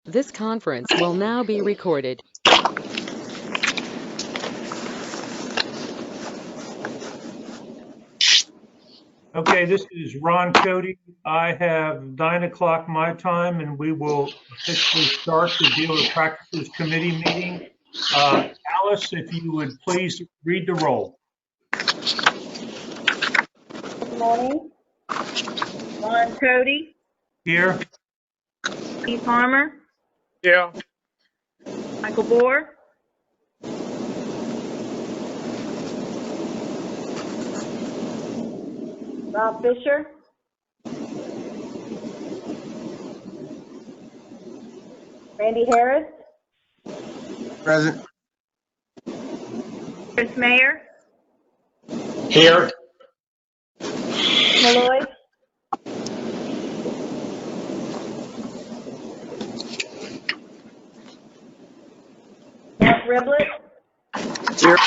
This conference will now be recorded. Okay, this is Ron Cody. I have 9 o'clock my time, and we will officially start the Dealer Practices Committee meeting. Alice, if you would please read the roll. Good morning. Ron Cody. Here. Steve Farmer. Yeah. Michael Bohr. Rob Fisher. Randy Harris. Present. Chris Mayer. Here. Malloy. Mark Riblett. Here.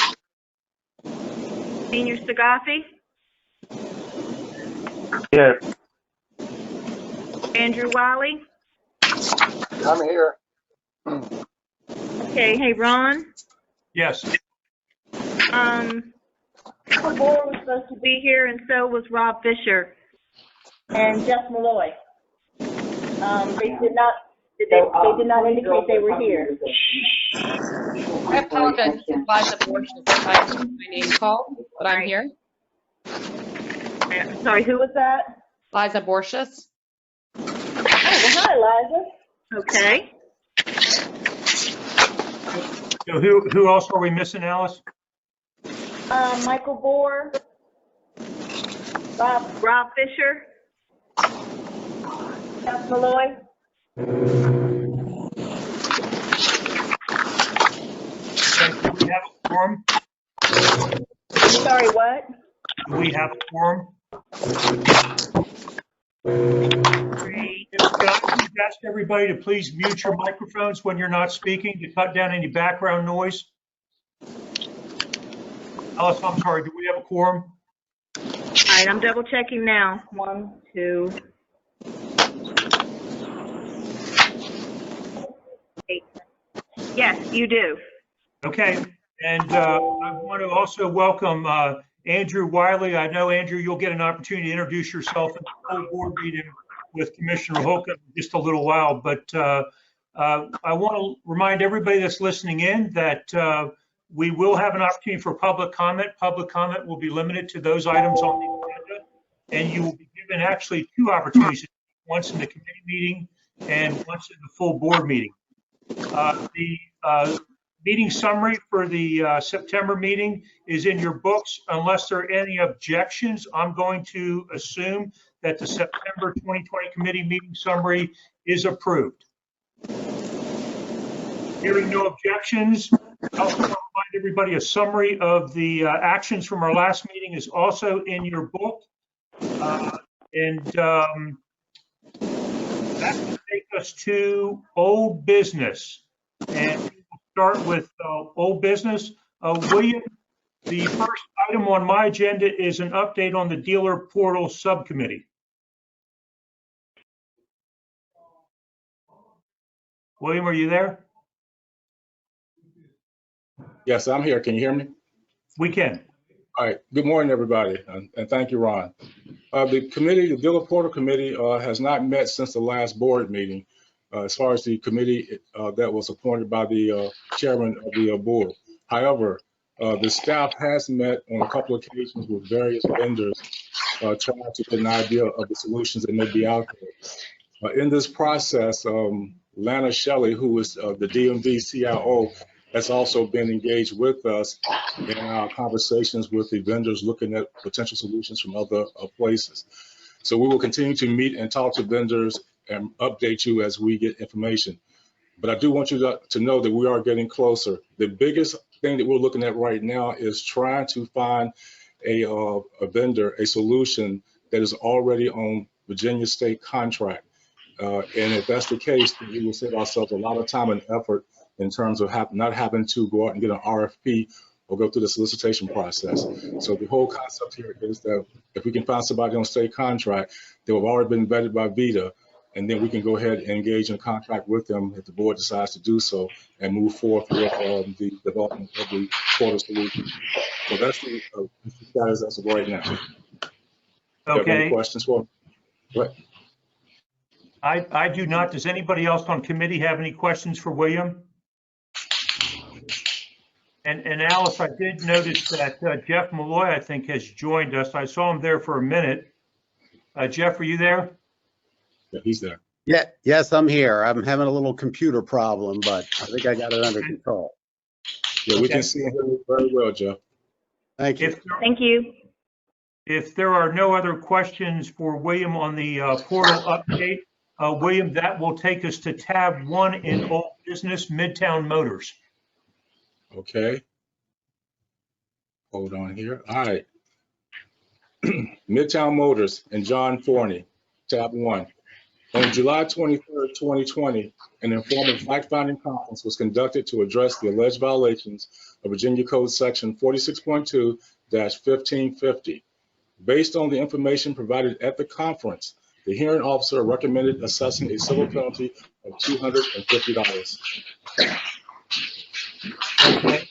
Senior Sagafi. Here. Andrew Wiley. I'm here. Okay, hey Ron. Yes. Michael Bohr was supposed to be here, and so was Rob Fisher and Jeff Malloy. They did not. They did not indicate they were here. I apologize. This is Liza Borges. I have my name called, but I'm here. Sorry, who was that? Liza Borges. Oh, well, hi, Liza. Okay. So who else are we missing, Alice? Michael Bohr, Rob Fisher, Jeff Malloy. Do we have a quorum? Sorry, what? Do we have a quorum? Can I please ask everybody to please mute your microphones when you're not speaking to cut down any background noise? Alice, I'm sorry, do we have a quorum? All right, I'm double checking now. 1, 2, 8. Yes, you do. Okay, and I want to also welcome Andrew Wiley. I know, Andrew, you'll get an opportunity to introduce yourself at the full board meeting with Commissioner Holcomb in just a little while, but I want to remind everybody that's listening in that we will have an opportunity for public comment. Public comment will be limited to those items on the agenda, and you will be given actually 2 opportunities, once in the committee meeting and once in the full board meeting. The meeting summary for the September meeting is in your books. Unless there are any objections, I'm going to assume that the September 2020 committee meeting summary is approved. Hearing no objections, I also want to remind everybody a summary of the actions from our last meeting is also in your book. That will take us to old business. And we will start with old business. William, the first item on my agenda is an update on the dealer portal subcommittee. William, are you there? Yes, I'm here. Can you hear me? We can. All right. Good morning, everybody, and thank you, Ron. The committee, the Dealer Portal Committee, has not met since the last board meeting, as far as the committee that was appointed by the chairman of the board. However, the staff has met on a couple of occasions with various vendors, trying to get an idea of the solutions that may be out there. In this process, Lana Shelley, who is the DMV CIO, has also been engaged with us in our conversations with the vendors looking at potential solutions from other places. So we will continue to meet and talk to vendors and update you as we get information. But I do want you to know that we are getting closer. The biggest thing that we're looking at right now is trying to find a vendor, a solution that is already on Virginia state contract. And if that's the case, then we will save ourselves a lot of time and effort in terms of not having to go out and get an RFP or go through the solicitation process. So the whole concept here is that if we can find somebody on state contract that have already been vetted by VITA, and then we can go ahead and engage in a contract with them if the board decides to do so and move forth with the development of the portal solution. So that's the status as of right now. Do you have any Okay, questions for me? Go ahead. I do not. Does anybody else on committee have any questions for William? And Alice, I did notice that Jeff Malloy, I think, has joined us. I saw him there for a minute. Jeff, are you there? Yeah, he's there. Yeah, yes, I'm here. I'm having a little computer problem, but I think I got it under control. Yeah, we Okay. can see him very well, Jeff. Thank you. Thank you. If there are no other questions for William on the portal update, William, that will take us to tab 1 in old business, Midtown Motors. Okay. Hold on here. All right. Midtown Motors and John Forney, tab 1. On July 23rd, 2020, an informal fact-finding conference was conducted to address the alleged violations of Virginia Code Section 46.2-1550. Based on the information provided at the conference, the hearing officer recommended assessing a civil penalty of $250. Okay.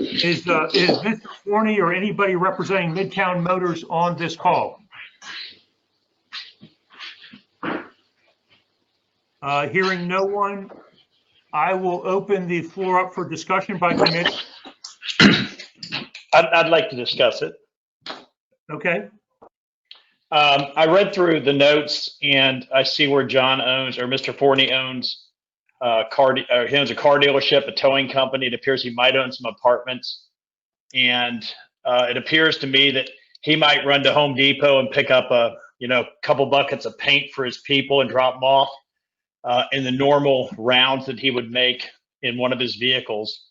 Is Mr. Forney or anybody representing Midtown Motors on this call? Hearing no one, I will open the floor up for discussion by committee. I'd like to discuss it. Okay. I read through the notes and I see where John owns, or Mr. Forney owns, he owns a car dealership, a towing company. It appears he might own some apartments. And it appears to me that he might run to Home Depot and pick up a couple buckets of paint for his people and drop them off in the normal rounds that he would make in one of his vehicles.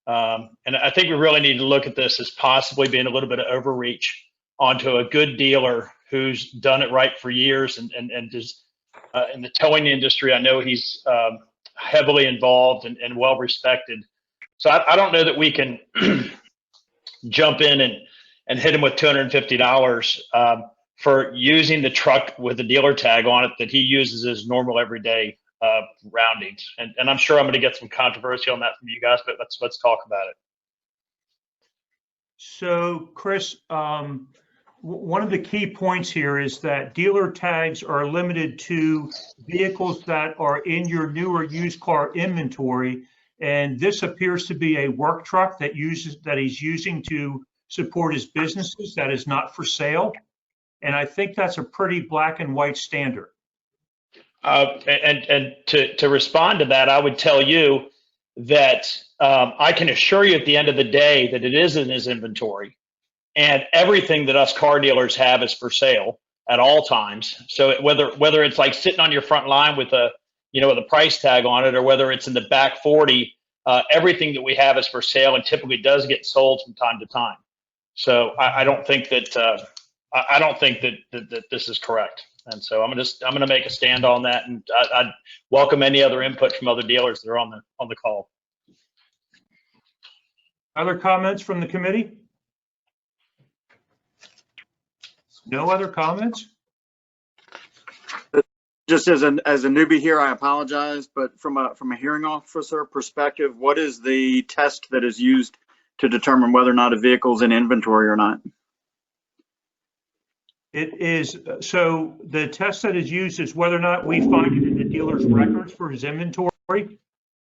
And I think we really need to look at this as possibly being a little bit of overreach onto a good dealer who's done it right for years and just in the towing industry. I know he's heavily involved and well respected. So I don't know that we can jump in and hit him with $250 for using the truck with the dealer tag on it that he uses as normal everyday roundings. And I'm sure I'm going to get some controversy on that from you guys, but let's talk about it. So, Chris, one of the key points here is that dealer tags are limited to vehicles that are in your new or used car inventory. And this appears to be a work truck that he's using to support his businesses that is not for sale. And I think that's a pretty black and white standard. And to respond to that, I would tell you that I can assure you at the end of the day that it is in his inventory, and everything that us car dealers have is for sale at all times. So whether it's like sitting on your front line with with a price tag on it, or whether it's in the back 40, everything that we have is for sale and typically does get sold from time to time. So I don't think that that this is correct. And so I'm gonna make a stand on that, and I'd welcome any other input from other dealers that are on the call. Other comments from the committee? No other comments? Just as a newbie here, I apologize, but from a hearing officer perspective, what is the test that is used to determine whether or not a vehicle is in inventory or not? It is, so the test that is used is whether or not we find it in the dealer's records for his inventory.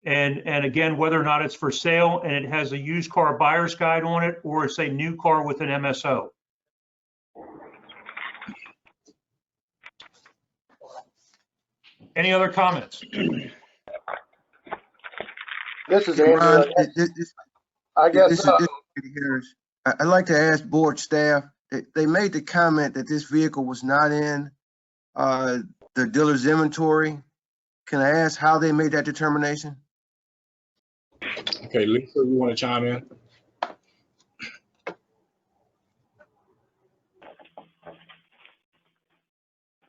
And again, whether or not it's for sale and it has a used car buyer's guide on it, or it's a new car with an MSO. Any other comments? This is Andrew. I guess, I'd like to ask board staff, they made the comment that this vehicle was not in the dealer's inventory. Can I ask how they made that determination? Okay, Lisa, you want to chime in?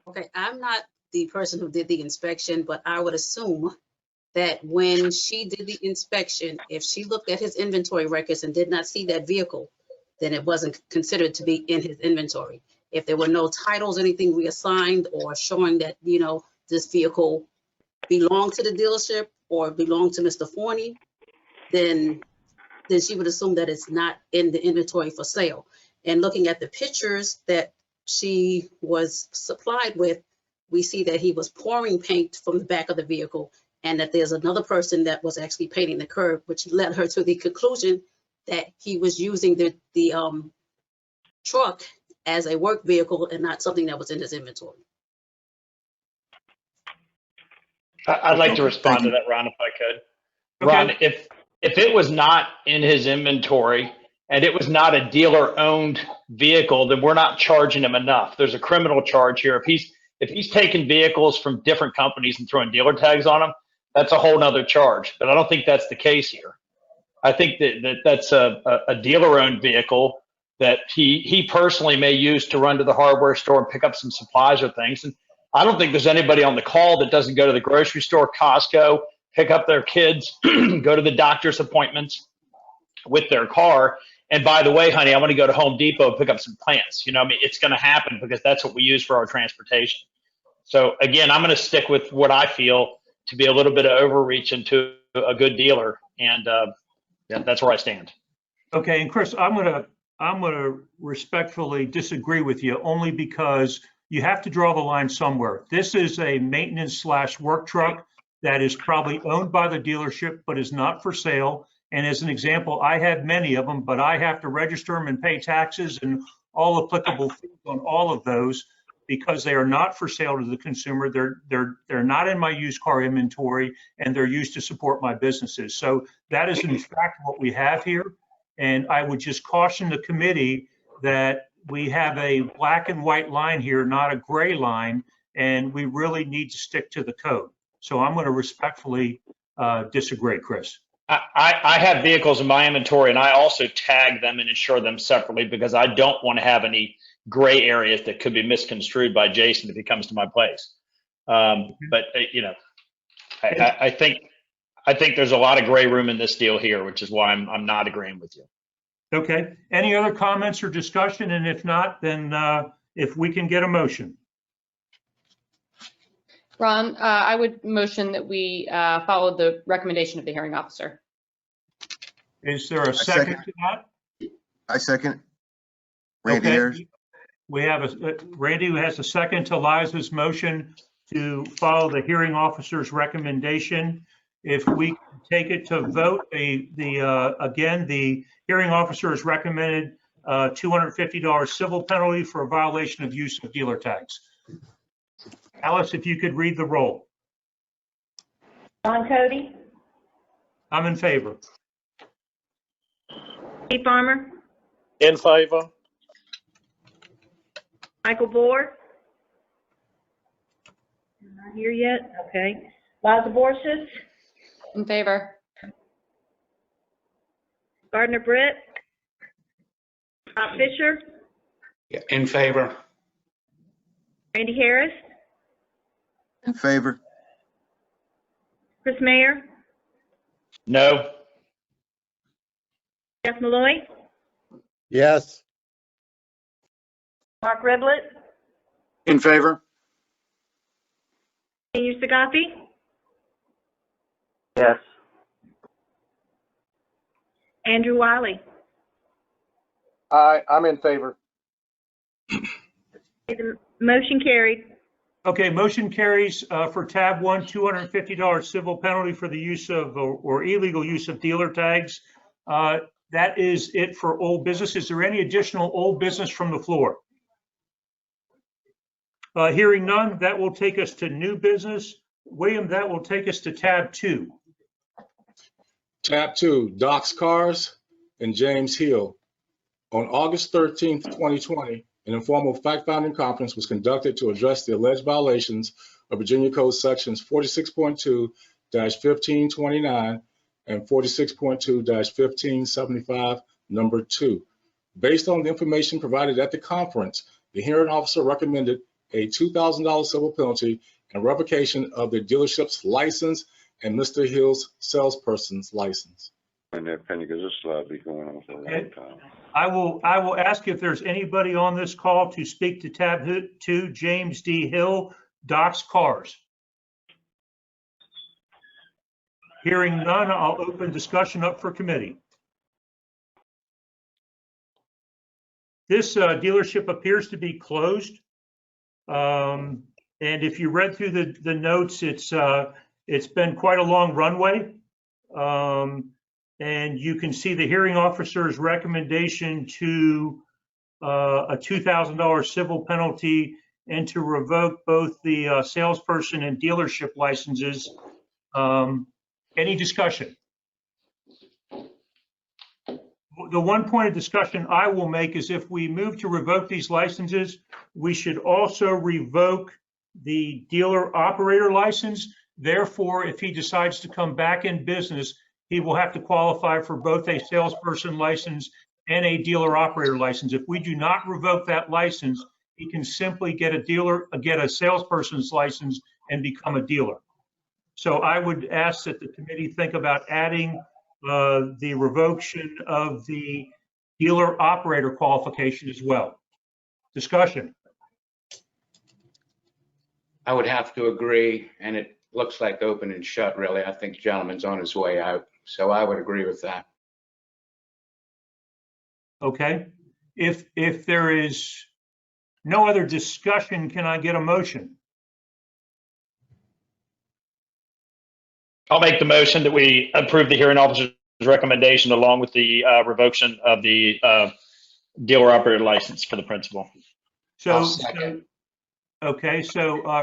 Okay, I'm not the person who did the inspection, but I would assume that when she did the inspection, if she looked at his inventory records and did not see that vehicle, then it wasn't considered to be in his inventory. If there were no titles, anything reassigned or showing that, this vehicle belonged to the dealership or belonged to Mr. Forney, then she would assume that it's not in the inventory for sale. And looking at the pictures that she was supplied with, we see that he was pouring paint from the back of the vehicle, and that there's another person that was actually painting the curb, which led her to the conclusion that he was using the truck as a work vehicle and not something that was in his inventory. I'd like to respond to that, Ron, if I could. Okay. Ron, if it was not in his inventory and it was not a dealer-owned vehicle, then we're not charging him enough. There's a criminal charge here. If he's taking vehicles from different companies and throwing dealer tags on them, that's a whole nother charge. But I don't think that's the case here. I think that's a dealer-owned vehicle that he personally may use to run to the hardware store and pick up some supplies or things. And I don't think there's anybody on the call that doesn't go to the grocery store, Costco, pick up their kids, go to the doctor's appointments with their car. And by the way, honey, I want to go to Home Depot and pick up some plants. I mean, it's going to happen because that's what we use for our transportation. So again, I'm going to stick with what I feel to be a little bit of overreach into a good dealer. And that's where I stand. Okay, and Chris, I'm gonna respectfully disagree with you only because you have to draw the line somewhere. This is a maintenance / work truck that is probably owned by the dealership, but is not for sale. And as an example, I have many of them, but I have to register them and pay taxes and all applicable fees on all of those because they are not for sale to the consumer. They're not in my used car inventory, and they're used to support my businesses. So that is in fact what we have here. And I would just caution the committee that we have a black and white line here, not a gray line, and we really need to stick to the code. So I'm going to respectfully disagree, Chris. I have vehicles in my inventory, and I also tag them and insure them separately because I don't want to have any gray areas that could be misconstrued by Jason if he comes to my place. But I think there's a lot of gray room in this deal here, which is why I'm not agreeing with you. Okay. Any other comments or discussion? And if not, then if we can get a motion. Ron, I would motion that we follow the recommendation of the hearing officer. Is there a second to that? I second. Randy Okay. Ayers. We have Randy who has a second to Liza's motion to follow the hearing officer's recommendation. If we take it to vote, again, the hearing officer has recommended $250 civil penalty for a violation of use of dealer tags. Alice, if you could read the roll. Don Cody, I'm in favor. Steve Farmer, In favor. Michael Bohr. Not here yet, okay. Liza Borges, In favor. Gardner Britt, Rob Fisher, In favor. Randy Harris, In favor. Chris Mayer, No. Jeff Malloy, Yes. Mark Reblett, In favor? Senior Sagati, Yes. Andrew Wiley. I'm in favor. The motion carried. Okay, motion carries for tab 1, $250 civil penalty for the use of or illegal use of dealer tags. That is it for old business. Is there any additional old business from the floor? Hearing none, that will take us to new business. William, that will take us to tab 2. Tab 2, Doc's Cars and James Hill. On August 13th, 2020, an informal fact-finding conference was conducted to address the alleged violations of Virginia Code Sections 46.2-1529 and 46.2-1575, number 2. Based on the information provided at the conference, the hearing officer recommended a $2,000 civil penalty and revocation of the dealership's license and Mr. Hill's salesperson's license. And that penny, because this will be going on for a long time. I will ask if there's anybody on this call to speak to tab 2, James D. Hill, Doc's Cars. Hearing none, I'll open discussion up for committee. This dealership appears to be closed. And if you read through the notes, it's been quite a long runway. And you can see the hearing officer's recommendation to a $2,000 civil penalty and to revoke both the salesperson and dealership licenses. Any discussion? The one point of discussion I will make is if we move to revoke these licenses, we should also revoke the dealer operator license. Therefore, if he decides to come back in business, he will have to qualify for both a salesperson license and a dealer operator license. If we do not revoke that license, he can simply get a salesperson's license and become a dealer. So I would ask that the committee think about adding the revocation of the dealer operator qualification as well. Discussion. I would have to agree, and it looks like open and shut, really. I think the gentleman's on his way out, so I would agree with that. Okay. If there is no other discussion, can I get a motion? I'll make the motion that we approve the hearing officer's recommendation along with the revocation of the dealer operator license for the principal. So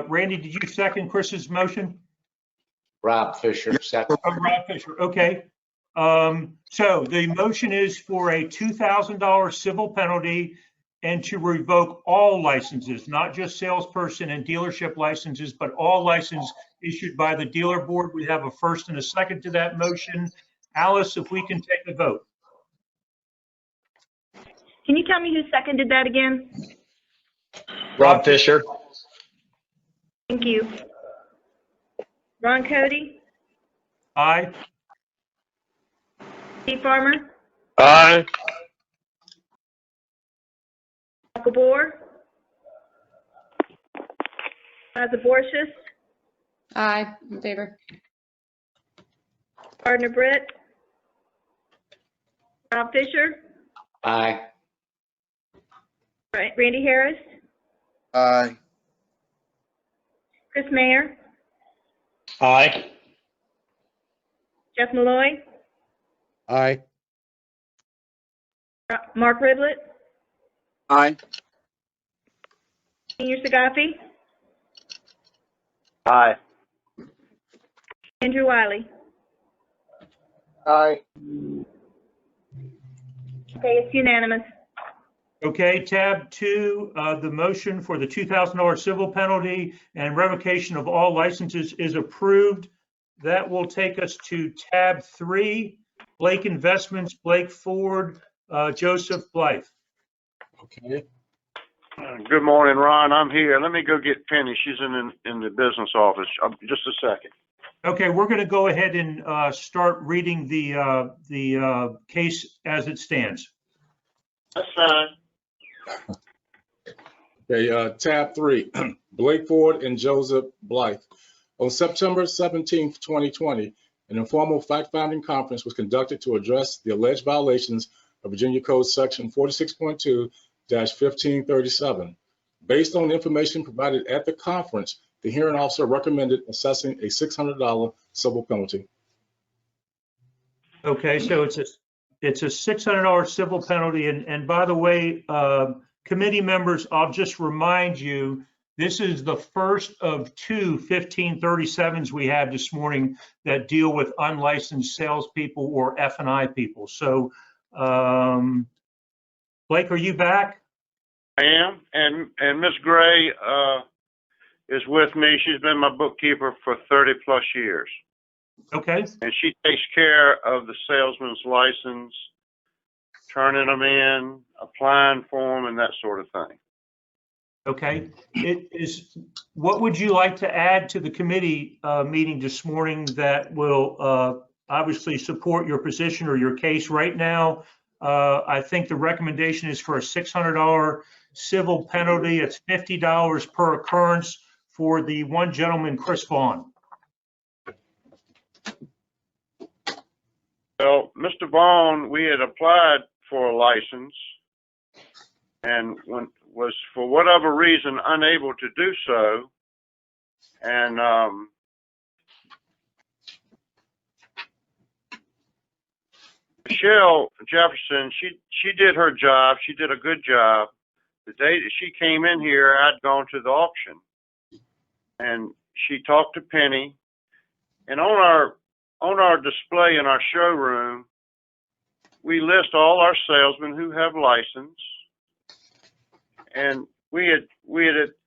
Randy, did you second Chris's motion? Rob Fisher, second. Oh, Rob Fisher, okay. So the motion is for a $2,000 civil penalty and to revoke all licenses, not just salesperson and dealership licenses, but all licenses issued by the dealer board. We have a first and a second to that motion. Alice, if we can take the vote. Can you tell me who seconded that again? Rob Fisher. Thank you. Ron Cody? Aye. Steve Farmer? Aye. Michael Bohr? Zaborskis? Aye, in favor. Gardner Britt? Rob Fisher? Aye. Randy Harris? Aye. Chris Mayer? Aye. Jeff Malloy? Aye. Mark Riblett? Aye. Senior Sagafi? Aye. Andrew Wiley? Aye. Okay, it's unanimous. Okay, tab 2, the motion for the $2,000 civil penalty and revocation of all licenses is approved. That will take us to tab 3, Blake Investments, Blake Ford, Joseph Blythe. Okay. Good morning, Ron. I'm here. Let me go get Penny. She's in the business office. Just a second. Okay, we're going to go ahead and start reading the case as it stands. That's fine. Okay, tab 3, Blake Ford and Joseph Blythe. On September 17, 2020, an informal fact-finding conference was conducted to address the alleged violations of Virginia Code Section 46.2-1537. Based on the information provided at the conference, the hearing officer recommended assessing a $600 civil penalty. Okay, so it's a $600 civil penalty, and by the way, committee members, I'll just remind you, this is the first of 2 1537s we have this morning that deal with unlicensed salespeople or F&I people. So, Blake, are you back? I am, and Miss Gray is with me. She's been my bookkeeper for 30 plus years. Okay. And she takes care of the salesman's license, turning them in, applying for them, and that sort of thing. Okay. What would you like to add to the committee meeting this morning that will obviously support your position or your case right now? I think the recommendation is for a $600 civil penalty. It's $50 per occurrence for the one gentleman, Chris Vaughn. Mr. Vaughn, we had applied for a license and was for whatever reason unable to do so. And Michelle Jefferson, she did her job. She did a good job. The day that she came in here, I'd gone to the auction, and she talked to Penny. And on our display in our showroom, we list all our salesmen who have license. And we had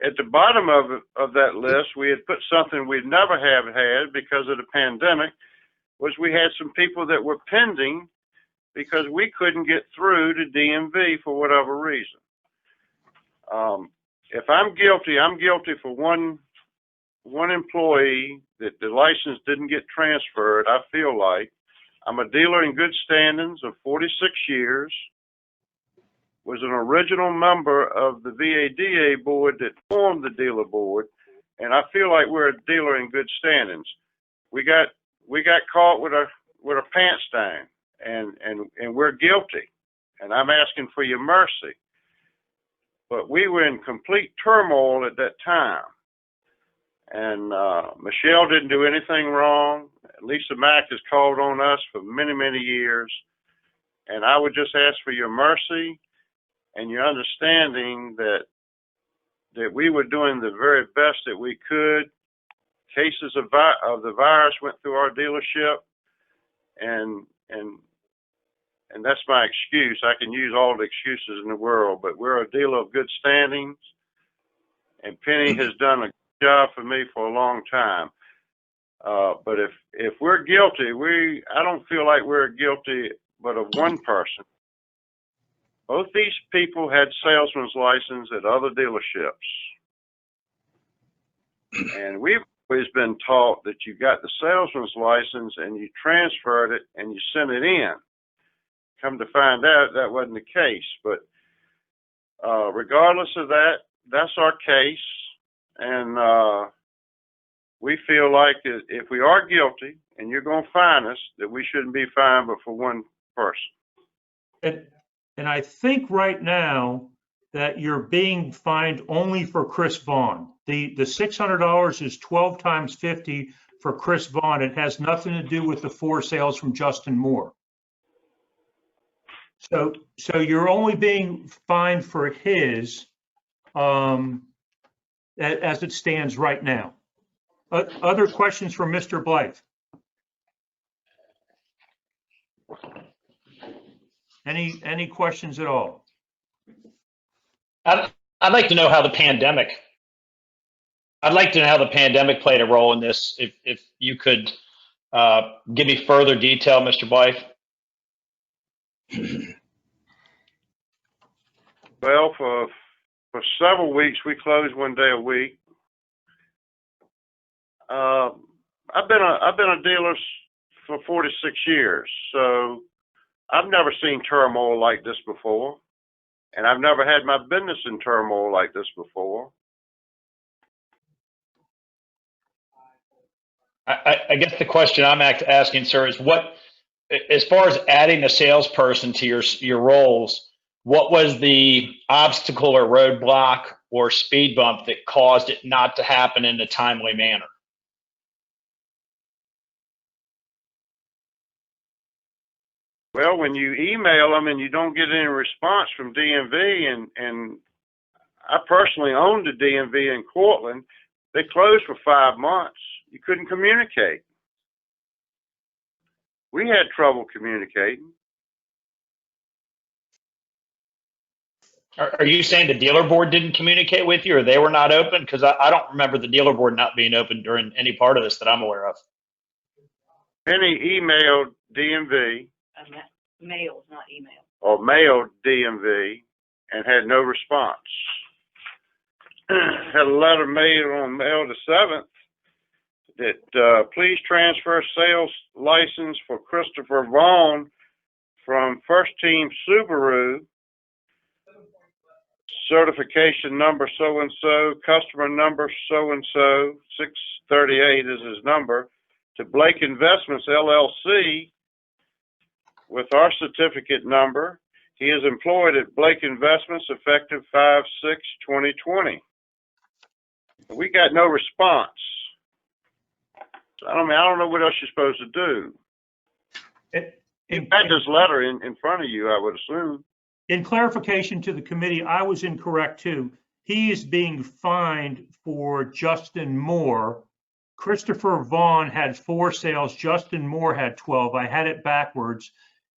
at the bottom of that list, we had put something we'd never have had because of the pandemic, was we had some people that were pending because we couldn't get through to DMV for whatever reason. If I'm guilty for one employee that the license didn't get transferred. I feel like I'm a dealer in good standings of 46 years, was an original member of the VADA board that formed the dealer board, and I feel like we're a dealer in good standings. We got caught with our pants down, and we're guilty, and I'm asking for your mercy. But we were in complete turmoil at that time. And Michelle didn't do anything wrong. Lisa Mack has called on us for many, many years. And I would just ask for your mercy and your understanding that we were doing the very best that we could. Cases of the virus went through our dealership, and that's my excuse. I can use all the excuses in the world, but we're a dealer of good standings, and Penny has done a job for me for a long time. But if we're guilty, I don't feel like we're guilty but of one person. Both these people had salesman's license at other dealerships. And we've always been taught that you got the salesman's license and you transferred it and you sent it in. Come to find out, that wasn't the case. But regardless of that, that's our case. And we feel like if we are guilty and you're going to fine us, that we shouldn't be fined but for one person. And I think right now that you're being fined only for Chris Vaughn. The $600 is 12 times 50 for Chris Vaughn. It has nothing to do with the 4 sales from Justin Moore. So you're only being fined for his as it stands right now. Other questions from Mr. Blythe? Any questions at all? I'd like to know how the pandemic. I'd like to know how the pandemic played a role in this. If you could give me further detail, Mr. Blythe. Well, for several weeks, we closed one day a week. I've been a dealer for 46 years, so I've never seen turmoil like this before, and I've never had my business in turmoil like this before. I guess the question I'm asking, sir, is what, as far as adding a salesperson to your roles, what was the obstacle or roadblock or speed bump that caused it not to happen in a timely manner? Well, when you email them and you don't get any response from DMV, and I personally owned the DMV in Cortland, they closed for 5 months. You couldn't communicate. We had trouble communicating. Are you saying the dealer board didn't communicate with you, or they were not open? Because I don't remember the dealer board not being open during any part of this that I'm aware of. Penny emailed DMV. Mailed, not email. Or mailed DMV and had no response. Had a letter made on May the 7th that please transfer sales license for Christopher Vaughn from First Team Subaru, certification number so-and-so, customer number so-and-so, 638 is his number, to Blake Investments, LLC, with our certificate number. He is employed at Blake Investments effective 5/6/2020. We got no response. So I don't know what else you're supposed to do. You had this letter in front of you, I would assume. In clarification to the committee, I was incorrect too. He is being fined for Justin Moore. Christopher Vaughn had 4 sales. Justin Moore had 12. I had it backwards.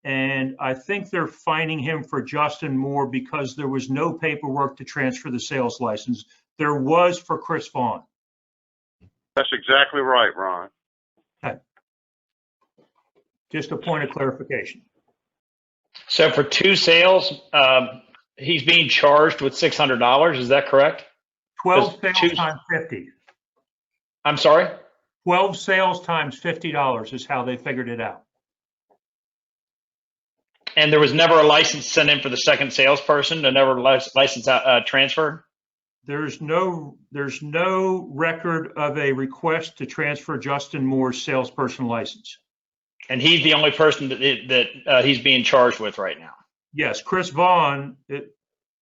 And I think they're fining him for Justin Moore because there was no paperwork to transfer the sales license. There was for Chris Vaughn. That's exactly right, Ron. Okay. Just a point of clarification. So for 2 sales, he's being charged with $600. Is that correct? 12 sales times 50. I'm sorry? 12 sales times $50 is how they figured it out. And there was never a license sent in for the second salesperson, to never license transferred? There's no record of a request to transfer Justin Moore's salesperson license. And he's the only person that he's being charged with right now. Yes, Chris Vaughn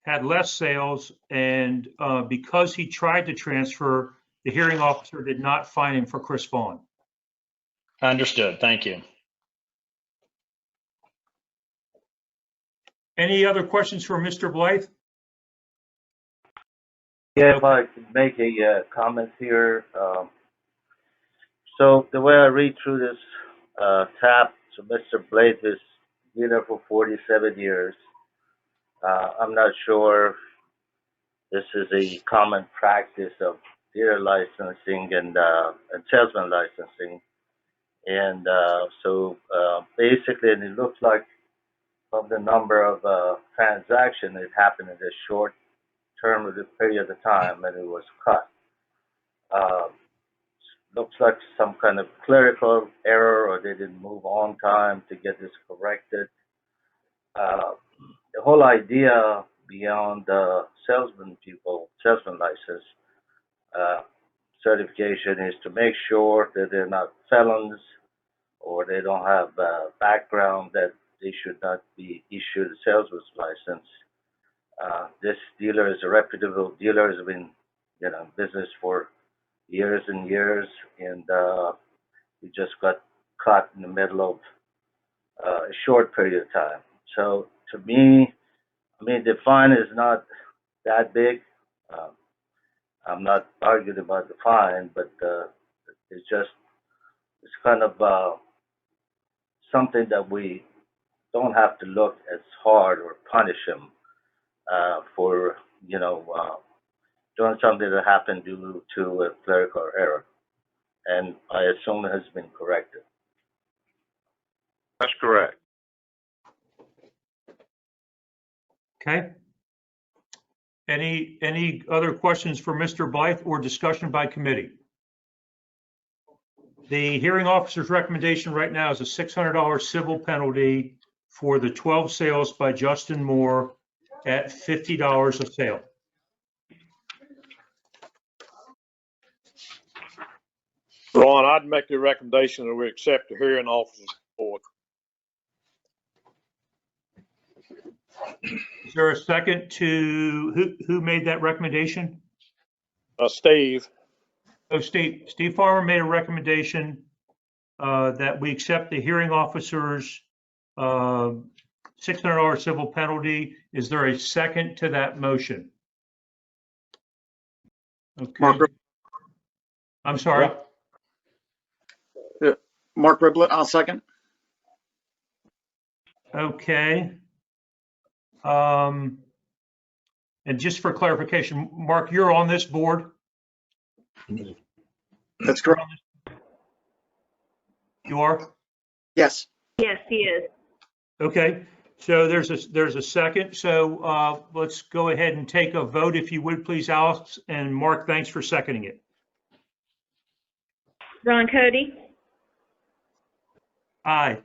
had less sales, and because he tried to transfer, the hearing officer did not fine him for Chris Vaughn. Understood. Thank you. Any other questions for Mr. Blythe? Yeah, if I could make a comment here. So the way I read through this tab, so Mr. Blythe is dealer for 47 years. I'm not sure if this is a common practice of dealer licensing and salesman licensing. And so basically, and it looks like from the number of transactions, it happened in this short term of the period of time, and it was cut. Looks like some kind of clerical error, or they didn't move on time to get this corrected. The whole idea beyond salesman license certification is to make sure that they're not felons or they don't have a background that they should not be issued a salesman's license. This dealer is a reputable dealer, has been in business for years and years, and he just got caught in the middle of a short period of time. So to me, I mean, the fine is not that big. I'm not arguing about the fine, but it's kind of something that we don't have to look as hard or punish him for doing something that happened due to a clerical error, and I assume it has been corrected. That's correct. Okay. Any other questions for Mr. Blythe or discussion by committee? The hearing officer's recommendation right now is a $600 civil penalty for the 12 sales by Justin Moore at $50 a sale. Ron, I'd make the recommendation that we accept the hearing officer's report. Is there a second to who made that recommendation? Steve. Oh, Steve Farmer made a recommendation that we accept the hearing officer's $600 civil penalty. Is there a second to that motion? Okay. I'm sorry. Mark Riblet, I'll second. Okay. And just for clarification, Mark, you're on this board? That's correct. You are? Yes. Yes, he is. Okay. So there's a second. So let's go ahead and take a vote, if you would, please, Alex. And Mark, thanks for seconding it. Ron Cody, Aye.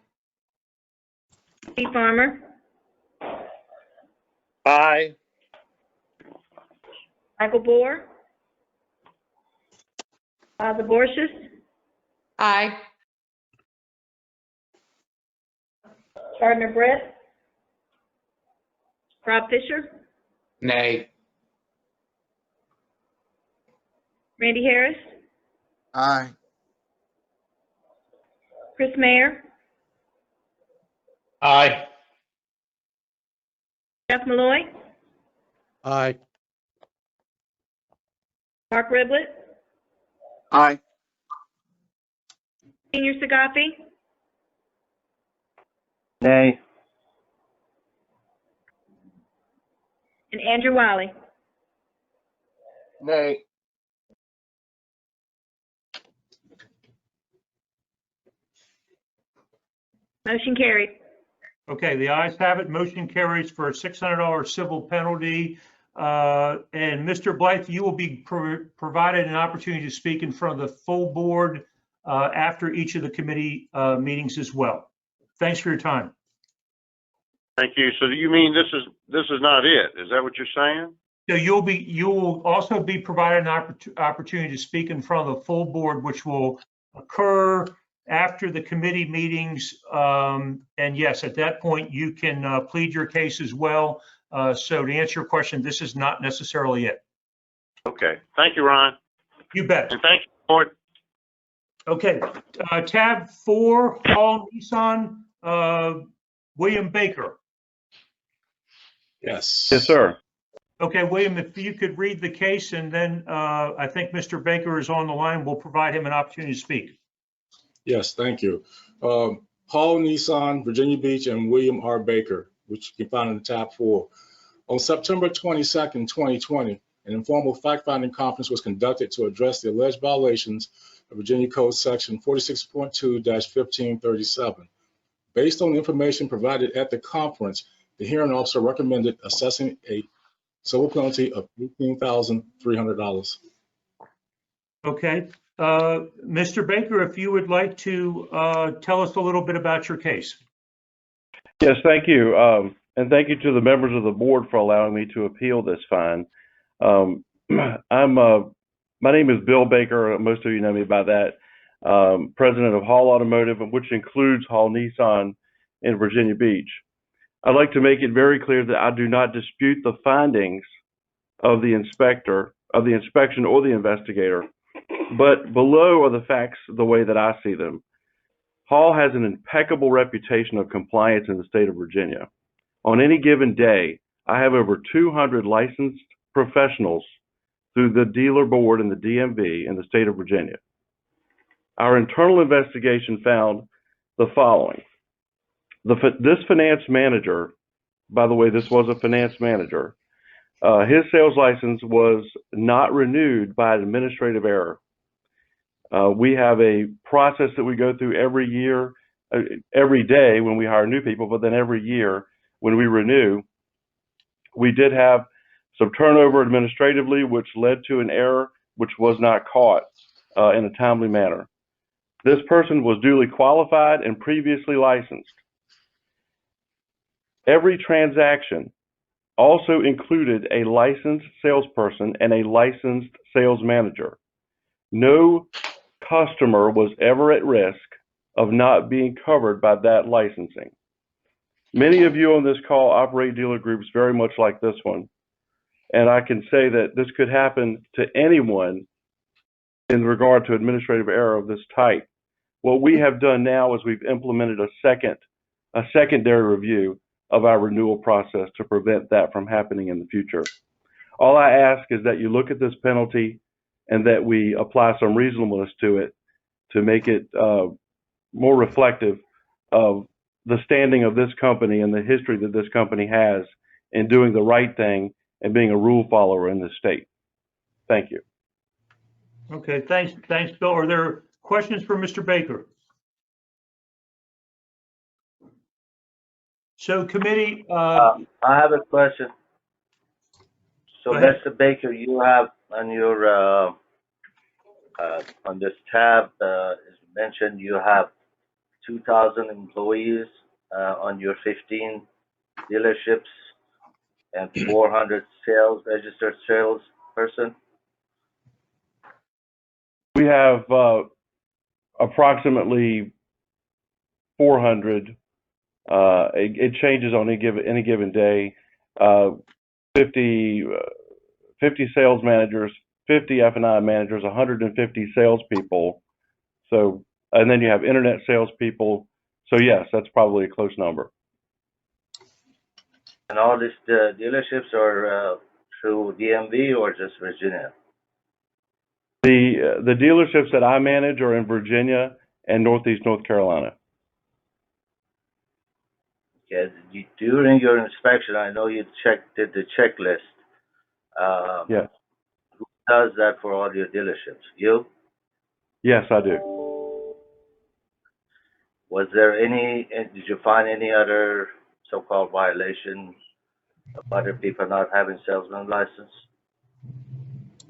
Steve Farmer, Aye. Michael Bohr, Zaborshis, Aye. Gardner Brett, Rob Fisher, Nay. Randy Harris, Aye. Chris Mayer, Aye. Jeff Malloy, Aye. Mark Riblett, Aye. Senior Sagafi, Nay. and Andrew Wiley. Nay. Motion carried. Okay, the ayes have it. Motion carries for a $600 civil penalty. And Mr. Blythe, you will be provided an opportunity to speak in front of the full board after each of the committee meetings as well. Thanks for your time. Thank you. So you mean this is not it? Is that what you're saying? So you will also be provided an opportunity to speak in front of the full board, which will occur after the committee meetings. And yes, at that point, you can plead your case as well. So to answer your question, this is not necessarily it. Okay. Thank you, Ron. You bet. And thank you, Board. Okay, tab 4, Hall Nissan, William Baker. Yes. Yes, sir. Okay, William, if you could read the case, and then I think Mr. Baker is on the line. We'll provide him an opportunity to speak. Yes, thank you. Paul Nissan, Virginia Beach, and William R. Baker, which you can find in tab 4. On September 22nd, 2020, an informal fact-finding conference was conducted to address the alleged violations of Virginia Code Section 46.2-1537. Based on the information provided at the conference, the hearing officer recommended assessing a civil penalty of $18,300. Okay, Mr. Baker, if you would like to tell us a little bit about your case. Yes, thank you. And thank you to the members of the board for allowing me to appeal this fine. My name is Bill Baker. Most of you know me by that. President of Hall Automotive, which includes Hall Nissan in Virginia Beach. I'd like to make it very clear that I do not dispute the findings of the inspector, of the inspection or the investigator, but below are the facts the way that I see them. Hall has an impeccable reputation of compliance in the state of Virginia. On any given day, I have over 200 licensed professionals through the dealer board and the DMV in the state of Virginia. Our internal investigation found the following. This finance manager, by the way, this was a finance manager, his sales license was not renewed by an administrative error. We have a process that we go through every year, every day when we hire new people, but then every year when we renew. We did have some turnover administratively, which led to an error which was not caught in a timely manner. This person was duly qualified and previously licensed. Every transaction also included a licensed salesperson and a licensed sales manager. No customer was ever at risk of not being covered by that licensing. Many of you on this call operate dealer groups very much like this one, and I can say that this could happen to anyone in regard to administrative error of this type. What we have done now is we've implemented a secondary review of our renewal process to prevent that from happening in the future. All I ask is that you look at this penalty and that we apply some reasonableness to it to make it more reflective of the standing of this company and the history that this company has in doing the right thing and being a rule follower in this state. Thank you. Okay, thanks, Bill. Are there questions for Mr. Baker? So committee. I have a question. So Go ahead. Mr. Baker, you have on your on this tab, as mentioned, you have 2,000 employees on your 15 dealerships and 400 registered sales person. We have approximately 400 It changes on any given day. 50 sales managers, 50 F&I managers, 150 salespeople. So, and then you have internet salespeople. So yes, that's probably a close number. And all these dealerships are through DMV or just Virginia? The dealerships that I manage are in Virginia and Northeast North Carolina. Yeah, during your inspection, I know you did the checklist. Yes. Who does that for all your dealerships? You? Yes, I do. Did you find any other so-called violation of other people not having salesman license?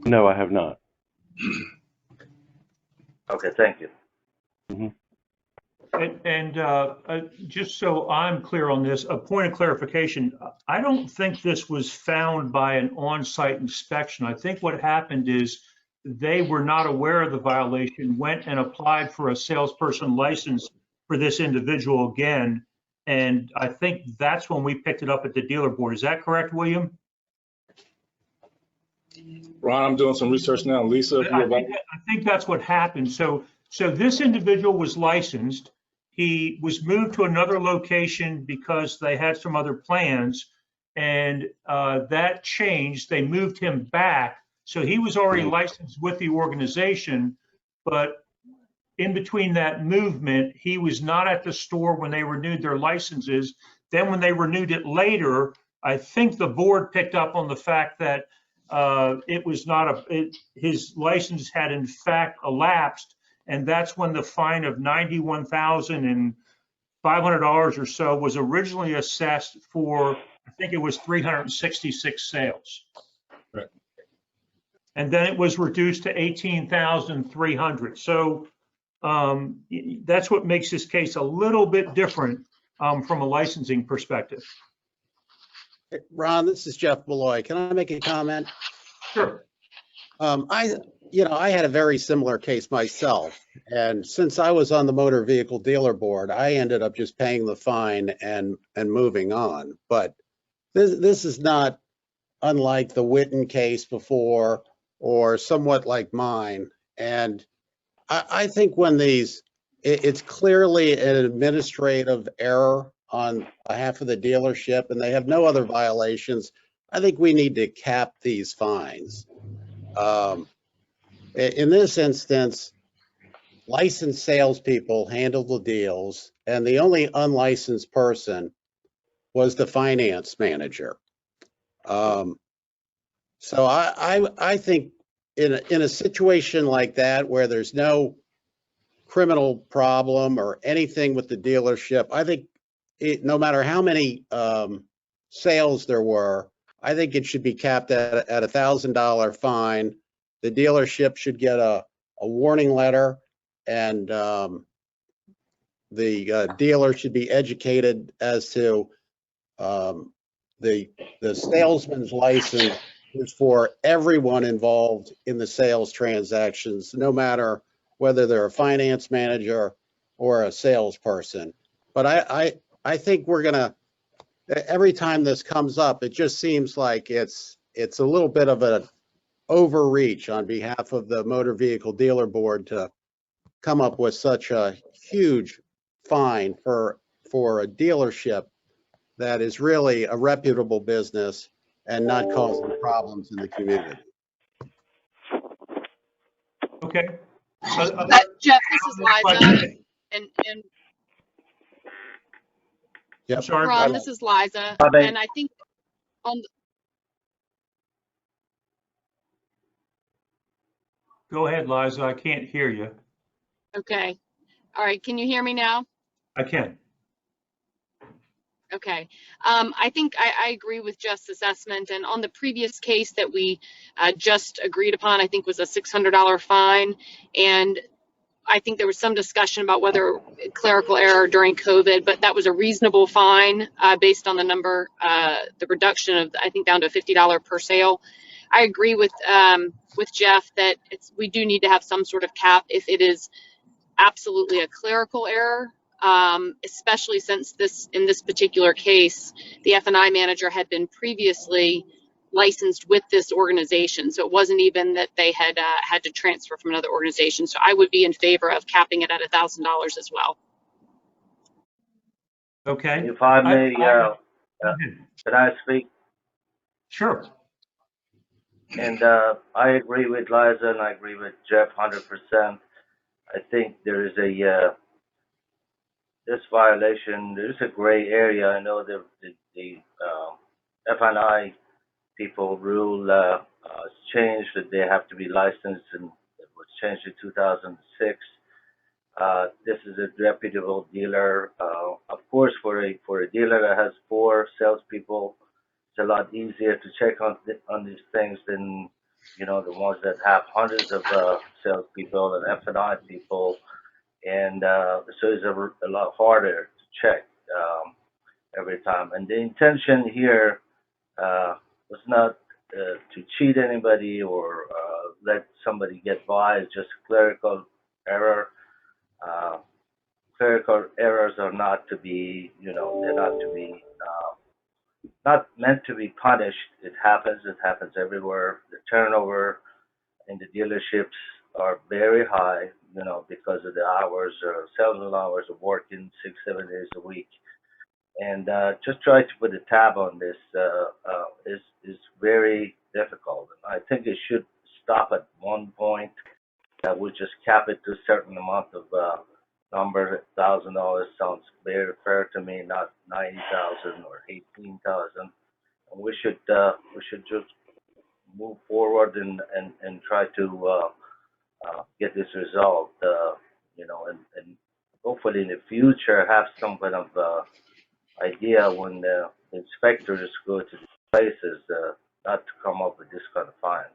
No, I have not. Okay, thank you. Mm-hmm. And just so I'm clear on this, a point of clarification, I don't think this was found by an on-site inspection. I think what happened is they were not aware of the violation, went and applied for a salesperson license for this individual again. And I think that's when we picked it up at the dealer board. Is that correct, William? Ron, I'm doing some research now. Lisa, if I think that's what happened. So this individual was licensed. He was moved to another location because they had some other plans, and that changed. They moved him back. So he was already licensed with the organization, but in between that movement, he was not at the store when they renewed their licenses. Then when they renewed it later, I think the board picked up on the fact that it was not his license had in fact elapsed, and that's when the fine of $91,500 or so was originally assessed for, I think it was 366 sales. Right. And then it was reduced to 18,300. So that's what makes this case a little bit different from a licensing perspective. Ron, this is Jeff Malloy. Can I make a comment? Sure. I had a very similar case myself. And since I was on the motor vehicle dealer board, I ended up just paying the fine and moving on. But this is not unlike the Witten case before, or somewhat like mine. And I think when it's clearly an administrative error on behalf of the dealership and they have no other violations, I think we need to cap these fines. In this instance, licensed salespeople handled the deals, and the only unlicensed person was the finance manager. So I think in a situation like that where there's no criminal problem or anything with the dealership, I think no matter how many sales there were, I think it should be capped at $1,000 fine. The dealership should get a warning letter, and the dealer should be educated as to the salesman's license is for everyone involved in the sales transactions, no matter whether they're a finance manager or a salesperson. But I think we're gonna, every time this comes up, it just seems like it's a little bit of an overreach on behalf of the motor vehicle dealer board to come up with such a huge fine for a dealership that is really a reputable business and not causing problems in the community. Okay. Jeff, this is Liza, and Yep. Sorry, Ron, this is Liza, and I think on go ahead, Liza. I can't hear you. okay, all right, can you hear me now? I can. Okay, I think I agree with Jeff's assessment, and on the previous case that we just agreed upon, I think was a $600 fine, and I think there was some discussion about whether clerical error during COVID, but that was a reasonable fine based on the number, the reduction of, I think, down to $50 per sale. I agree with Jeff that we do need to have some sort of cap if it is absolutely a clerical error. especially since in this particular case, the F&I manager had been previously licensed with this organization. So it wasn't even that they had had to transfer from another organization. So I would be in favor of capping it at $1,000 as well. Okay. If I may, can I speak? Sure. And I agree with Liza and I agree with Jeff 100%. I think there is this violation, there's a gray area. I know the F&I people rule changed, that they have to be licensed, and it was changed in 2006. This is a reputable dealer. Of course, for a dealer that has 4 salespeople, it's a lot easier to check on these things than the ones that have hundreds of salespeople and F&I people, and so it's a lot harder to check every time. And the intention here was not to cheat anybody or let somebody get by. It's just clerical error. Clerical errors are not to be, they're not to be, not meant to be punished. It happens everywhere. The turnover in the dealerships are very high, because of the hours, salesman hours of working 6-7 days a week. And just try to put a tab on this is very difficult. And I think it should stop at one point. That would just cap it to a certain amount of number. $1,000 sounds very fair to me, not 90,000 or 18,000. And we should just move forward and try to get this resolved. And hopefully in the future have some kind of idea when the inspectors go to these places not to come up with this kind of fines.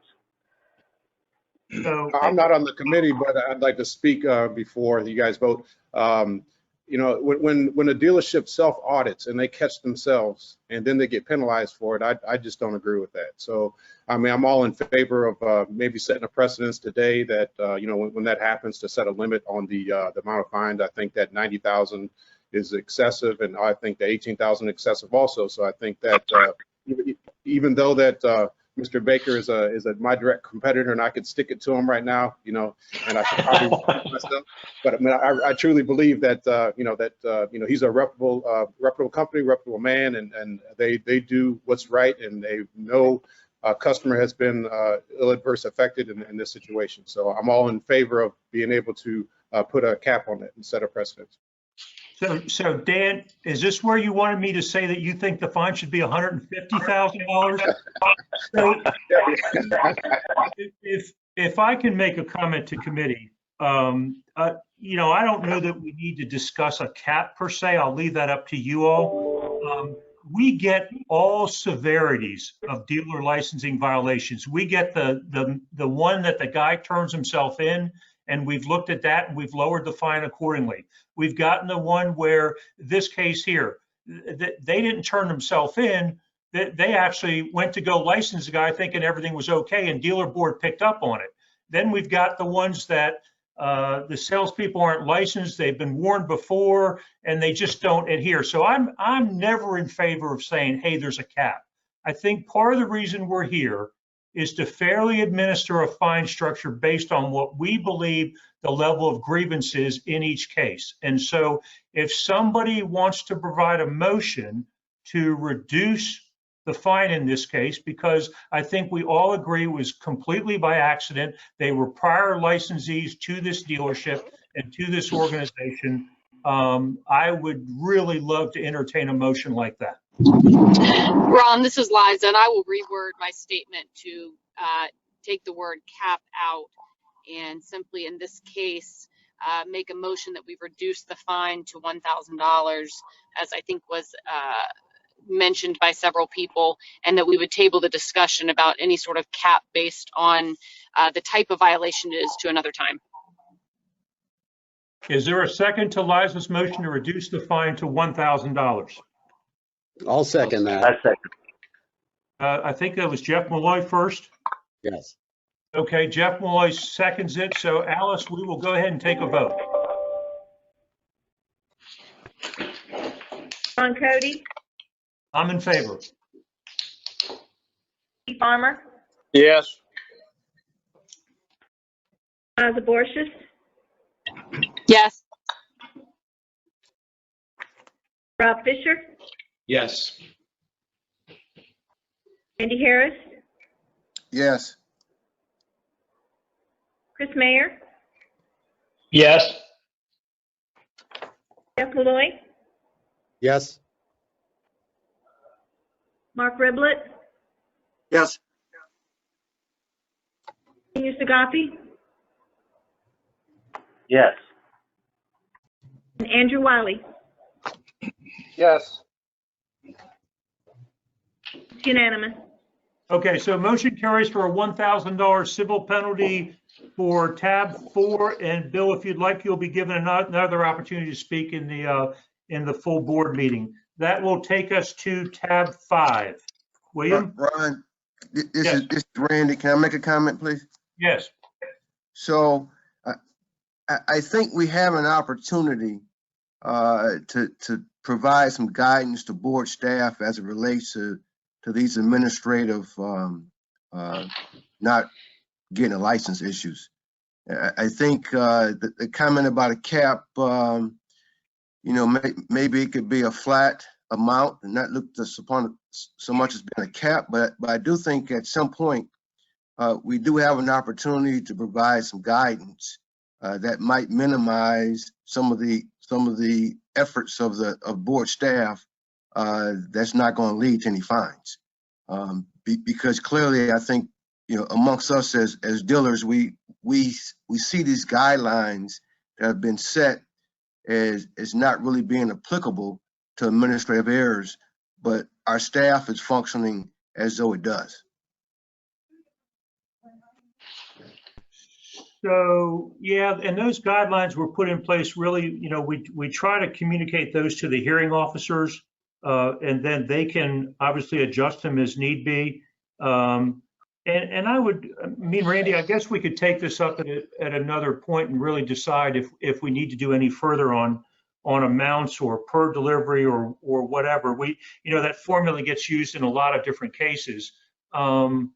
So I'm not on the committee, but I'd like to speak before you guys vote. When a dealership self audits and they catch themselves and then they get penalized for it, I just don't agree with that. So, I mean, I'm all in favor of maybe setting a precedence today that, when that happens, to set a limit on the amount of fines. I think that 90,000 is excessive, and I think the 18,000 excessive also. So I think that even though that Mr. Baker is my direct competitor, and I could stick it to him right now, and I should probably repeat myself. But I mean, I truly believe that he's a reputable company, reputable man, and they do what's right, and they know a customer has been ill-adverse affected in this situation. So I'm all in favor of being able to put a cap on it and set a precedent. So Dan, is this where you wanted me to say that you think the fine should be $150,000? So if I can make a comment to committee, I don't know that we need to discuss a cap per se. I'll leave that up to you all. We get all severities of dealer licensing violations. We get the one that the guy turns himself in, and we've looked at that and we've lowered the fine accordingly. We've gotten the one where this case here, they didn't turn themselves in. They actually went to go license the guy thinking everything was okay, and dealer board picked up on it. Then we've got the ones that the salespeople aren't licensed, they've been warned before, and they just don't adhere. So I'm never in favor of saying, hey, there's a cap. I think part of the reason we're here is to fairly administer a fine structure based on what we believe the level of grievance is in each case. And so if somebody wants to provide a motion to reduce the fine in this case, because I think we all agree it was completely by accident, they were prior licensees to this dealership and to this organization, I would really love to entertain a motion like that. Ron, this is Liza, and I will reword my statement to take the word cap out and simply in this case make a motion that we reduce the fine to $1,000, as I think was mentioned by several people, and that we would table the discussion about any sort of cap based on the type of violation it is to another time. Is there a second to Liza's motion to reduce the fine to $1,000? I'll second that. I second. I think that was Jeff Malloy first. Yes. Okay, Jeff Malloy seconds it. So Alice, we will go ahead and take a vote. Ron Cody, I'm in favor. Steve Farmer, Yes. Zaborskis, Yes. Rob Fisher, Yes. Andy Harris, Yes. Chris Mayer, Yes. Jeff Malloy, Yes. Mark Riblett, Yes. Senior Sagapi, Yes. and Andrew Wiley. Yes. It's unanimous. Okay, so motion carries for a $1,000 civil penalty for tab 4. And Bill, if you'd like, you'll be given another opportunity to speak in the full board meeting. That will take us to tab 5. William? Ron, this Yes. is Randy. Can I make a comment, please? Yes. So I think we have an opportunity to provide some guidance to board staff as it relates to these administrative not getting a license issues. I think the comment about a cap, maybe it could be a flat amount and not looked upon so much as being a cap, but I do think at some point we do have an opportunity to provide some guidance that might minimize some of the efforts of board staff that's not going to lead to any fines. Because clearly, I think amongst us as dealers, we see these guidelines that have been set as not really being applicable to administrative errors, but our staff is functioning as though it does. So, yeah, and those guidelines were put in place really, we try to communicate those to the hearing officers, and then they can obviously adjust them as need be. And Randy, I guess we could take this up at another point and really decide if we need to do any further on amounts or per delivery or whatever. That formula gets used in a lot of different cases. On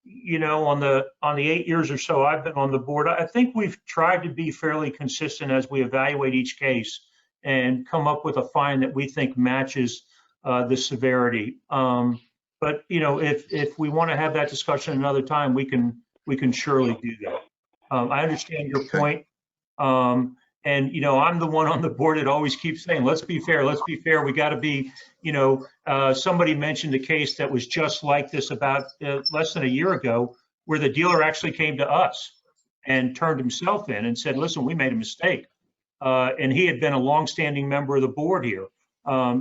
the 8 years or so I've been on the board, I think we've tried to be fairly consistent as we evaluate each case and come up with a fine that we think matches the severity. But if we want to have that discussion another time, we can surely do that. I understand your point. And I'm the one on the board that always keeps saying, let's be fair, let's be fair. We got to be, somebody mentioned a case that was just like this about less than a year ago, where the dealer actually came to us and turned himself in and said, listen, we made a mistake. And he had been a longstanding member of the board here.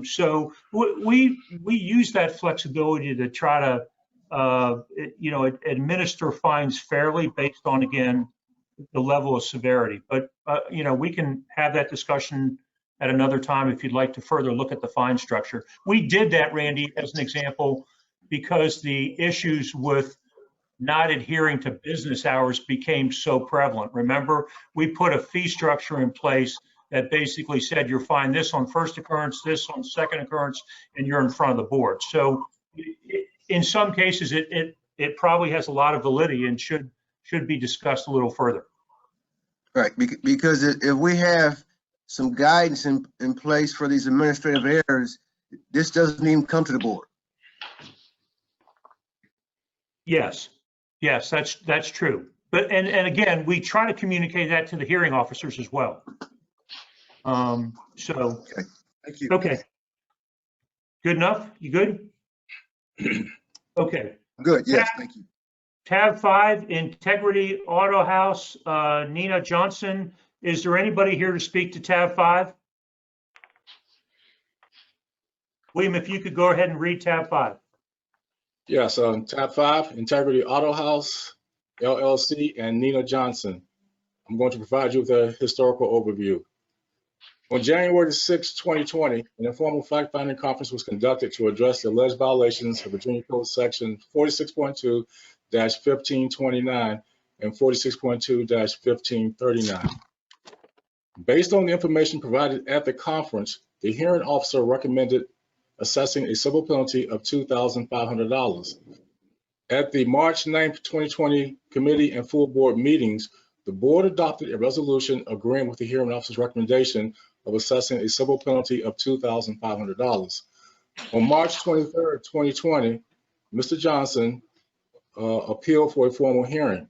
So we use that flexibility to try to, administer fines fairly based on, again, the level of severity. But, we can have that discussion at another time if you'd like to further look at the fine structure. We did that, Randy, as an example, because the issues with not adhering to business hours became so prevalent. Remember, we put a fee structure in place that basically said you're fined this on first occurrence, this on second occurrence, and you're in front of the board. So in some cases, it probably has a lot of validity and should be discussed a little further. Right, because if we have some guidance in place for these administrative errors, this doesn't even come to the board. Yes, that's true. But and again, we try to communicate that to the hearing officers as well. So okay. Thank you. Okay. Good enough? You good? Okay. Good. Yes. Thank you. Tab 5, Integrity Auto House, Nina Johnson. Is there anybody here to speak to tab 5? William, if you could go ahead and read tab 5. Yes, tab 5, Integrity Auto House, LLC, and Nina Johnson. I'm going to provide you with a historical overview. On January 6, 2020, an informal fact-finding conference was conducted to address the alleged violations of Virginia Code Section 46.2-1529 and 46.2-1539. Based on the information provided at the conference, the hearing officer recommended assessing a civil penalty of $2,500. At the March 9th, 2020 committee and full board meetings, the board adopted a resolution agreeing with the hearing officer's recommendation of assessing a civil penalty of $2,500. On March 23rd, 2020, Mr. Johnson appealed for a formal hearing.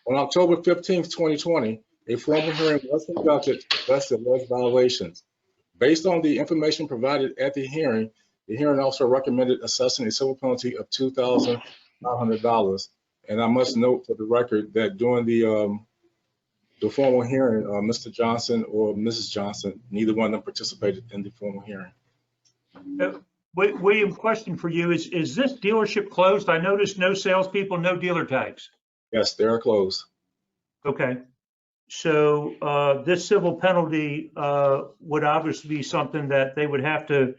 On October 15th, 2020, a formal hearing was conducted to address the alleged violations. Based on the information provided at the hearing officer recommended assessing a civil penalty of $2,500. And I must note for the record that during the formal hearing, Mr. Johnson or Mrs. Johnson, neither one of them participated in the formal hearing. William, question for you is this dealership closed? I noticed no salespeople, no dealer tags. Yes, they are closed. Okay. So this civil penalty would obviously be something that they would have to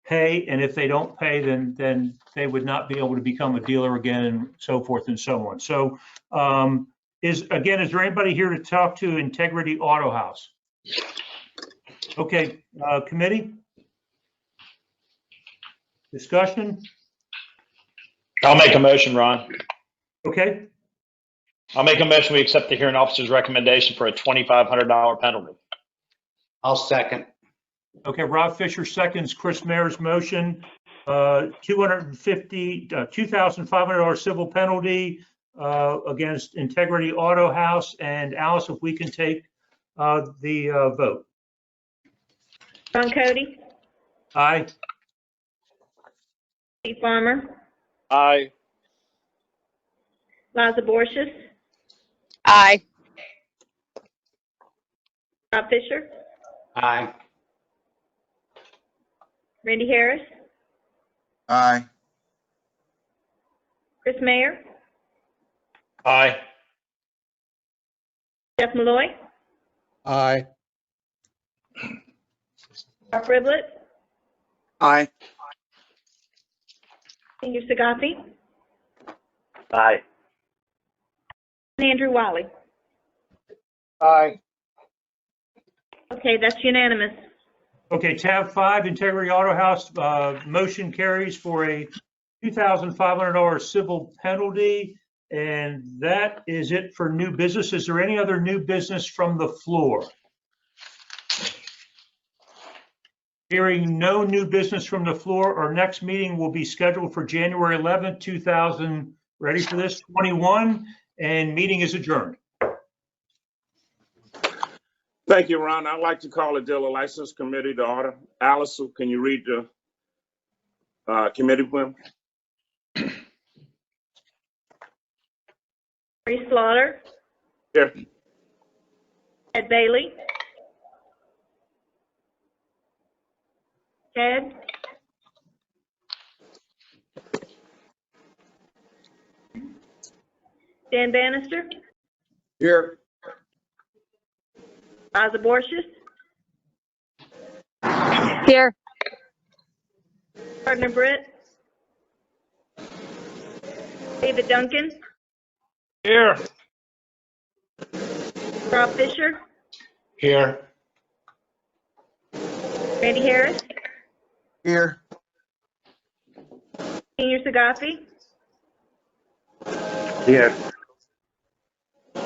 pay, and if they don't pay, then they would not be able to become a dealer again, and so forth and so on. So is there anybody here to talk to Integrity Auto House? Okay, committee? Discussion? I'll make a motion, Ron. Okay. I'll make a motion, we accept the hearing officer's recommendation for a $2,500 penalty. I'll second. Okay, Rob Fisher seconds Chris Mayer's motion. $2,500 civil penalty against Integrity Auto House. And Alice, if we can take the vote. Ron Cody, Aye. Steve Farmer, Aye. Liza Borges, Aye. Rob Fisher, Aye. Randy Harris, Aye. Chris Mayer, Aye. Jeff Malloy, Aye. Mark Riblett, Aye. Senior Sagasi, Aye. and Andrew Wiley. Aye. Okay, that's unanimous. Okay, tab 5, Integrity Auto House, motion carries for a $2,500 civil penalty. And that is it for new business. Is there any other new business from the floor? Hearing no new business from the floor, our next meeting will be scheduled for January 11th, 2021, and meeting is adjourned. Thank you, Ron. I'd like to call the Dealer License Committee to order. Alice, can you read the committee plan? Marie Slaughter, Here. Ed Bailey, Ted, Dan Bannister, Here. Liza Borges, Here. Gardner Britt, David Duncan, Here. Rob Fisher, Here. Randy Harris, Here. Senior Sagasi, Here.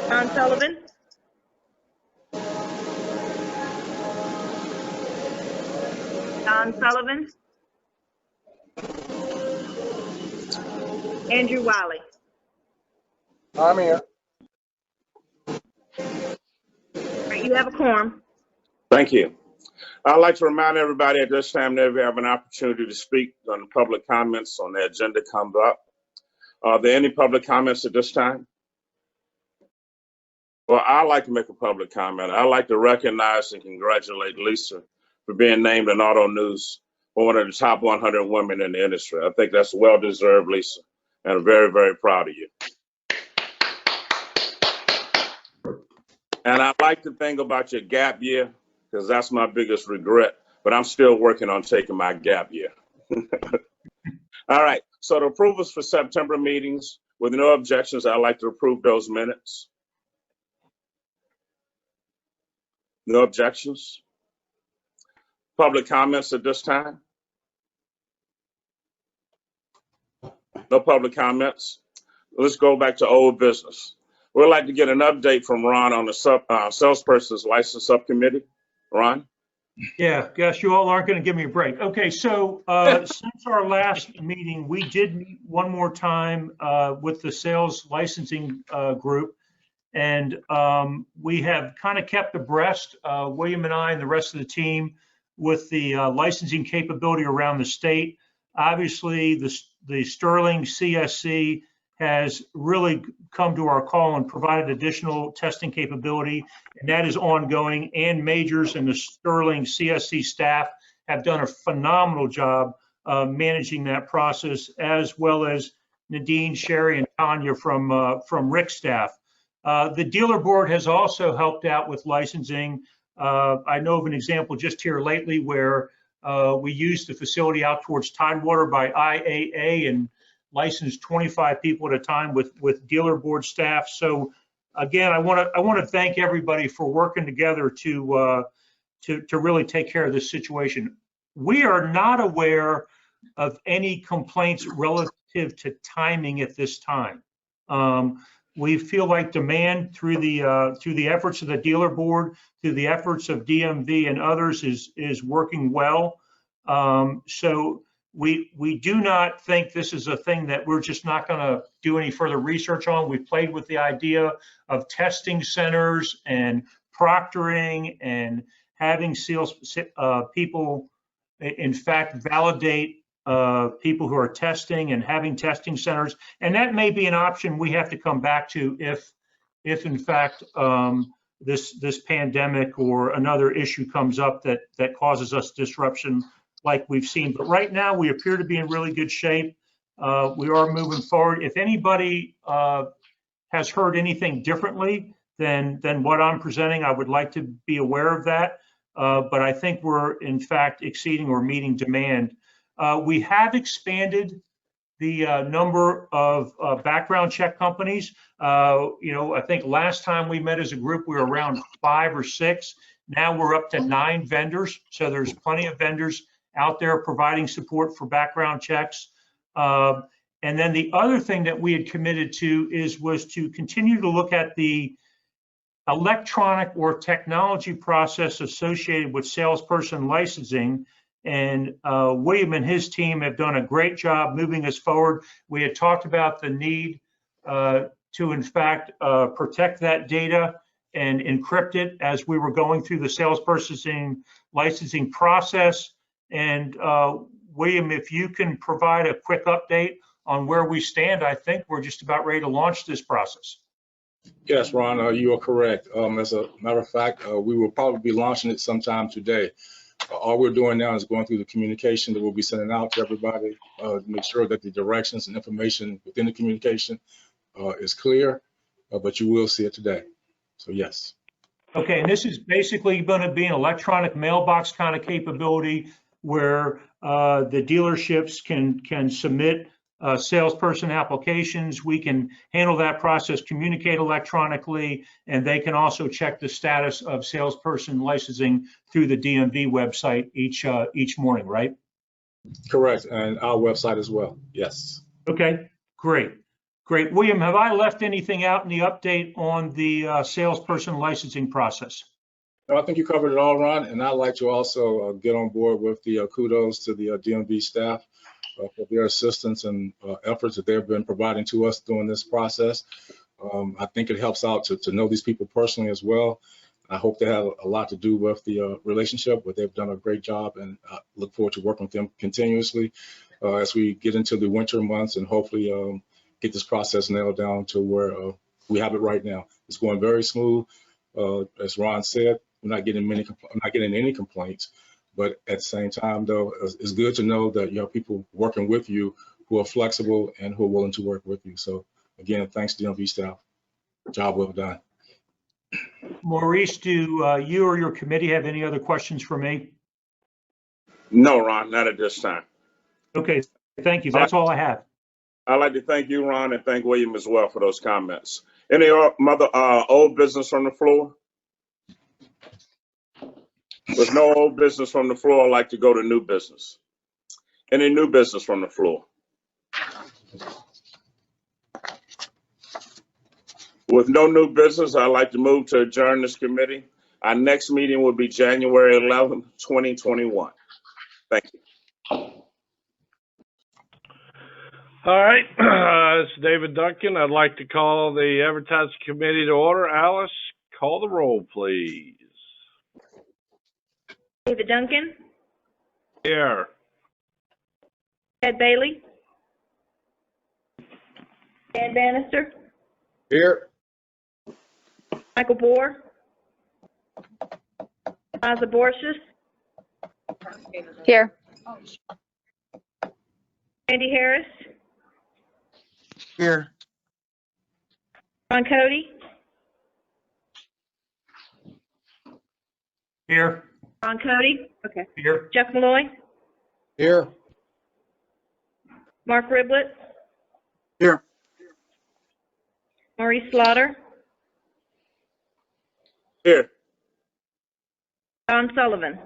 Don Sullivan, Andrew Wiley. I'm here. All right, you have a quorum. Thank you. I'd like to remind everybody at this time that we have an opportunity to speak on public comments on the agenda comes up. Are there any public comments at this time? Well, I'd like to make a public comment. I'd like to recognize and congratulate Lisa for being named in Auto News for one of the top 100 women in the industry. I think that's well-deserved, Lisa, and I'm very, very proud of you. And I'd like to think about your gap year, because that's my biggest regret, but I'm still working on taking my gap year. All right, so the approvals for September meetings, with no objections, I'd like to approve those minutes. No objections? Public comments at this time? No public comments. Let's go back to old business. We'd like to get an update from Ron on the salesperson's license subcommittee. Ron? Yeah, guess you all aren't going to give me a break. Okay, so since our last meeting, we did meet one more time with the sales licensing group, and we have kind of kept abreast, William and I and the rest of the team, with the licensing capability around the state. Obviously, the Sterling CSC has really come to our call and provided additional testing capability, and that is ongoing. Ann Majors and the Sterling CSC staff have done a phenomenal job managing that process, as well as Nadine, Sherry, and Tanya from Rick's staff. The dealer board has also helped out with licensing. I know of an example just here lately where we used the facility out towards Tidewater by IAA and licensed 25 people at a time with dealer board staff. So again, I want to thank everybody for working together to really take care of this situation. We are not aware of any complaints relative to timing at this time. We feel like demand through the efforts of the dealer board, through the efforts of DMV and others is working well. So we do not think this is a thing that we're just not going to do any further research on. We've played with the idea of testing centers and proctoring and having sales people, in fact, validate people who are testing and having testing centers. And that may be an option we have to come back to if in fact, this pandemic or another issue comes up that causes us disruption like we've seen. But right now, we appear to be in really good shape. We are moving forward. If anybody has heard anything differently than what I'm presenting, I would like to be aware of that. But I think we're, in fact, exceeding or meeting demand. We have expanded the number of background check companies. I think last time we met as a group, we were around 5 or 6. Now we're up to 9 vendors. So there's plenty of vendors out there providing support for background checks. And then the other thing that we had committed to was to continue to look at the electronic or technology process associated with salesperson licensing. And William and his team have done a great job moving us forward. We had talked about the need to, in fact, protect that data and encrypt it as we were going through the salesperson licensing process. And William, if you can provide a quick update on where we stand, I think we're just about ready to launch this process. Yes, Ron, you are correct. As a matter of fact, we will probably be launching it sometime today. All we're doing now is going through the communication that we'll be sending out to everybody, to make sure that the directions and information within the communication is clear, but you will see it today. So yes. Okay, and this is basically going to be an electronic mailbox kind of capability where the dealerships can submit salesperson applications. We can handle that process, communicate electronically, and they can also check the status of salesperson licensing through the DMV website each morning, right? Correct, and our website as well. Yes. Okay, great. Great. William, have I left anything out in the update on the salesperson licensing process? No, I think you covered it all, Ron, and I'd like to also get on board with the kudos to the DMV staff for their assistance and efforts that they've been providing to us during this process. I think it helps out to know these people personally as well. I hope they have a lot to do with the relationship, but they've done a great job, and I look forward to working with them continuously as we get into the winter months and hopefully get this process nailed down to where we have it right now. It's going very smooth. As Ron said, I'm not getting any complaints, but at the same time, though, it's good to know that you have people working with you who are flexible and who are willing to work with you. So again, thanks to DMV staff. Job well done. Maurice, do you or your committee have any other questions for me? No, Ron, not at this time. Okay, thank you. That's all I have. I'd like to thank you, Ron, and thank William as well for those comments. Any other old business on the floor? With no old business from the floor, I'd like to go to new business. Any new business from the floor? With no new business, I'd like to move to adjourn this committee. Our next meeting will be January 11th, 2021. Thank you. All right, this is David Duncan. I'd like to call the Advertising Committee to order. Alice, call the roll, please. David Duncan, Here. Ed Bailey, Dan Bannister, Here. Michael Bohr, Liza Borges, Here. Andy Harris, Here. Ron Cody, Here. Ron Cody, okay. Here. Jeff Malloy, Here. Mark Riblett, Here. Maurice Slaughter, Here. Don Sullivan.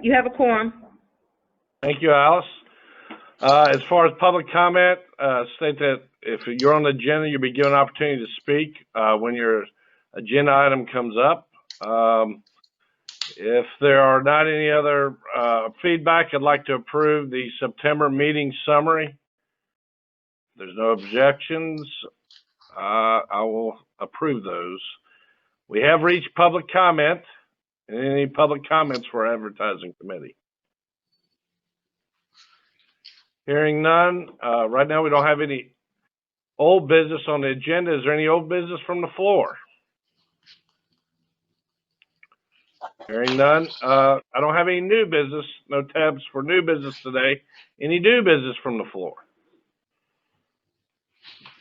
You have a quorum. Thank you, Alice. As far as public comment, state that if you're on the agenda, you'll be given an opportunity to speak when your agenda item comes up. If there are not any other feedback, I'd like to approve the September meeting summary. If there's no objections, I will approve those. We have reached public comment. Any public comments for Advertising Committee? Hearing none. Right now, we don't have any old business on the agenda. Is there any old business from the floor? Hearing none. I don't have any new business. No tabs for new business today. Any new business from the floor?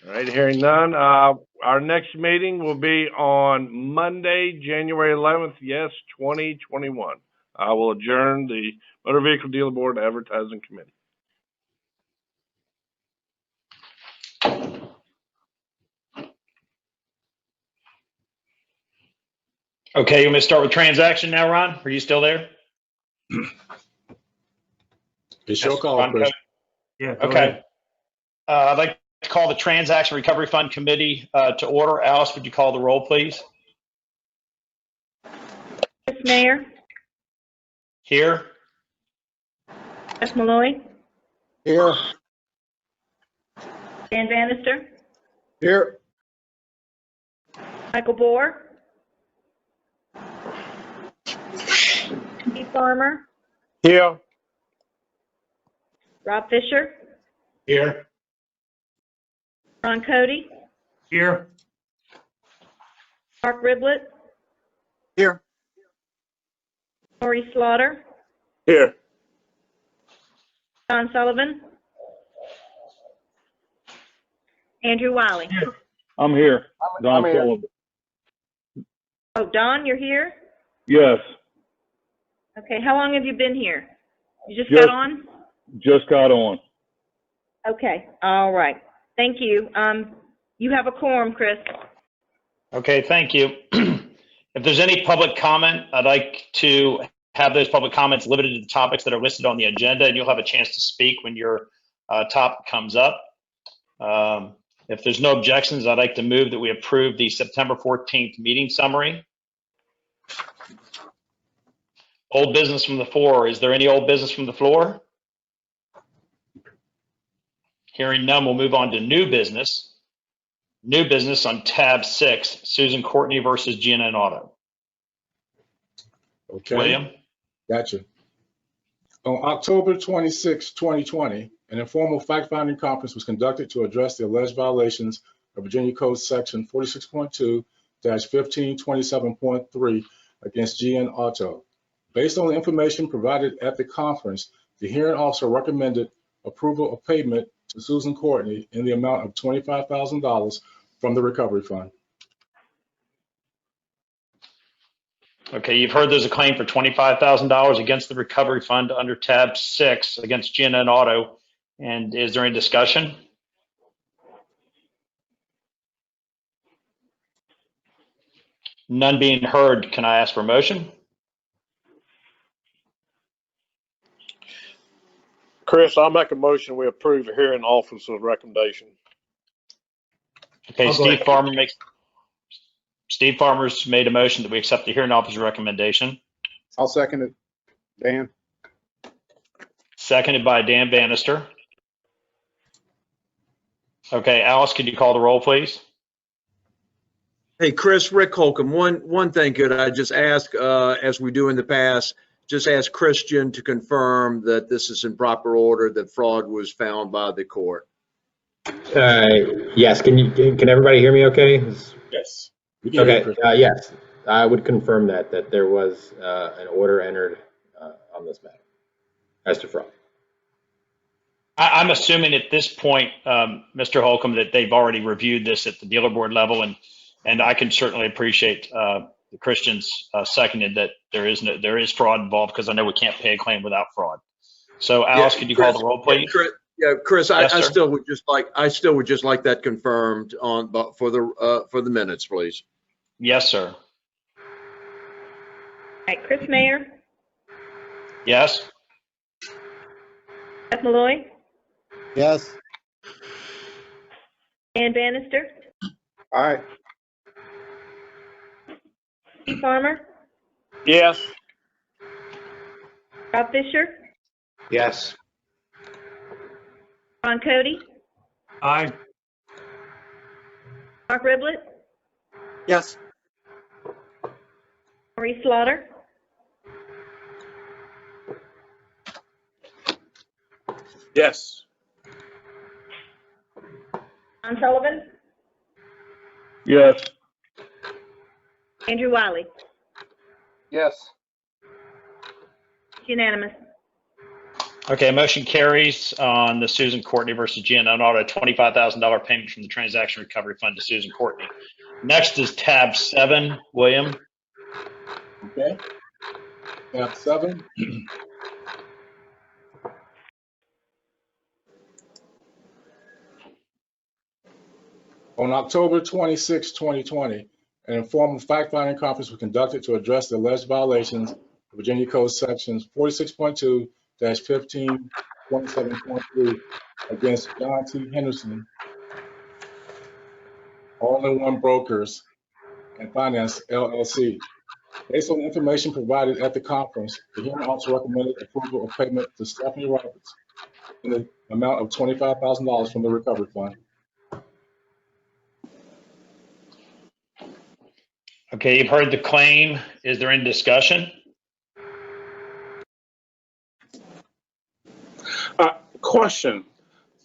All right, hearing none. Our next meeting will be on Monday, January 11th. Yes, 2021. I will adjourn the Motor Vehicle Dealer Board Advertising Committee. Okay, you want me to start with transaction now, Ron? Are you still there? It's your Yes, call, Ron Chris. Cody. Yeah. Go Okay. ahead. I'd like to call the Transaction Recovery Fund Committee to order. Alice, would you call the roll, please? Chris Mayer, Here. Jeff Malloy, Here. Dan Bannister, Here. Michael Bohr, Steve Farmer, Here. Rob Fisher, Here. Ron Cody, Here. Mark Riblett, Here. Maurice Slaughter, Here. Don Sullivan, Andrew Wiley. I'm here. Don I'm here. Sullivan. Oh, Don, you're here? Yes, Okay, how long have you been here? You just Just- got on? just got on. Okay, all right. Thank you. You have a quorum, Chris. Okay, thank you. If there's any public comment, I'd like to have those public comments limited to the topics that are listed on the agenda, and you'll have a chance to speak when your topic comes up. If there's no objections, I'd like to move that we approve the September 14th meeting summary. Old business from the floor. Is there any old business from the floor? Hearing none, we'll move on to new business. New business on tab 6, Susan Courtney versus GNN Auto. Okay. William? Gotcha. On October 26, 2020, an informal fact-finding conference was conducted to address the alleged violations of Virginia Code Section 46.2-1527.3 against GN Auto. Based on the information provided at the conference, the hearing officer recommended approval of payment to Susan Courtney in the amount of $25,000 from the recovery fund. Okay, you've heard there's a claim for $25,000 against the recovery fund under tab 6 against GNN Auto. And is there any discussion? None being heard, can I ask for a motion? Chris, I'll make a motion. We approve the hearing officer's recommendation. Okay, I'll go Steve ahead. Farmer's made a motion that we accept the hearing officer's recommendation, I'll second it. Dan? seconded by Dan Bannister. Okay, Alice, could you call the roll, please? Hey, Chris, Rick Holcomb, one thing could I just ask, as we do in the past, just ask Christian to confirm that this is in proper order, that fraud was found by the court. Yes, can everybody hear me okay? Yes. We can hear you, Okay, Chris. yes, I would confirm that there was an order entered on this matter as to fraud. I'm assuming at this point, Mr. Holcomb, that they've already reviewed this at the dealer board level, and I can certainly appreciate the Christians seconded that there is fraud involved, because I know we can't pay a claim without fraud. So Alice, could you call the roll, please? Chris, Yes, I sir. still would just like that confirmed for the minutes, please. Yes, sir. All right, Chris Mayer, Yes. Jeff Malloy, Yes. Dan Bannister, Aye. Steve Farmer, Yes. Rob Fisher, Yes. Ron Cody, Aye. Mark Riblett, Yes. Maurice Slaughter, Yes. John Sullivan, Yes. Andrew Wiley. Yes. It's unanimous. Okay, motion carries on the Susan Courtney versus GNN Auto $25,000 payment from the Transaction Recovery Fund to Susan Courtney. Next is tab 7, William. Okay. Tab 7. On October 26, 2020, an informal fact-finding conference was conducted to address the alleged violations of Virginia Code Sections 46.2-15.27.3 against John T. Henderson, All-in-One Brokers and Finance, LLC. Based on the information provided at the conference, the hearing officer recommended approval of payment to Stephanie Roberts in the amount of $25,000 from the recovery fund. Okay, you've heard the claim. Is there any discussion? Question.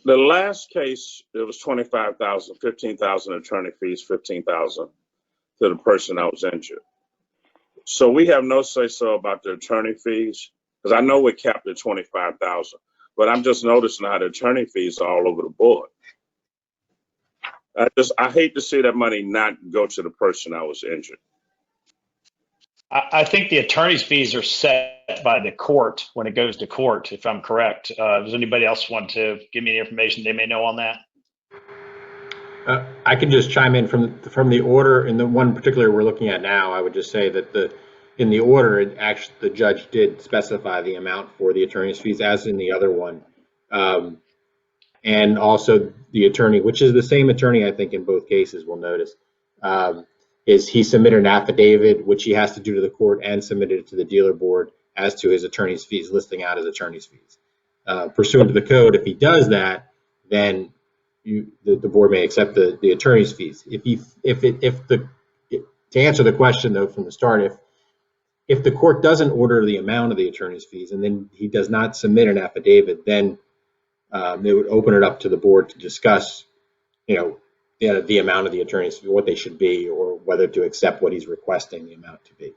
The last case, it was 25,000, 15,000 attorney fees, 15,000 to the person that was injured. So we have no say-so about the attorney fees, because I know we're capped at 25,000, but I'm just noticing how the attorney fees are all over the board. I hate to see that money not go to the person that was injured. I think the attorney's fees are set by the court when it goes to court, if I'm correct. Does anybody else want to give me any information they may know on that? I can just chime in from the order in the one particular we're looking at now. I would just say that in the order, the judge did specify the amount for the attorney's fees, as in the other one, and also the attorney, which is the same attorney I think in both cases. We'll notice is he submitted an affidavit, which he has to do to the court, and submitted it to the dealer board as to his attorney's fees, listing out his attorney's fees. Pursuant to the code, if he does that, then the board may accept the attorney's fees. To answer the question though from the start, if the court doesn't order the amount of the attorney's fees and then he does not submit an affidavit, then they would open it up to the board to discuss, the amount of the attorney's fee, what they should be, or whether to accept what he's requesting the amount to be.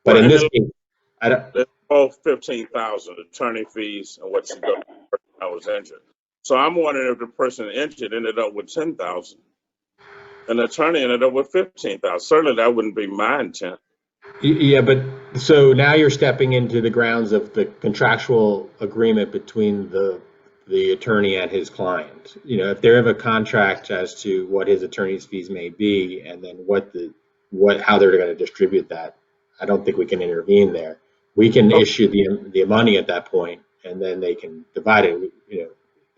But in this case, I don't. They're both 15,000 attorney fees and what should go to the person that was injured. So I'm wondering if the person injured ended up with 10,000, and the attorney ended up with 15,000. Certainly that wouldn't be my intent. Yeah, but so now you're stepping into the grounds of the contractual agreement between the attorney and his client. If they have a contract as to what his attorney's fees may be, and then what the how they're going to distribute that. I don't think we can intervene there. We can issue the money at that point, and then they can divide it.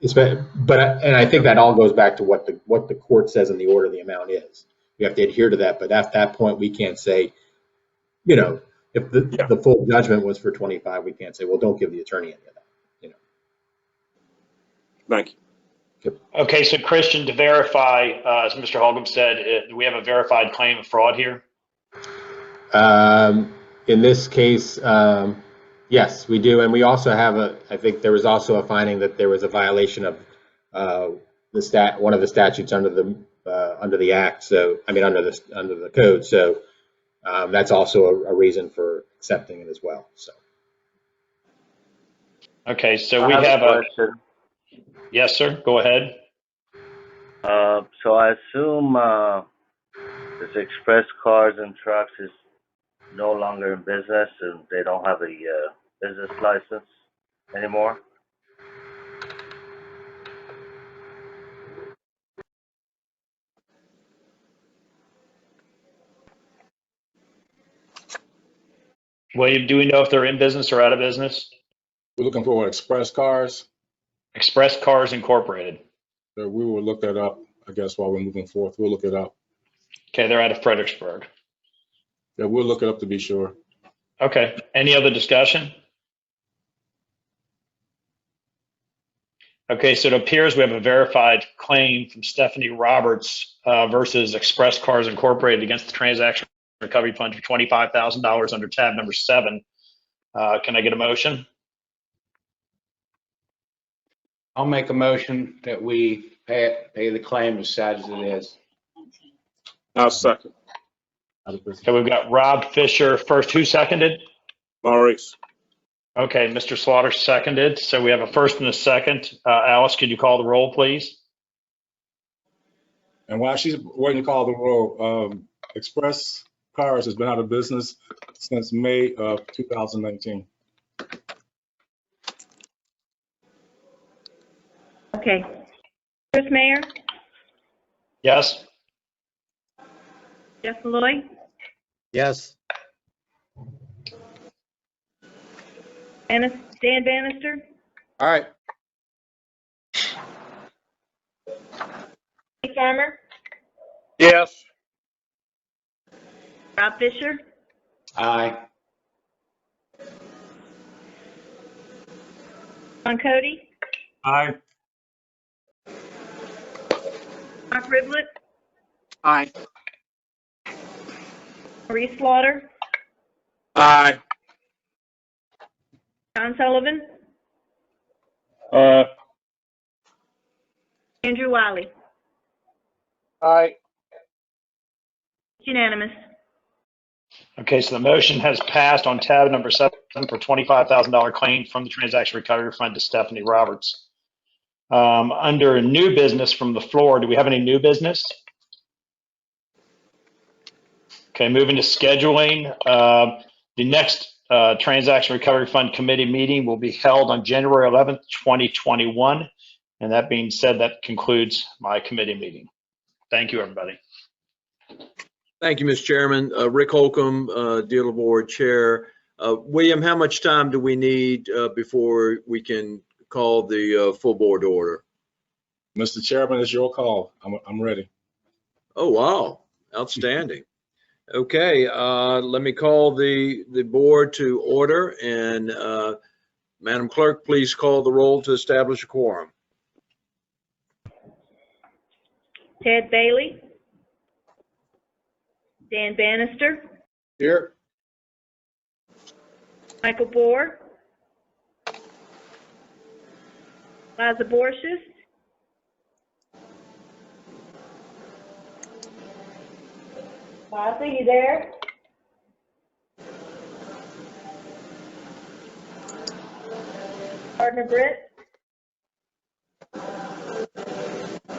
And I think that all goes back to what the court says in the order the amount is. We have to adhere to that. But at that point, we can't say, if the full judgment was for 25, we can't say, well, don't give the attorney any of that. Thank you. Okay, so Christian, to verify, as Mr. Holcomb said, do we have a verified claim of fraud here? In this case, yes, we do. And we also have I think there was also a finding that there was a violation of one of the statutes under the act. So, I mean, under the code. So that's also a reason for accepting it as well. So. Okay, so we have a question. Yes, sir. Go ahead. So I assume this Express Cars and Trucks is no longer in business, and they don't have a business license anymore. William, do we know if they're in business or out of business? We're looking for Express Cars. Express Cars Incorporated. So we will look that up, I guess, while we're moving forth. We'll look it up. Okay, they're out of Fredericksburg. Yeah, we'll look it up to be sure. Okay. Any other discussion? Okay, so it appears we have a verified claim from Stephanie Roberts versus Express Cars Incorporated against the Transaction Recovery Fund for $25,000 under tab number 7. Can I get a motion? I'll make a motion that we pay the claim as sad as it is. I'll second. Okay, we've got Rob Fisher first. Who seconded? Maurice. Okay, Mr. Slaughter seconded. So we have a first and a second. Alice, could you call the roll, please? And while she's waiting to call the roll, Express Cars has been out of business since May of 2019. Okay. Chris Mayer, Yes. Jeff Malloy, Yes. Dan Bannister, All right. Steve Farmer, Yes. Rob Fisher, Aye. John Cody, Aye. Mark Riblet, Aye. Maurice Slaughter, Aye. John Sullivan, Andrew Wiley. Aye. It's unanimous. Okay, so the motion has passed on tab number 7 for $25,000 claim from the Transaction Recovery Fund to Stephanie Roberts. Under new business from the floor, do we have any new business? Okay, moving to scheduling. The next Transaction Recovery Fund Committee meeting will be held on January 11th, 2021. And that being said, that concludes my committee meeting. Thank you, everybody. Thank you, Mr. Chairman. Rick Holcomb, Dealer Board Chair. William, how much time do we need before we can call the full board order? Mr. Chairman, it's your call. I'm ready. Oh, wow. Outstanding. Okay, let me call the board to order, and Madam Clerk, please call the roll to establish a quorum. Ted Bailey, Dan Bannister, Here. Michael Bohr, Liza Borges, Liza, you there? Gardner Britt,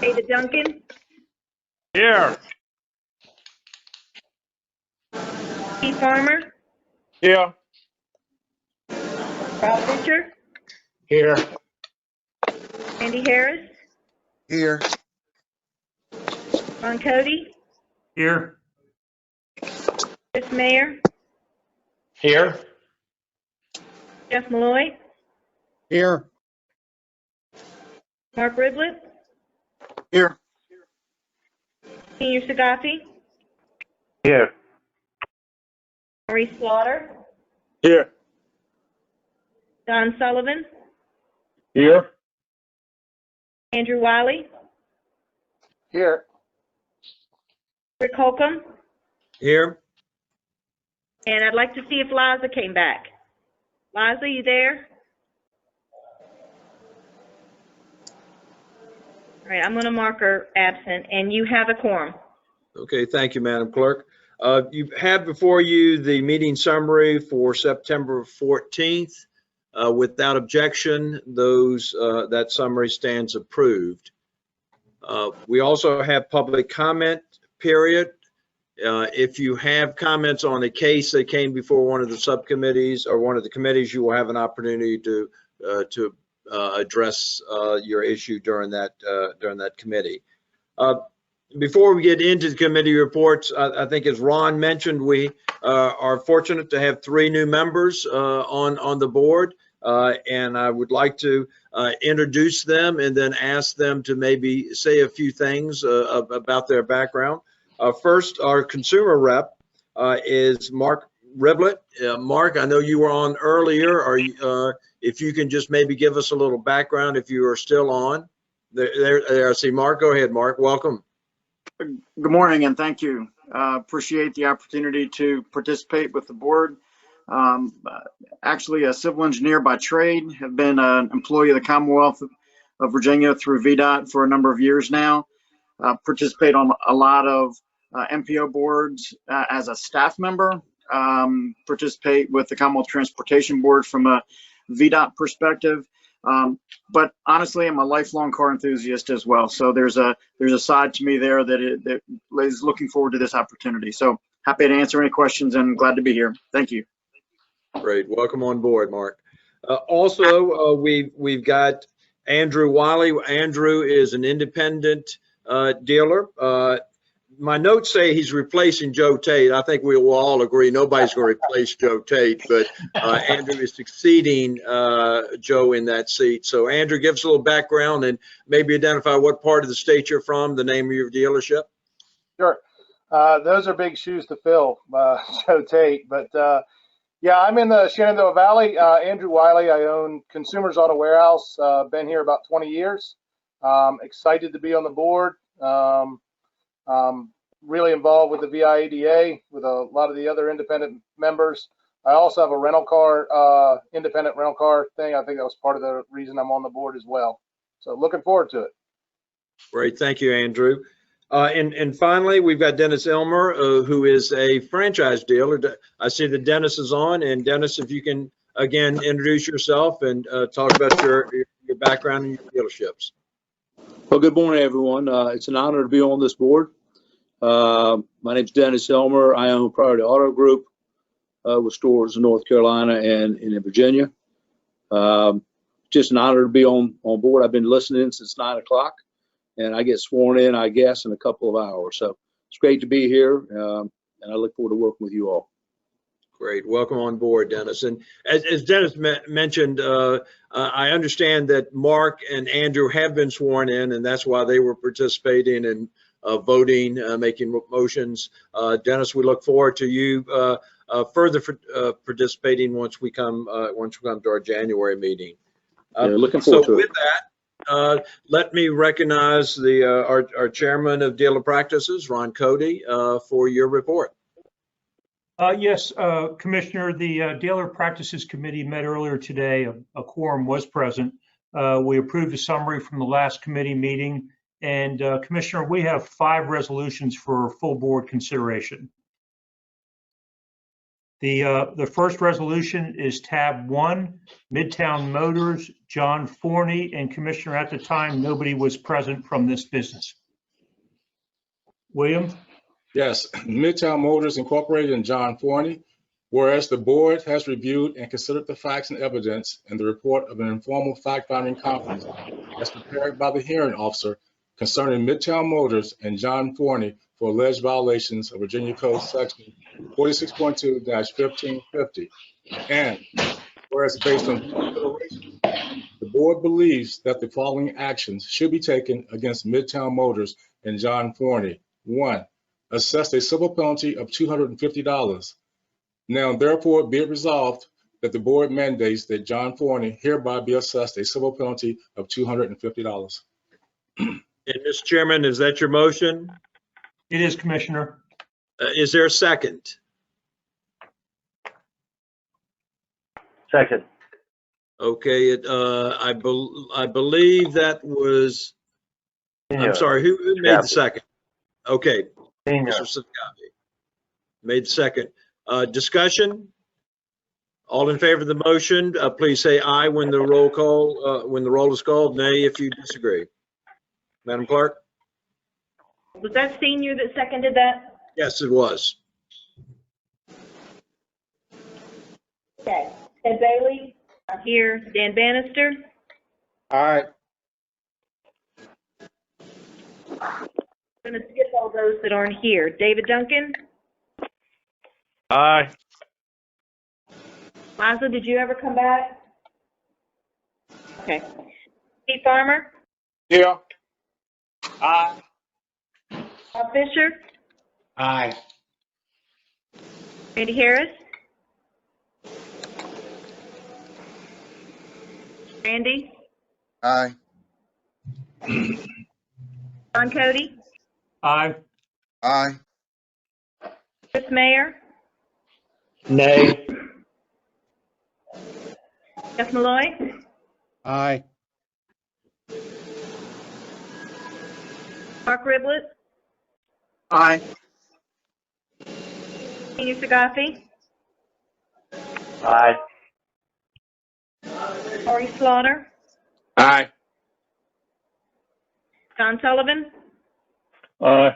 Ada Duncan, Here. Steve Farmer, Here. Rob Fisher, Here. Andy Harris, Here. Ron Cody, Here. Chris Mayer, Here. Jeff Malloy, Here. Mark Riblett, Here. Senior Sagati, Here. Maurice Slaughter, Here. Don Sullivan, Here. Andrew Wiley, Here. Rick Holcomb, Here. and I'd like to see if Liza came back. Liza, you there? All right, I'm going to mark her absent, and you have a quorum. Okay, thank you, Madam Clerk. You have before you the meeting summary for September 14th. Without objection, that summary stands approved. We also have public comment period. If you have comments on a case that came before one of the subcommittees or one of the committees, you will have an opportunity to address your issue during that committee. Before we get into the committee reports, I think as Ron mentioned, we are fortunate to have 3 new members on the board, and I would like to introduce them and then ask them to maybe say a few things about their background. First, our consumer rep is Mark Riblett. Mark, I know you were on earlier. If you can just maybe give us a little background if you are still on. There, I see Mark. Go ahead, Mark. Welcome. Good morning, and thank you. Appreciate the opportunity to participate with the board. Actually a civil engineer by trade, have been an employee of the Commonwealth of Virginia through VDOT for a number of years now. Participate on a lot of MPO boards as a staff member. Participate with the Commonwealth Transportation Board from a VDOT perspective. But honestly, I'm a lifelong car enthusiast as well. So there's a side to me there that is looking forward to this opportunity. So happy to answer any questions and glad to be here. Thank you. Great. Welcome on board, Mark. Also, we've got Andrew Wiley. Andrew is an independent dealer. My notes say he's replacing Joe Tate. I think we will all agree nobody's going to replace Joe Tate, but Andrew is succeeding Joe in that seat. So Andrew, give us a little background and maybe identify what part of the state you're from, the name of your dealership. Sure. Those are big shoes to fill, Joe Tate. But yeah, I'm in the Shenandoah Valley. Andrew Wiley. I own Consumers Auto Warehouse. Been here about 20 years. Excited to be on the board. Really involved with the VIADA with a lot of the other independent members. I also have a rental car, independent rental car thing. I think that was part of the reason I'm on the board as well. So looking forward to it. Great. Thank you, Andrew. And finally, we've got Dennis Elmer, who is a franchise dealer. I see that Dennis is on. And Dennis, if you can, again, introduce yourself and talk about your background and your dealerships. Well, good morning, everyone. It's an honor to be on this board. My name's Dennis Elmer. I own Priority Auto Group with stores in North Carolina and in Virginia. Just an honor to be on board. I've been listening since 9 o'clock, and I get sworn in, I guess, in a couple of hours. So it's great to be here, and I look forward to working with you all. Great. Welcome on board, Dennis. And as Dennis mentioned, I understand that Mark and Andrew have been sworn in, and that's why they were participating and voting, making motions. Dennis, we look forward to you further participating once we come to our January meeting. Yeah, looking forward to it. With that, let me recognize our chairman of dealer practices, Ron Cody, for your report. Yes, Commissioner, the Dealer Practices Committee met earlier today. A quorum was present. We approved a summary from the last committee meeting. And Commissioner, we have 5 resolutions for full board consideration. The first resolution is tab 1, Midtown Motors, John Forney, and Commissioner, at the time, nobody was present from this business. William? Yes, Midtown Motors Incorporated and John Forney. Whereas the board has reviewed and considered the facts and evidence in the report of an informal fact-finding conference as prepared by the hearing officer concerning Midtown Motors and John Forney for alleged violations of Virginia Code Section 46.2-1550. And whereas based on due consideration, the board believes that the following actions should be taken against Midtown Motors and John Forney. 1, assessed a civil penalty of $250. Now therefore be it resolved that the board mandates that John Forney hereby be assessed a civil penalty of $250. And Mr. Chairman, is that your motion? It is, Commissioner. Is there a second? Second. Okay, I believe that was, I'm sorry, who made the second? Okay, Mr. Sagabi made the second. Discussion? All in favor of the motion, please say aye when the roll is called, nay if you disagree. Madam Clerk? Was that Senior that seconded that? Yes, it was. Okay. Ted Bailey? Here. Dan Bannister? Aye. I'm going to skip all those that aren't here. David Duncan? Aye. Liza, did you ever come back? Okay. Steve Farmer? Here. Aye. Bob Fisher? Aye. Randy Harris? Randy? Aye. Ron Cody? Aye. Aye. Chris Mayer? Nay. Jeff Malloy? Aye. Mark Riblett? Aye. Senior Sagafi? Aye. Corey Slaughter? Aye. John Sullivan? Aye.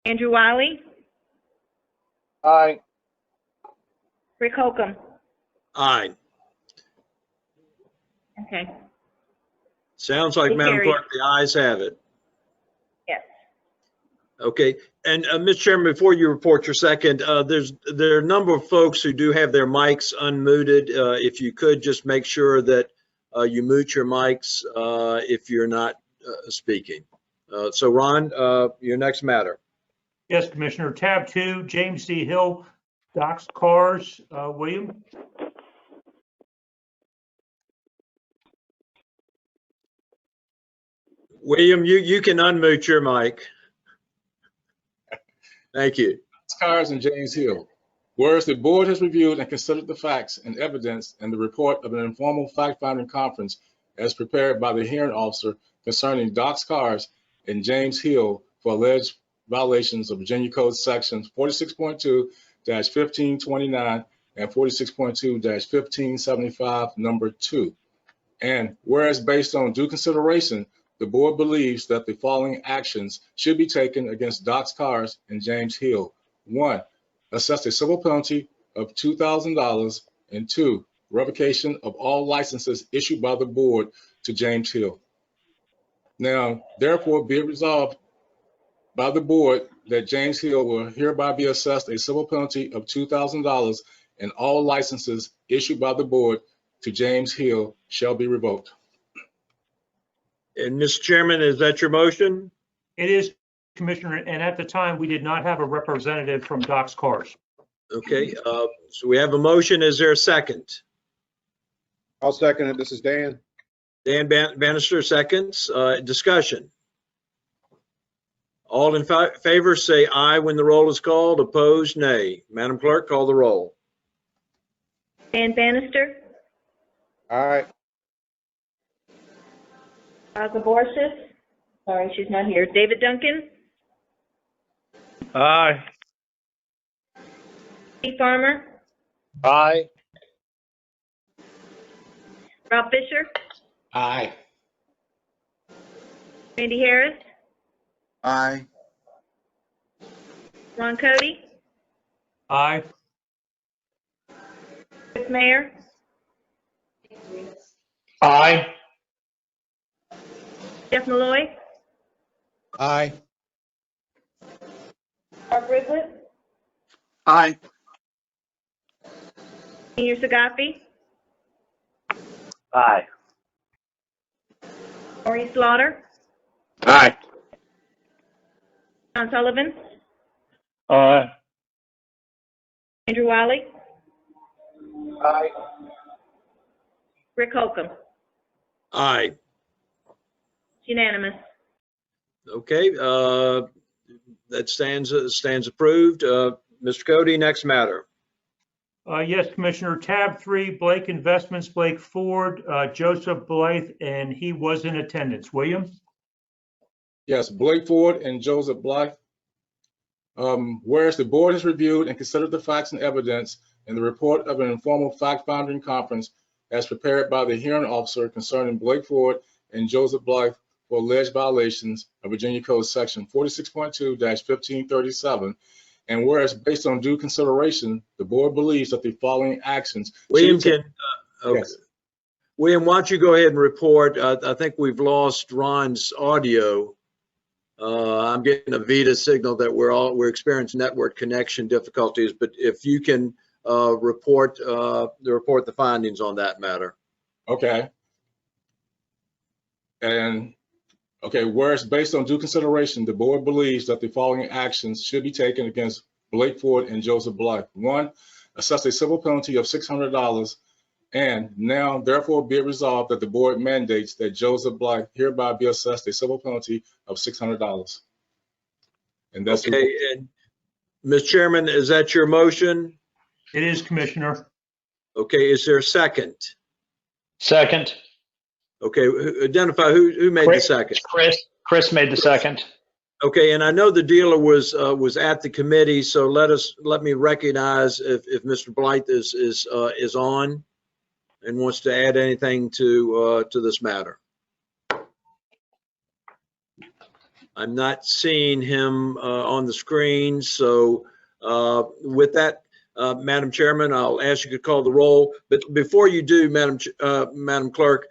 Andrew Wiley? Aye. Rick Holcomb? Aye. Okay. Sounds like, Be Madam carried. Clerk, the ayes have it. Yes. Okay, and Mr. Chairman, before you report your second, there are a number of folks who do have their mics unmuted. If you could just make sure that you mute your mics if you're not speaking. So Ron, your next matter. Yes, Commissioner. Tab 2, James D. Hill, Doc's Cars. William? William, you can unmute your mic. Thank you. Cars and James Hill. Whereas the board has reviewed and considered the facts and evidence in the report of an informal fact-finding conference as prepared by the hearing officer concerning Doc's Cars and James Hill for alleged violations of Virginia Code Sections 46.2-1529 and 46.2-1575, number 2. And whereas based on due consideration, the board believes that the following actions should be taken against Doc's Cars and James Hill. 1, assess a civil penalty of $2,000, and 2, revocation of all licenses issued by the board to James Hill. Now, therefore, be it resolved by the board that James Hill will hereby be assessed a civil penalty of $2,000 and all licenses issued by the board to James Hill shall be revoked. And Mr. Chairman, is that your motion? It is, Commissioner, and at the time, we did not have a representative from Doc's Cars. Okay, so we have a motion. Is there a second? I'll second it. This is Dan. Dan Bannister seconds. Discussion. All in favor say aye when the roll is called. Opposed, nay. Madam Clerk, call the roll. Dan Bannister? Aye. Zaborsis? Sorry, she's not here. David Duncan? Aye. Steve Farmer? Aye. Rob Fisher? Aye. Randy Harris? Aye. Ron Cody? Aye. Chris Mayer? Aye. Jeff Malloy? Aye. Mark Ridlett, Aye. Senior Sagafi, Aye. Maurice Slaughter, Aye. John Sullivan, Aye. Andrew Wiley, Aye. Rick Holcomb. Aye. It's unanimous. Okay, that stands approved. Mr. Cody, next matter. Yes, Commissioner, tab 3, Blake Investments, Blake Ford, Joseph Blythe, and he was in attendance. William? Yes, Blake Ford and Joseph Blythe. Whereas the board has reviewed and considered the facts and evidence in the report of an informal fact-finding conference as prepared by the hearing officer concerning Blake Ford and Joseph Blythe for alleged violations of Virginia Code Section 46.2-1537. And whereas based on due consideration, the board believes that the following actions. William, okay. Yes. William, why don't you go ahead and report? I think we've lost Ron's audio. I'm getting a Vita signal that we're experiencing network connection difficulties, but if you can report the findings on that matter. Okay. And okay, whereas based on due consideration, the board believes that the following actions should be taken against Blake Ford and Joseph Blythe. 1, assess a civil penalty of $600, and now therefore be it resolved that the board mandates that Joseph Blythe hereby be assessed a civil penalty of $600. And that's okay. And Mr. Chairman, is that your motion? It is, Commissioner. Okay, is there a second? Second. Okay, identify who made the second. Chris made the second. Okay, and I know the dealer was at the committee, so let me recognize if Mr. Blythe is on and wants to add anything to this matter. I'm not seeing him on the screen, so with that, Madam Chairman, I'll ask you to call the roll. But before you do, Madam Clerk,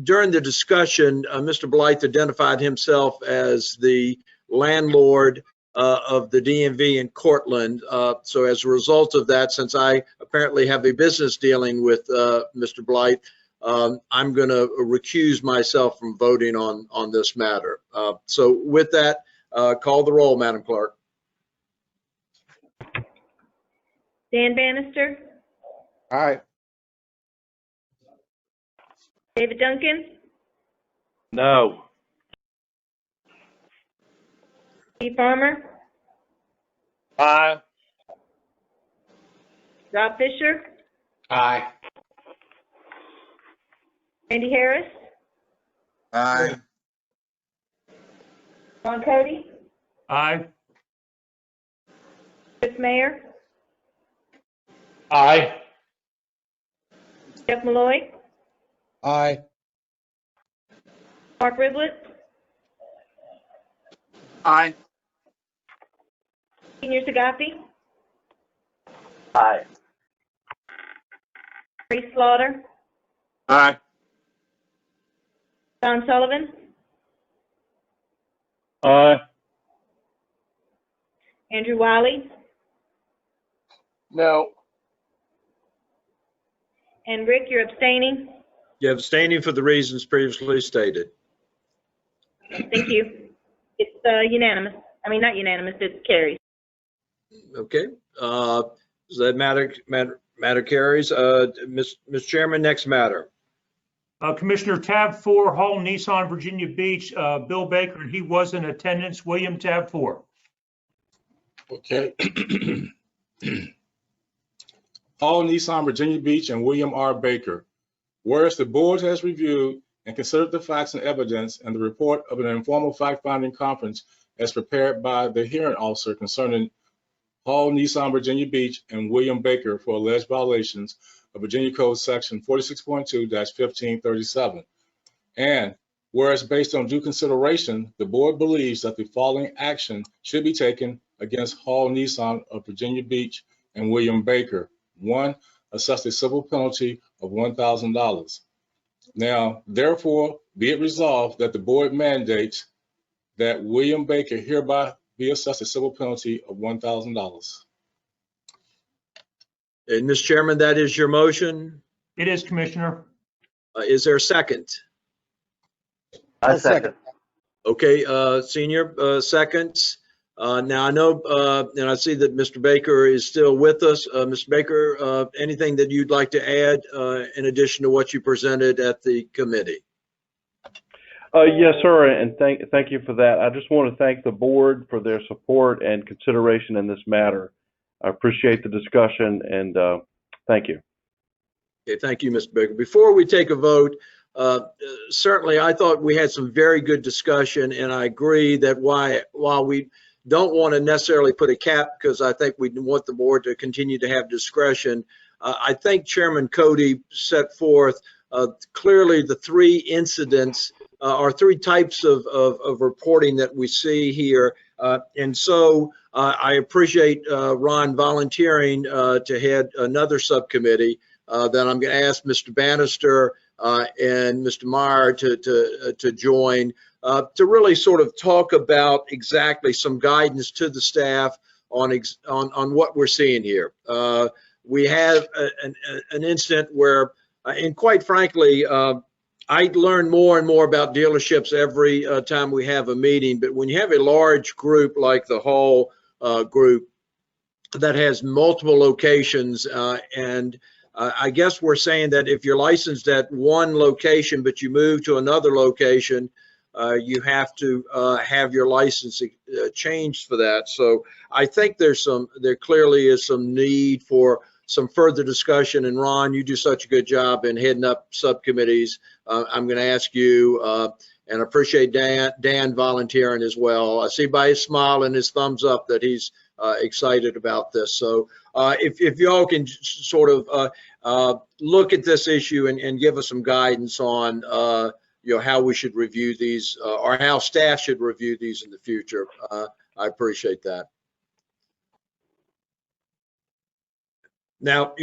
during the discussion, Mr. Blythe identified himself as the landlord of the DMV in Cortland. So as a result of that, since I apparently have a business dealing with Mr. Blythe, I'm going to recuse myself from voting on this matter. So with that, call the roll, Madam Clerk. Dan Bannister, Aye. David Duncan, No. Steve Farmer, Aye. Rob Fisher, Aye. Randy Harris, Aye. Ron Cody, Aye. Chris Mayer, Aye. Jeff Malloy, Aye. Mark Ridlett, Aye. Senior Sagafi, Aye. Maurice Slaughter, Aye. John Sullivan, Aye. Andrew Wiley, No. and Rick, you're abstaining. You're abstaining for the reasons previously stated. Thank you. It's unanimous. I mean, not unanimous, it carries. Okay. So that matter carries. Mr. Chairman, next matter. Commissioner, tab 4, Hall Nissan, Virginia Beach, Bill Baker, and he was in attendance. William, tab 4. Okay. Hall Nissan, Virginia Beach, and William R. Baker. Whereas the board has reviewed and considered the facts and evidence and the report of an informal fact-finding conference as prepared by the hearing officer concerning Hall Nissan, Virginia Beach, and William Baker for alleged violations of Virginia Code Section 46.2-1537. And whereas based on due consideration, the board believes that the following action should be taken against Hall Nissan of Virginia Beach and William Baker. 1, assess a civil penalty of $1,000. Now, therefore, be it resolved that the board mandates that William Baker hereby be assessed a civil penalty of $1,000. And Mr. Chairman, that is your motion. It is, Commissioner. Is there a second? I second. Okay, Senior, seconds. Now I know, and I see that Mr. Baker is still with us. Mr. Baker, anything that you'd like to add in addition to what you presented at the committee? Yes, sir, and thank you for that. I just want to thank the board for their support and consideration in this matter. I appreciate the discussion, and thank you. Okay, thank you, Mr. Baker. Before we take a vote, certainly I thought we had some very good discussion, and I agree that while we don't want to necessarily put a cap, because I think we want the board to continue to have discretion, I think Chairman Cody set forth clearly the three incidents or three types of reporting that we see here. And so I appreciate Ron volunteering to head another subcommittee. Then I'm going to ask Mr. Bannister and Mr. Meyer to join to really sort of talk about exactly some guidance to the staff on what we're seeing here. We have an incident where, and quite frankly, I learn more and more about dealerships every time we have a meeting, but when you have a large group like the Hall group that has multiple locations, and I guess we're saying that if you're licensed at one location, but you move to another location, you have to have your license changed for that. So I think there clearly is some need for some further discussion. And Ron, you do such a good job in heading up subcommittees. I'm going to ask you, and I appreciate Dan volunteering as well. I see by his smile and his thumbs up that he's excited about this. So if y'all can sort of look at this issue and give us some guidance on how we should review these or how staff should review these in the future, I appreciate that. Now,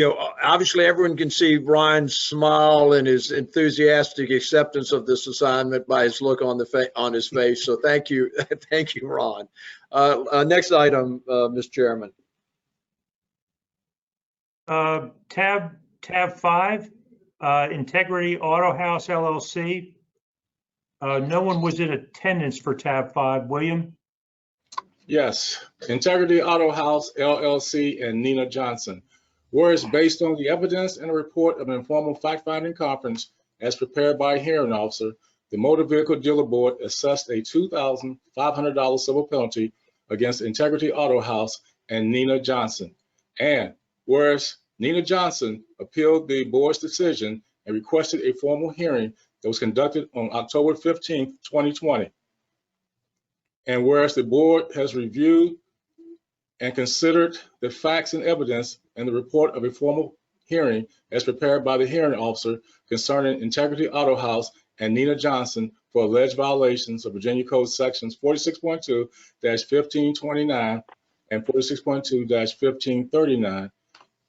obviously everyone can see Ryan's smile and his enthusiastic acceptance of this assignment by his look on his face. So thank you, thank you, Ron. Next item, Mr. Chairman. Tab 5, Integrity Auto House LLC. No one was in attendance for tab 5. William? Yes, Integrity Auto House LLC and Nina Johnson. Whereas based on the evidence and a report of an informal fact-finding conference as prepared by a hearing officer, the Motor Vehicle Dealer Board assessed a $2,500 civil penalty against Integrity Auto House and Nina Johnson. And whereas Nina Johnson appealed the board's decision and requested a formal hearing that was conducted on October 15th, 2020. And whereas the board has reviewed and considered the facts and evidence and the report of a formal hearing as prepared by the hearing officer concerning Integrity Auto House and Nina Johnson for alleged violations of Virginia Code sections 46.2-1529 and 46.2-1539.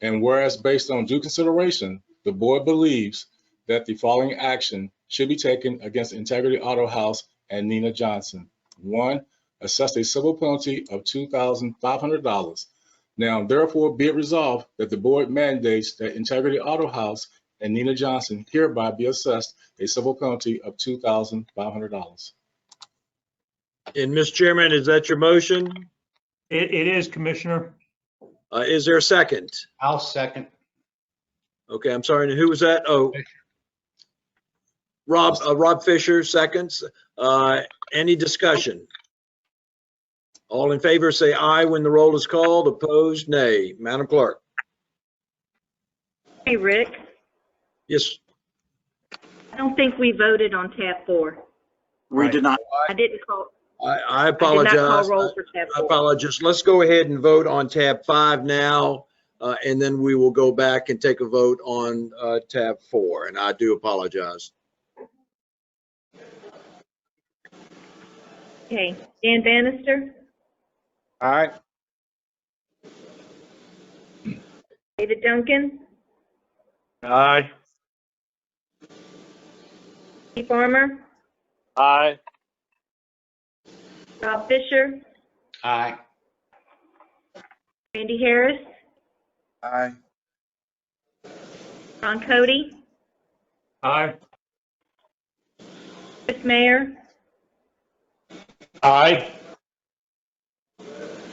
And whereas based on due consideration, the board believes that the following action should be taken against Integrity Auto House and Nina Johnson. 1, assess a civil penalty of $2,500. Now, therefore, be it resolved that the board mandates that Integrity Auto House and Nina Johnson hereby be assessed a civil penalty of $2,500. And Mr. Chairman, is that your motion? It is, Commissioner. Is there a second? I'll second. Okay, I'm sorry. Who was that? Oh, Rob Fisher, seconds. Any discussion? All in favor say aye when the roll is called. Opposed, nay. Madam Clerk. Hey, Rick, Yes. I don't think we voted on tab 4. We did not. I didn't call. I apologize. I did not call roll for tab 4. I apologize. Let's go ahead and vote on tab 5 now, and then we will go back and take a vote on tab 4. And I do apologize. Okay, Dan Bannister, Aye. David Duncan, Aye. Steve Farmer, Aye. Rob Fisher, Aye. Randy Harris, Aye. Ron Cody, Aye. Chris Mayer, Aye.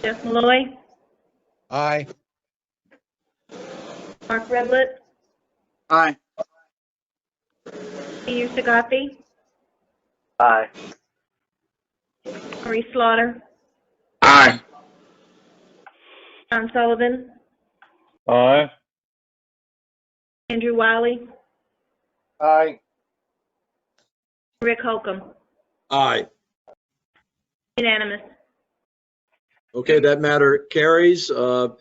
Jeff Malloy, Aye. Mark Redlet, Aye. Peter Sagaffi, Aye. Maurice Slaughter, Aye. John Sullivan, Aye. Andrew Wiley, Aye. Rick Holcomb. Aye. Unanimous. Okay, that matter carries. Mr.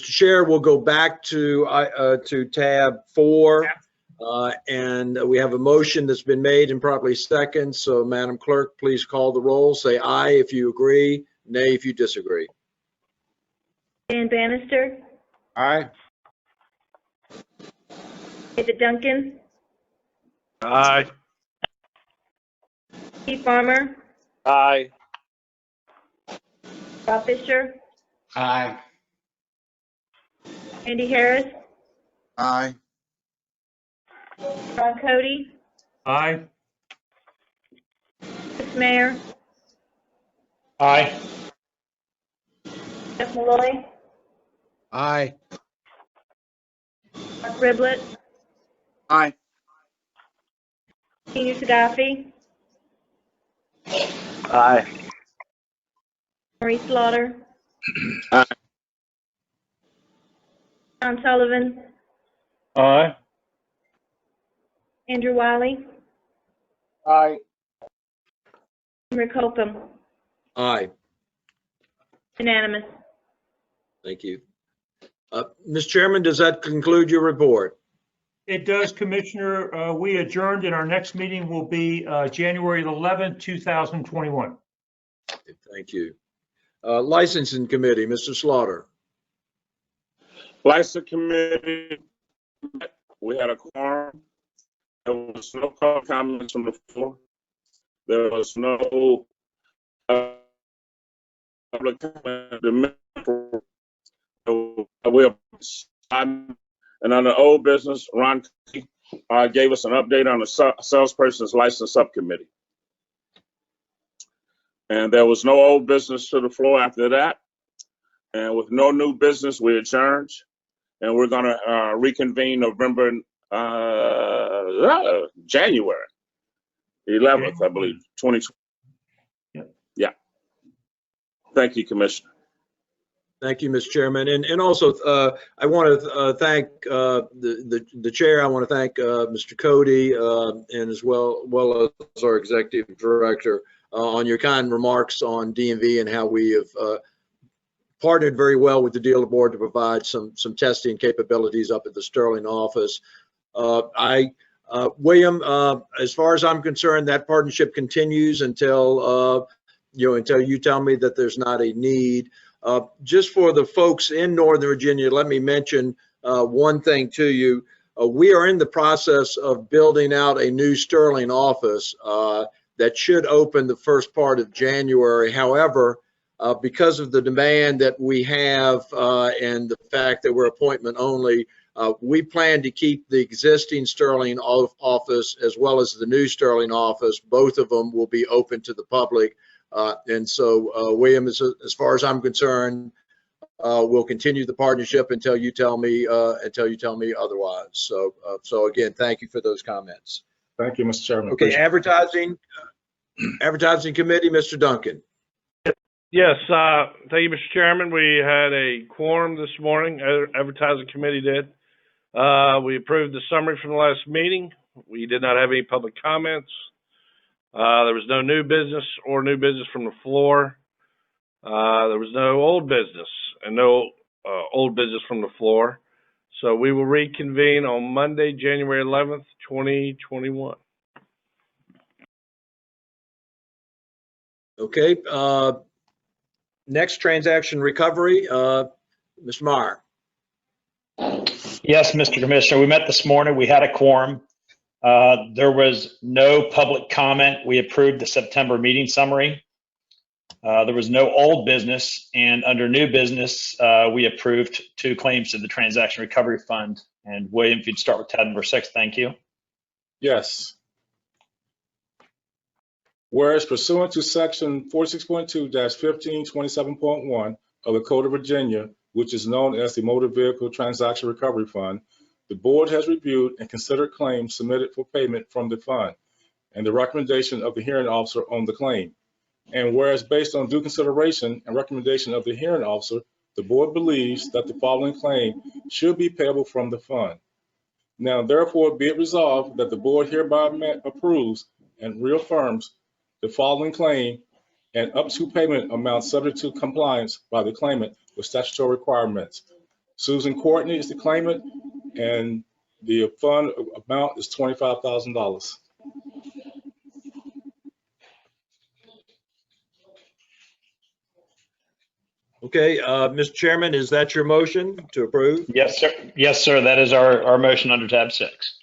Chair, we'll go back to tab 4. And we have a motion that's been made and properly second. So Madam Clerk, please call the roll. Say aye if you agree, nay if you disagree. Dan Bannister, Aye. David Duncan, Aye. Steve Farmer, Aye. Rob Fisher, Aye. Randy Harris, Aye. Ron Cody, Aye. Chris Mayer, Aye. Jeff Malloy, Aye. Mark Redlet, Aye. Peter Sagaffi, Aye. Maurice Slaughter, Aye. John Sullivan, Aye. Andrew Wiley, Aye. Rick Holcomb. Aye. Unanimous. Thank you. Mr. Chairman, does that conclude your report? It does, Commissioner. We adjourned and our next meeting will be January 11th, 2021. Thank you. Licensing Committee, Mr. Slaughter. License committee, we had a quorum. There was no public comments from the floor. There was no public comment. And on the old business, Ron gave us an update on the salesperson's license subcommittee. And there was no old business to the floor after that. And with no new business, we adjourned. And we're going to reconvene January 11th, I believe, 2020. Yeah. Thank you, Commissioner. Thank you, Mr. Chairman. And also, I want to thank the chair. I want to thank Mr. Cody and as well as our executive director on your kind remarks on DMV and how we have partnered very well with the dealer board to provide some testing capabilities up at the Sterling office. William, as far as I'm concerned, that partnership continues until you tell me that there's not a need. Just for the folks in Northern Virginia, let me mention one thing to you. We are in the process of building out a new Sterling office that should open the first part of January. However, because of the demand that we have and the fact that we're appointment only, we plan to keep the existing Sterling office as well as the new Sterling office. Both of them will be open to the public. And so, William, as far as I'm concerned, we'll continue the partnership until you tell me otherwise. So again, thank you for those comments. Thank you, Mr. Chairman. Okay, advertising committee, Mr. Duncan. Yes, thank you, Mr. Chairman. We had a quorum this morning, advertising committee did. We approved the summary from the last meeting. We did not have any public comments. There was no new business or new business from the floor. There was no old business and no old business from the floor. So we will reconvene on Monday, January 11th, 2021. Okay. Next, transaction recovery. Mr. Meyer. Yes, Mr. Commissioner, we met this morning. We had a quorum. There was no public comment. We approved the September meeting summary. There was no old business, and under new business, we approved 2 claims to the Transaction Recovery Fund. And William, if you'd start with tab number 6, thank you. Yes. Whereas pursuant to section 46.2-1527.1 of the Code of Virginia, which is known as the Motor Vehicle Transaction Recovery Fund, the board has reviewed and considered claims submitted for payment from the fund and the recommendation of the hearing officer on the claim. And whereas based on due consideration and recommendation of the hearing officer, the board believes that the following claim should be payable from the fund. Now, therefore, be it resolved that the board hereby approves and reaffirms the following claim and up to payment amount subject to compliance by the claimant with statutory requirements. Susan Courtney is the claimant, and the fund amount is $25,000. Okay, Mr. Chairman, is that your motion to approve? Yes, sir. Yes, sir. That is our motion under tab 6.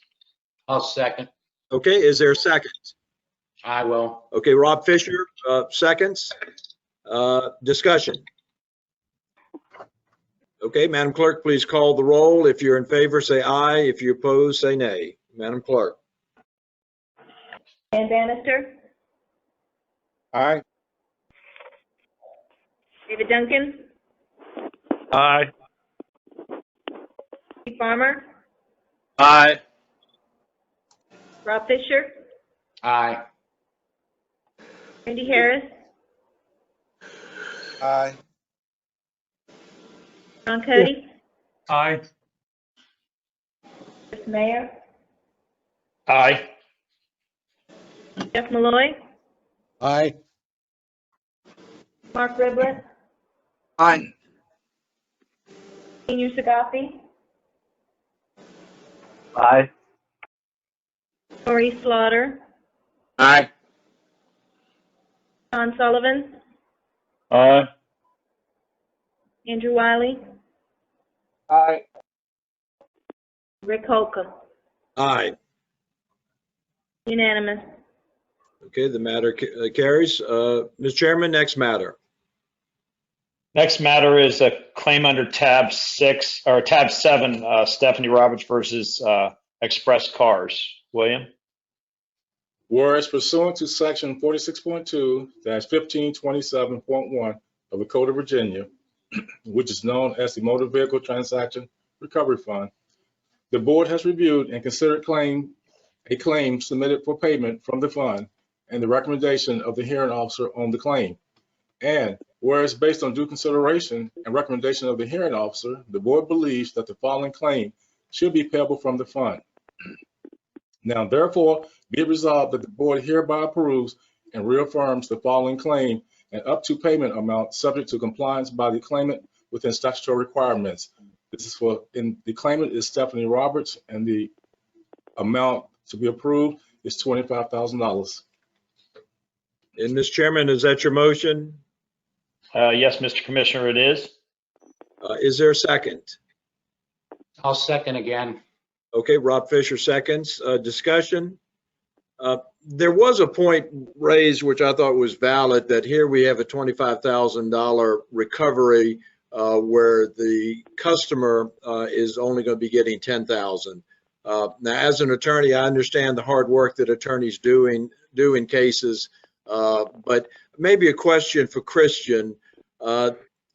I'll second. Okay, is there a second? I will. Okay, Rob Fisher, seconds. Discussion. Okay, Madam Clerk, please call the roll. If you're in favor, say aye. If you oppose, say nay. Madam Clerk. Dan Bannister, Aye. David Duncan, Aye. Steve Farmer, Aye. Rob Fisher, Aye. Randy Harris, Aye. Ron Cody, Aye. Chris Mayer, Aye. Jeff Malloy, Aye. Mark Riblett, Aye. Senior Sagasi, Aye. Maurice Slaughter, Aye. John Sullivan, Aye. Andrew Wiley, Aye. Rick Holcomb. Aye. Unanimous. Okay, the matter carries. Mr. Chairman, next matter. Next matter is a claim under tab 6 or tab 7, Stephanie Roberts versus Express Cars. William? Whereas pursuant to section 46.2-1527.1 of the Code of Virginia, which is known as the Motor Vehicle Transaction Recovery Fund, the board has reviewed and considered a claim submitted for payment from the fund and the recommendation of the hearing officer on the claim. And whereas based on due consideration and recommendation of the hearing officer, the board believes that the following claim should be payable from the fund. Now, therefore, be it resolved that the board hereby approves and reaffirms the following claim and up to payment amount subject to compliance by the claimant within statutory requirements. This is the claimant is Stephanie Roberts, and the amount to be approved is $25,000. And Mr. Chairman, is that your motion? Yes, Mr. Commissioner, it is. Is there a second? I'll second again. Okay, Rob Fisher seconds. Discussion. There was a point raised, which I thought was valid, that here we have a $25,000 recovery where the customer is only going to be getting $10,000. Now, as an attorney, I understand the hard work that attorneys do in cases, but maybe a question for Christian.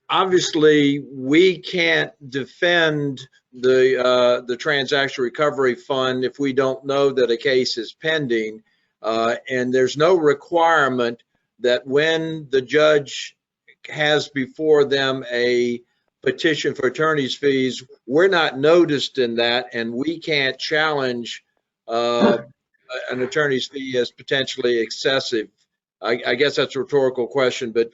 Obviously, we can't defend the Transaction Recovery Fund if we don't know that a case is pending, and there's no requirement that when the judge has before them a petition for attorney's fees, we're not noticed in that, and we can't challenge an attorney's fee as potentially excessive. I guess that's a rhetorical question, but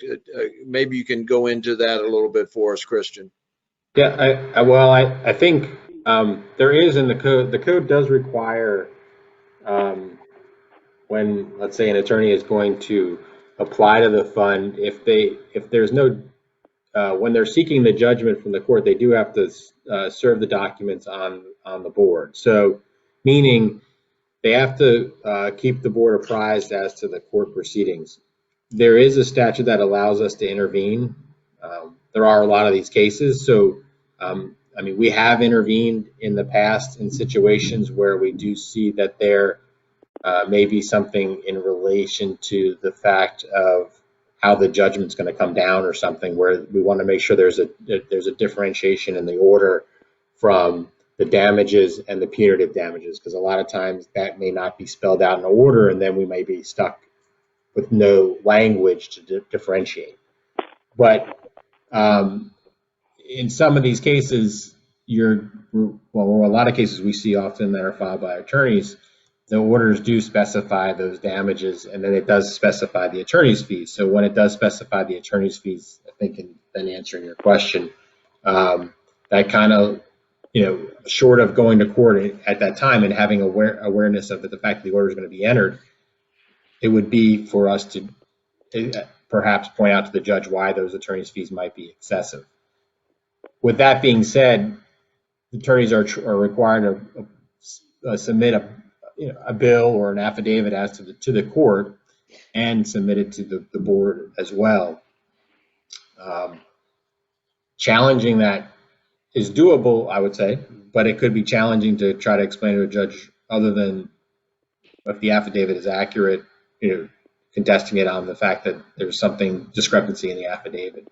maybe you can go into that a little bit for us, Christian. Yeah, I think there is in the code. The code does require when, let's say, an attorney is going to apply to the fund, if there's no when they're seeking the judgment from the court, they do have to serve the documents on the board. So, meaning they have to keep the board apprised as to the court proceedings. there is a statute that allows us to intervene. There are a lot of these cases. So, I mean, we have intervened in the past in situations where we do see that there may be something in relation to the fact of how the judgment's going to come down or something, where we want to make sure there's a differentiation in the order from the damages and the punitive damages, because a lot of times that may not be spelled out in the order, and then we may be stuck with no language to differentiate. But in some of these cases, well, a lot of cases we see often that are filed by attorneys, the orders do specify those damages, and then it does specify the attorney's fees. So when it does specify the attorney's fees, I think in then answering your question, that kind of, short of going to court at that time and having awareness of the fact that the order is going to be entered, it would be for us to perhaps point out to the judge why those attorney's fees might be excessive. With that being said, attorneys are required to submit a bill or an affidavit as to the court and submit it to the board as well. Challenging that is doable, I would say, but it could be challenging to try to explain to a judge other than if the affidavit is accurate, contesting it on the fact that there's something discrepancy in the affidavit.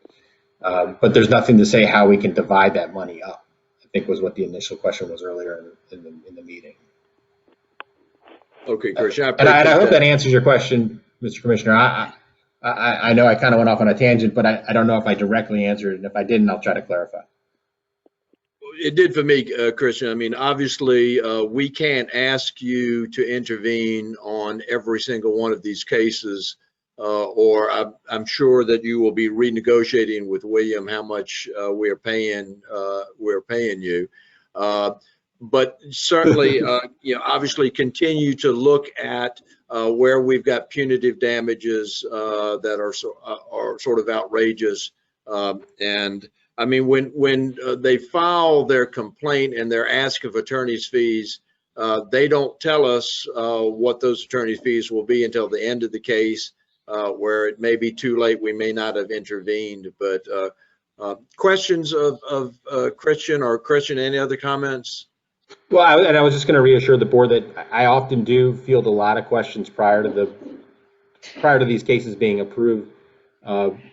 But there's nothing to say how we can divide that money up, I think was what the initial question was earlier in the meeting. Okay, Christian. And I hope that answers your question, Mr. Commissioner. I know I kind of went off on a tangent, but I don't know if I directly answered it. And if I didn't, I'll try to clarify. It did for me, Christian. I mean, obviously, we can't ask you to intervene on every single one of these cases, or I'm sure that you will be renegotiating with William how much we're paying you. But certainly, obviously, continue to look at where we've got punitive damages that are sort of outrageous, and I mean, when they file their complaint and they're asking for attorney's fees, they don't tell us what those attorney's fees will be until the end of the case, where it may be too late. We may not have intervened. But questions of Christian or Christian, any other comments? Well, I was just going to reassure the board that I often do field a lot of questions prior to these cases being approved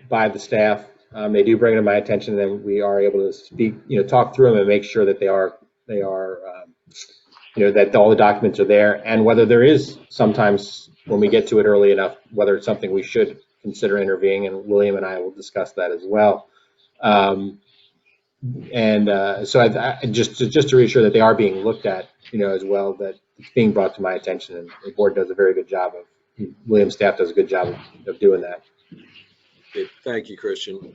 by the staff. They do bring it to my attention, and then we are able to speak, talk through them and make sure that they are, that all the documents are there, and whether there is sometimes when we get to it early enough, whether it's something we should consider intervening, and William and I will discuss that as well. So I just to reassure that they are being looked at, as well, that it's being brought to my attention, and the board does a very good job William's staff does a good job of doing that. Okay, thank you, Christian.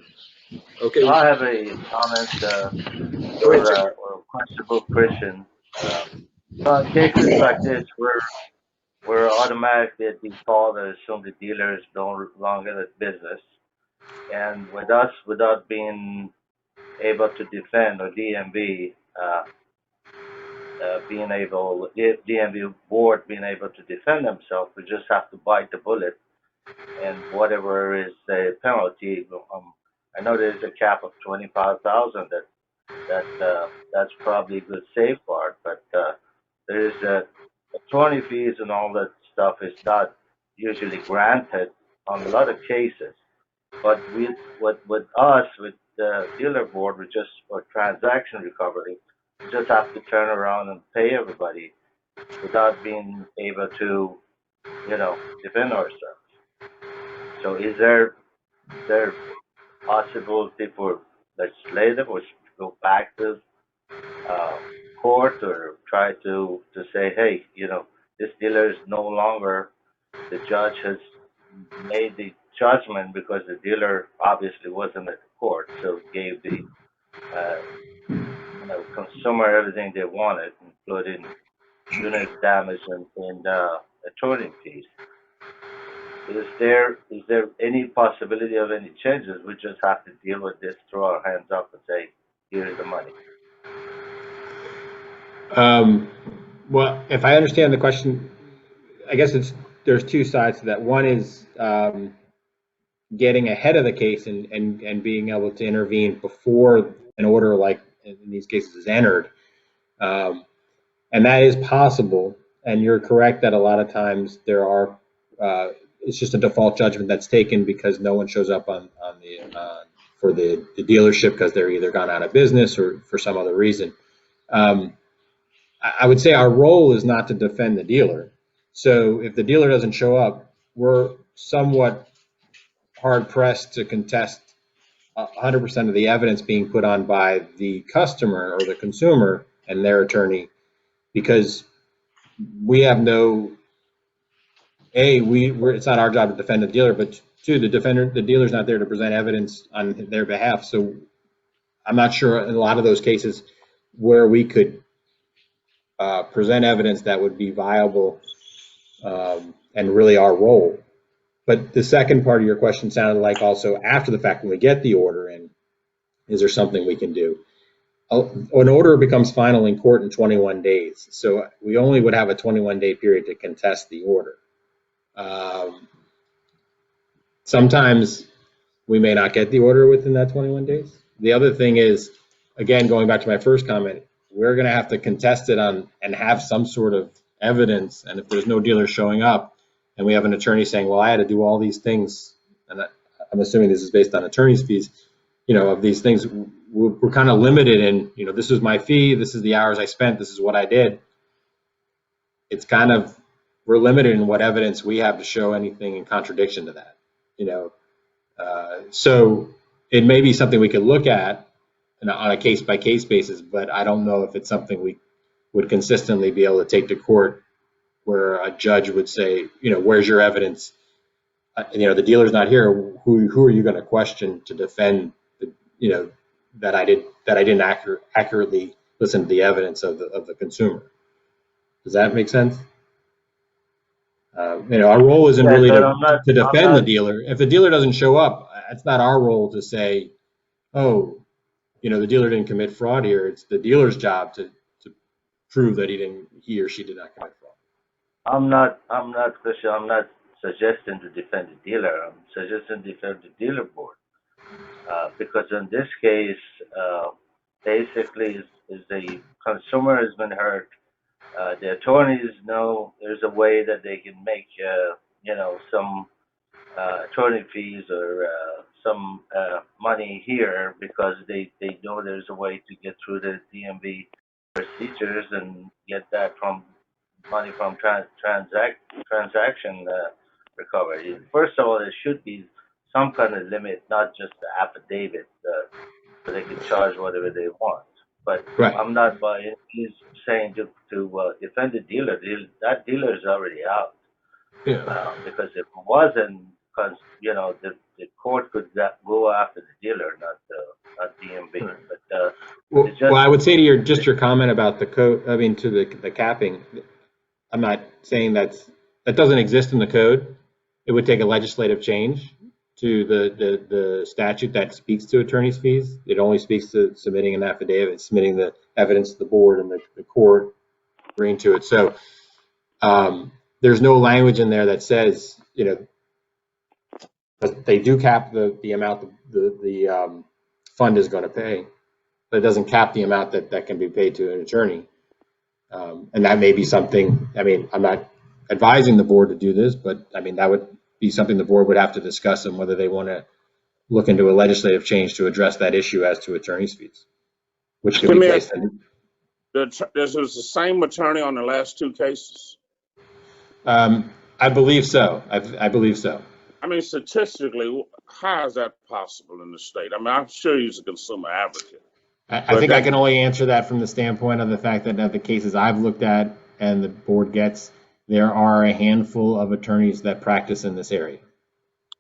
Okay. I have a comment or questionable Christian. On cases like this where automatically at default I assume the dealer is no longer in business, and with us without being able to defend, or DMV DMV board being able to defend themselves, we just have to bite the bullet, and whatever is the penalty. I know there's a cap of 25,000 that's probably a good safeguard, but there's attorney fees and all that stuff is not usually granted on a lot of cases. But with us, with the dealer board, or transaction recovery, we just have to turn around and pay everybody without being able to, defend ourselves. So is there possibility for legislative or go back to court or try to say, hey, this dealer is no longer, the judge has made the judgment because the dealer obviously wasn't at the court, so gave the consumer everything they wanted, including unit damage and attorney fees. Is there any possibility of any changes? We just have to deal with this, throw our hands up and say, here's the money. Well, if I understand the question, I guess there's two sides to that. One is getting ahead of the case and being able to intervene before an order like in these cases is entered. And that is possible. And you're correct that a lot of times there are, it's just a default judgment that's taken because no one shows up on the for the dealership because they're either gone out of business or for some other reason. I would say our role is not to defend the dealer. So if the dealer doesn't show up, we're somewhat hard pressed to contest 100% of the evidence being put on by the customer or the consumer and their attorney, because we have no, it's not our job to defend the dealer, but two, the dealer's not there to present evidence on their behalf. So I'm not sure in a lot of those cases where we could present evidence that would be viable and really our role. But the second part of your question sounded like also after the fact, when we get the order in, is there something we can do? An order becomes final in court in 21 days. So we only would have a 21-day period to contest the order. Sometimes we may not get the order within that 21 days. The other thing is, again, going back to my first comment, we're going to have to contest it on and have some sort of evidence. And if there's no dealer showing up and we have an attorney saying, well, I had to do all these things, and I'm assuming this is based on attorney's fees, of these things, we're kind of limited in, this is my fee, this is the hours I spent, this is what I did. It's kind of, we're limited in what evidence we have to show anything in contradiction to that, so it may be something we could look at on a case-by-case basis, but I don't know if it's something we would consistently be able to take to court where a judge would say, where's your evidence? The dealer's not here. Who are you going to question to defend? That I didn't accurately listen to the evidence of the consumer. Does that make sense? Our role isn't really to defend the dealer. If the dealer doesn't show up, it's not our role to say, oh, the dealer didn't commit fraud here. It's the dealer's job to prove that he or she did not commit fraud. I'm not suggesting to defend the dealer. I'm suggesting to defend the dealer board. Because in this case, basically, is the consumer has been hurt. The attorneys know there's a way that they can make, some attorney fees or some money here because they know there's a way to get through the DMV procedures and get that money from transaction recovery. First of all, there should be some kind of limit, not just the affidavit, so they can charge whatever they want. But right. I'm not by any saying to defend the dealer. That dealer is already out. Yeah. Because if it wasn't, the court could go after the dealer, not DMV. Right. But well, I would say to your comment about the code. I mean, to the capping. I'm not saying that doesn't exist in the code. It would take a legislative change to the statute that speaks to attorney's fees. It only speaks to submitting an affidavit, submitting the evidence to the board and the court agreeing to it. So there's no language in there that says, they do cap the amount the fund is going to pay, but it doesn't cap the amount that can be paid to an attorney. And that may be something, I'm not advising the board to do this, but that would be something the board would have to discuss on whether they want to look into a legislative change to address that issue as to attorney's fees, which could be placed in. This was the same attorney on the last two cases? I believe so. I believe so. Statistically, how is that possible in the state? I'm sure he's a consumer advocate. I think I can only answer that from the standpoint of the fact that of the cases I've looked at and the board gets, there are a handful of attorneys that practice in this area.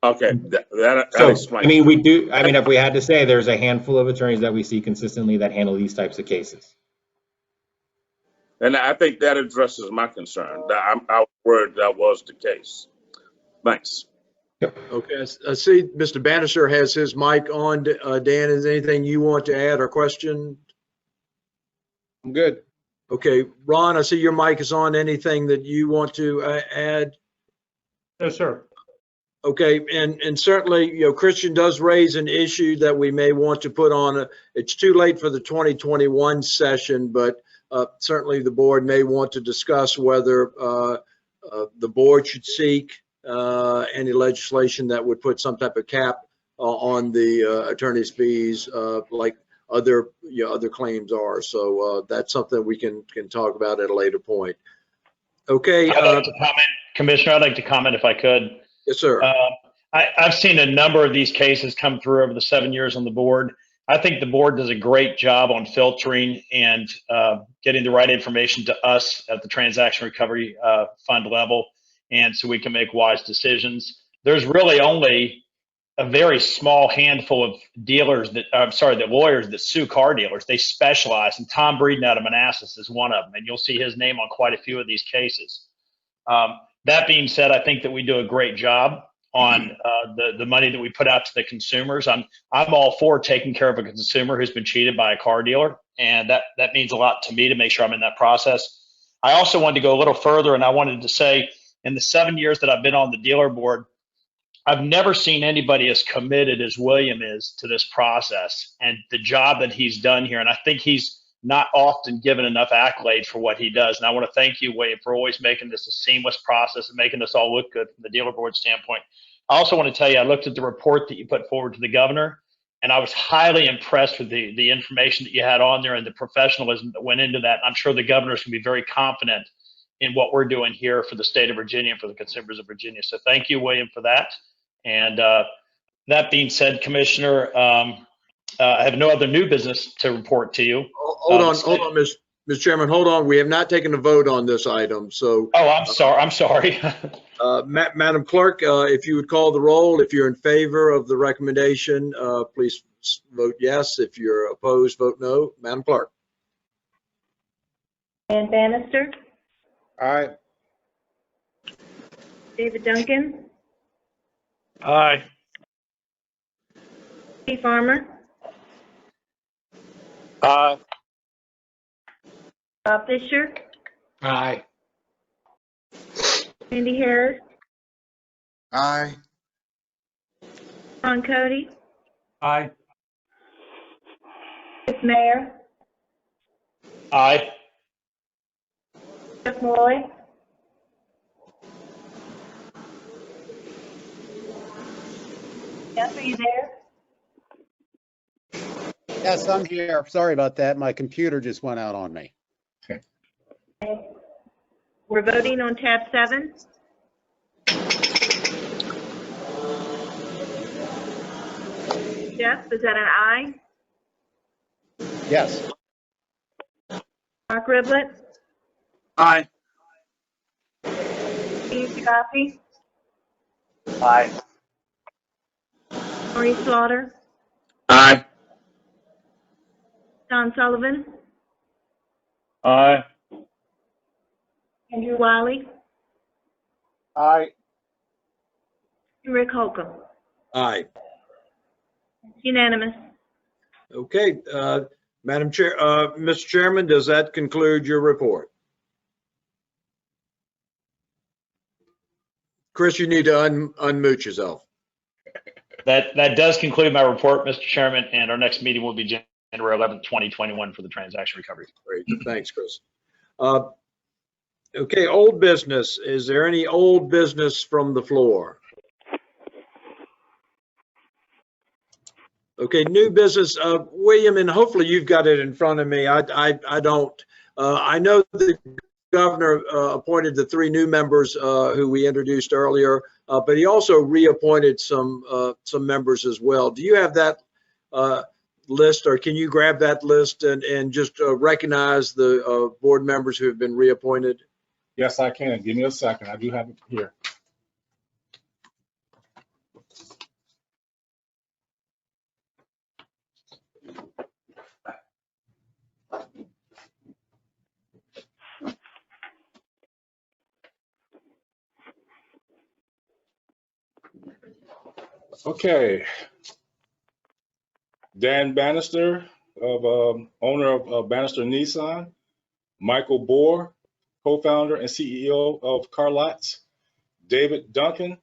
Okay, that explains. We do. If we had to say, there's a handful of attorneys that we see consistently that handle these types of cases. And I think that addresses my concern. I was worried that was the case. Thanks. Yep. Okay, I see Mr. Bannister has his mic on. Dan, is there anything you want to add or question? I'm good. Okay, Ron, I see your mic is on. Anything that you want to add? No, sir. Okay, and certainly, Christian does raise an issue that we may want to put on. It's too late for the 2021 session, but certainly the board may want to discuss whether the board should seek any legislation that would put some type of cap on the attorney's fees, like other claims are. So that's something we can talk about at a later point. Okay. I'd like to comment, Commissioner. I'd like to comment if I could. Yes, sir. I've seen a number of these cases come through over the 7 years on the board. I think the board does a great job on filtering and getting the right information to us at the transaction recovery fund level, and so we can make wise decisions. There's really only a very small handful of lawyers that sue car dealers. They specialize, and Tom Breeden out of Manassas is one of them, and you'll see his name on quite a few of these cases. That being said, I think that we do a great job on the money that we put out to the consumers. I'm all for taking care of a consumer who's been cheated by a car dealer, and that means a lot to me to make sure I'm in that process. I also wanted to go a little further, and I wanted to say, in the 7 years that I've been on the dealer board, I've never seen anybody as committed as William is to this process and the job that he's done here. And I think he's not often given enough accolades for what he does. And I want to thank you, William, for always making this a seamless process and making us all look good from the dealer board standpoint. I also want to tell you, I looked at the report that you put forward to the governor, and I was highly impressed with the information that you had on there and the professionalism that went into that. I'm sure the governor's going to be very confident in what we're doing here for the state of Virginia and for the consumers of Virginia. So thank you, William, for that. And that being said, Commissioner, I have no other new business to report to you. Hold on, Mr. Chairman, hold on. We have not taken a vote on this item, so. Oh, I'm sorry. Madam Clerk, if you would call the roll. If you're in favor of the recommendation, please vote yes. If you're opposed, vote no. Madam Clerk. Dan Bannister, Aye. David Duncan, Aye. Steve Farmer, Aye. Bob Fisher, Aye. Andy Harris, Aye. Ron Cody, Aye. Chris Mayer, Aye. Jeff Malloy, Jeff, are you there? Yes, I'm here. Sorry about that. My computer just went out on me. Okay. We're voting on tab 7. Jeff, is that an aye? Yes. Mark Riblett, Aye. Steve Coffey, Aye. Maurice Slaughter, Aye. Don Sullivan, Aye. Andrew Wiley, Aye. and Rick Holcomb. Aye. Unanimous. Okay, Madam Chair, Mr. Chairman, does that conclude your report? Chris, you need to unmute yourself. That does conclude my report, Mr. Chairman, and our next meeting will be January 11th, 2021 for the transaction recovery. Great, thanks, Chris. Okay, old business. Is there any old business from the floor? Okay, new business. William, and hopefully you've got it in front of me. I don't. I know the governor appointed the 3 new members who we introduced earlier, but he also reappointed some members as well. Do you have that list, or can you grab that list and just recognize the board members who have been reappointed? Yes, I can. Give me a second. I do have it here. Okay. Dan Bannister, owner of Bannister Nissan. Michael Bohr, co-founder and CEO of Car Lots. David Duncan,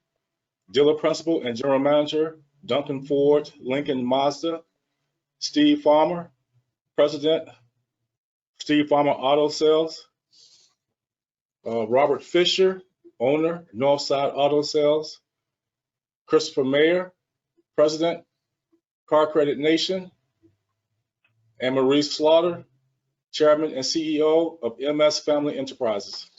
Dealer Principal and General Manager, Duncan Ford, Lincoln Mazda. Steve Farmer, President, Steve Farmer Auto Sales. Robert Fisher, owner, Northside Auto Sales. Christopher Mayer, President, Car Credit Nation. And Maurice Slaughter, Chairman and CEO of MS Family Enterprises.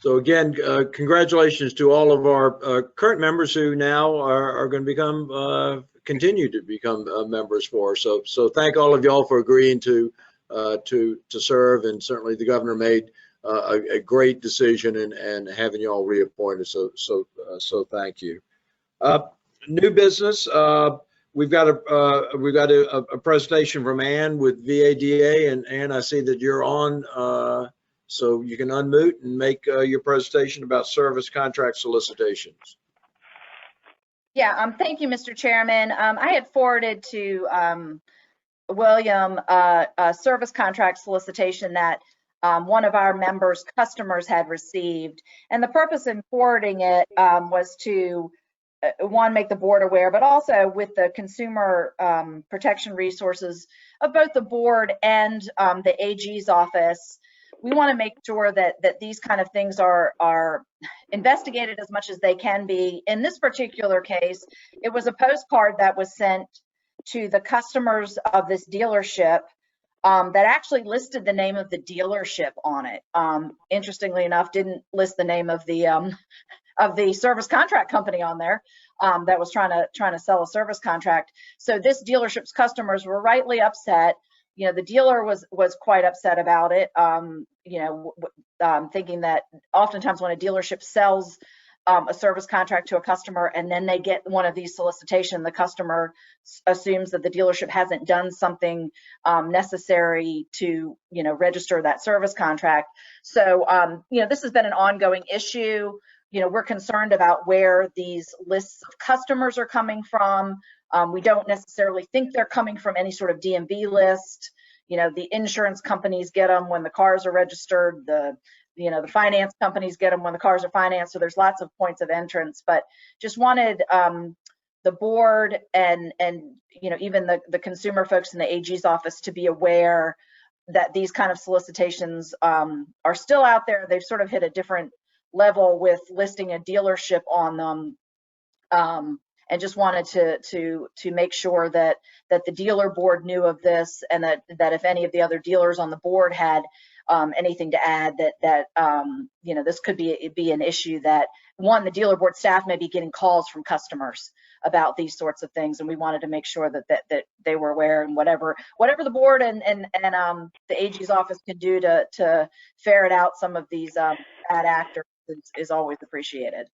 So again, congratulations to all of our current members who now are going to become, continue to become members for us. So thank all of y'all for agreeing to serve, and certainly the governor made a great decision and having y'all reappointed. So thank you. New business. We've got a presentation from Ann with VADA, and Ann, I see that you're on. So you can unmute and make your presentation about service contract solicitations. Yeah, thank you, Mr. Chairman. I had forwarded to William a service contract solicitation that one of our members' customers had received. And the purpose in forwarding it was to, one, make the board aware, but also with the consumer protection resources of both the board and the AG's office. We want to make sure that these kind of things are investigated as much as they can be. In this particular case, it was a postcard that was sent to the customers of this dealership that actually listed the name of the dealership on it. Interestingly enough, didn't list the name of the service contract company on there that was trying to sell a service contract. So this dealership's customers were rightly upset. You know, the dealer was quite upset about it, thinking that oftentimes when a dealership sells a service contract to a customer and then they get one of these solicitations, the customer assumes that the dealership hasn't done something necessary to, register that service contract. So, this has been an ongoing issue. We're concerned about where these lists of customers are coming from. We don't necessarily think they're coming from any sort of DMV list. The insurance companies get them when the cars are registered. The finance companies get them when the cars are financed. So there's lots of points of entrance, but just wanted the board and even the consumer folks in the AG's office to be aware that these kind of solicitations are still out there. They've sort of hit a different level with listing a dealership on them. And just wanted to make sure that the dealer board knew of this, and that if any of the other dealers on the board had anything to add, that this could be an issue that, one, the dealer board staff may be getting calls from customers about these sorts of things, and we wanted to make sure that they were aware, and whatever the board and the AG's office can do to ferret out some of these bad actors is always appreciated.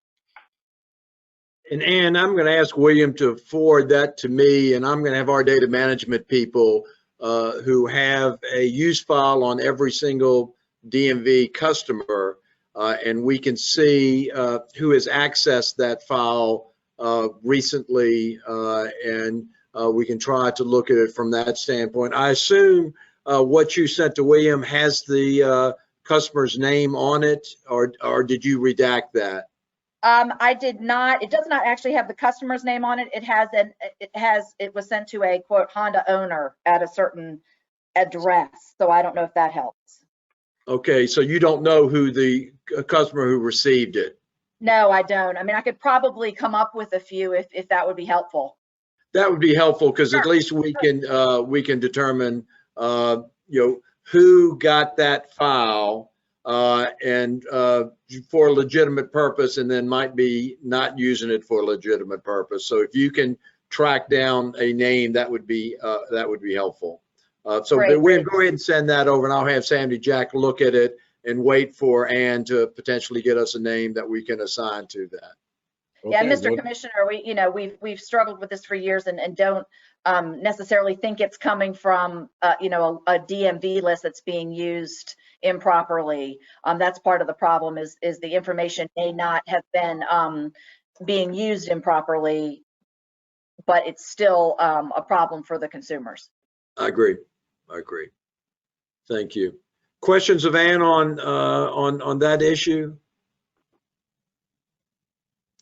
And Ann, I'm going to ask William to forward that to me, and I'm going to have our data management people who have a use file on every single DMV customer, and we can see who has accessed that file recently, and we can try to look at it from that standpoint. I assume what you sent to William has the customer's name on it, or did you redact that? I did not. It does not actually have the customer's name on it. It was sent to a quote Honda owner at a certain address. So I don't know if that helps. Okay, so you don't know who the customer who received it? No, I don't. I mean, I could probably come up with a few if that would be helpful. That would be helpful, because at least we can determine who got that file and for a legitimate purpose, and then might be not using it for a legitimate purpose. So if you can track down a name, that would be helpful. So we'll go ahead and send that over, and I'll have Sandy Jack look at it and wait for Ann to potentially get us a name that we can assign to that. Yeah, Mr. Commissioner, we've struggled with this for years and don't necessarily think it's coming from a DMV list that's being used improperly. That's part of the problem is the information may not have been being used improperly, but it's still a problem for the consumers. I agree. Thank you. Questions of Ann on that issue?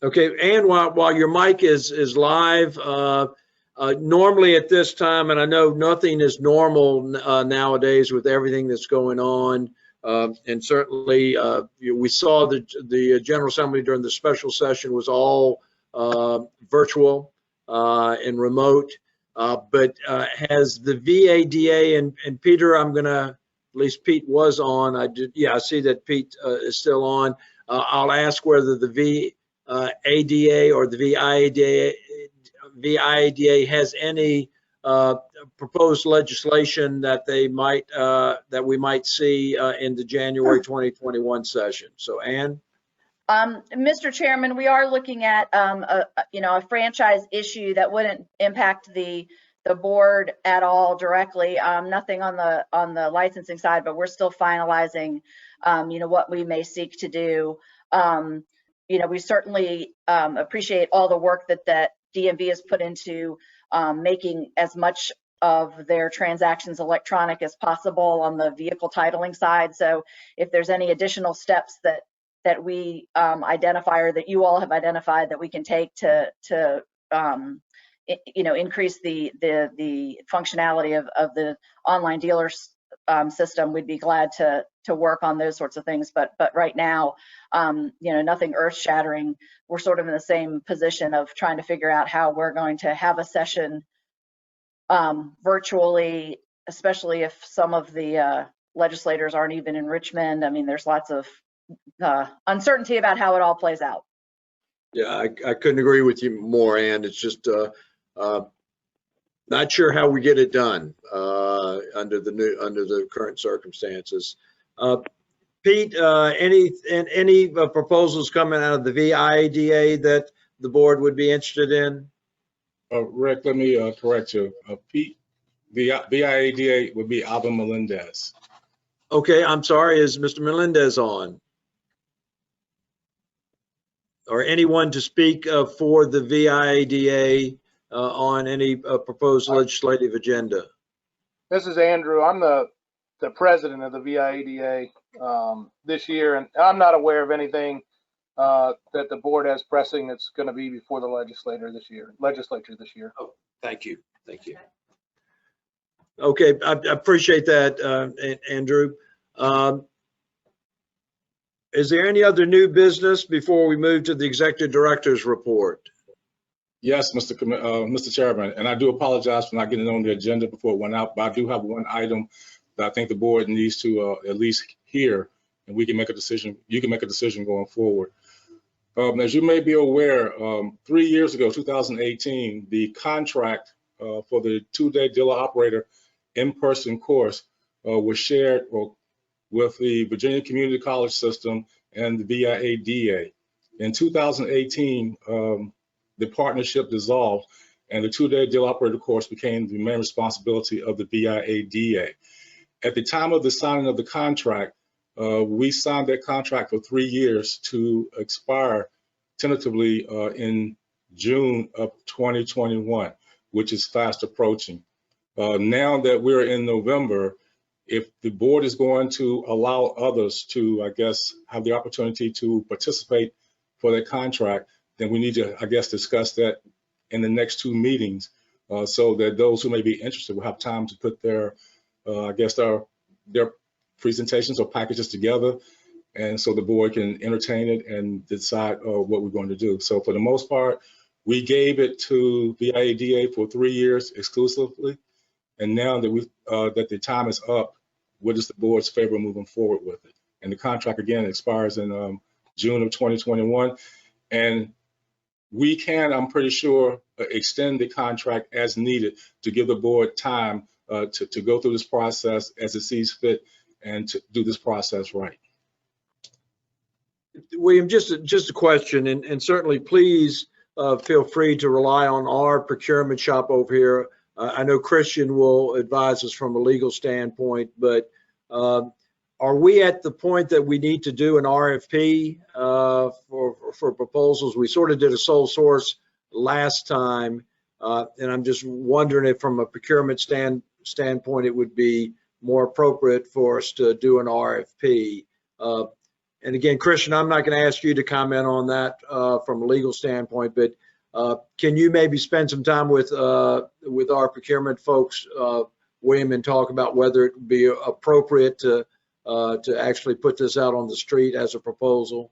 Okay, Ann, while your mic is live, normally at this time, and I know nothing is normal nowadays with everything that's going on, and certainly we saw the General Assembly during the special session was all virtual and remote, but has the VADA, and Peter, I'm gonna, at least Pete was on, I see that Pete is still on. I'll ask whether the ADA or the VIADA has any proposed legislation that they might that we might see in the January 2021 session. So, Ann. Mr. Chairman, we are looking at a franchise issue that wouldn't impact the board at all directly. Nothing on the licensing side, but we're still finalizing what we may seek to do. We certainly appreciate all the work that DMV has put into making as much of their transactions electronic as possible on the vehicle titling side. So if there's any additional steps that we identify or that you all have identified that we can take to increase the functionality of the online dealers system, we'd be glad to work on those sorts of things. But right now, nothing earth shattering. We're sort of in the same position of trying to figure out how we're going to have a session virtually, especially if some of the legislators aren't even in Richmond. I mean, there's lots of uncertainty about how it all plays out. Yeah, I couldn't agree with you more, Ann. It's just not sure how we get it done under the current circumstances. Pete, any proposals coming out of the VIADA that the board would be interested in? Rick, let me correct you. Pete, the VIADA would be Alvin Melendez. Okay, I'm sorry. Is Mr. Melendez on? Or anyone to speak for the VIADA on any proposed legislative agenda? This is Andrew. I'm the president of the VIADA this year, and I'm not aware of anything that the board has pressing that's going to be before the legislature this year. Oh, thank you. Thank you. Okay, I appreciate that, Andrew. Is there any other new business before we move to the executive director's report? Yes, Mr. Chairman, and I do apologize for not getting on the agenda before it went out, but I do have one item that I think the board needs to at least hear, and we can make a decision. You can make a decision going forward. As you may be aware, 3 years ago, 2018, the contract for the 2-day dealer operator in-person course was shared with the Virginia Community College System and the VIADA. In 2018, the partnership dissolved, and the 2-day dealer operator course became the main responsibility of the VIADA. At the time of the signing of the contract, we signed that contract for 3 years to expire tentatively in June of 2021, which is fast approaching. Now that we're in November, if the board is going to allow others to, I guess, have the opportunity to participate for that contract, then we need to, I guess, discuss that in the next 2 meetings so that those who may be interested will have time to put their, I guess, their presentations or packages together, and so the board can entertain it and decide what we're going to do. So for the most part, we gave it to the VIADA for 3 years exclusively, and now that that the time is up, what is the board's favor moving forward with it? And the contract again expires in June of 2021, and we can, I'm pretty sure, extend the contract as needed to give the board time to go through this process as it sees fit and to do this process right. William, just a question, and certainly please feel free to rely on our procurement shop over here. I know Christian will advise us from a legal standpoint, but are we at the point that we need to do an RFP for proposals? We sort of did a sole source last time, and I'm just wondering if from a procurement standpoint, it would be more appropriate for us to do an RFP. And again, Christian, I'm not going to ask you to comment on that from a legal standpoint, but can you maybe spend some time with our procurement folks, William, and talk about whether it would be appropriate to actually put this out on the street as a proposal?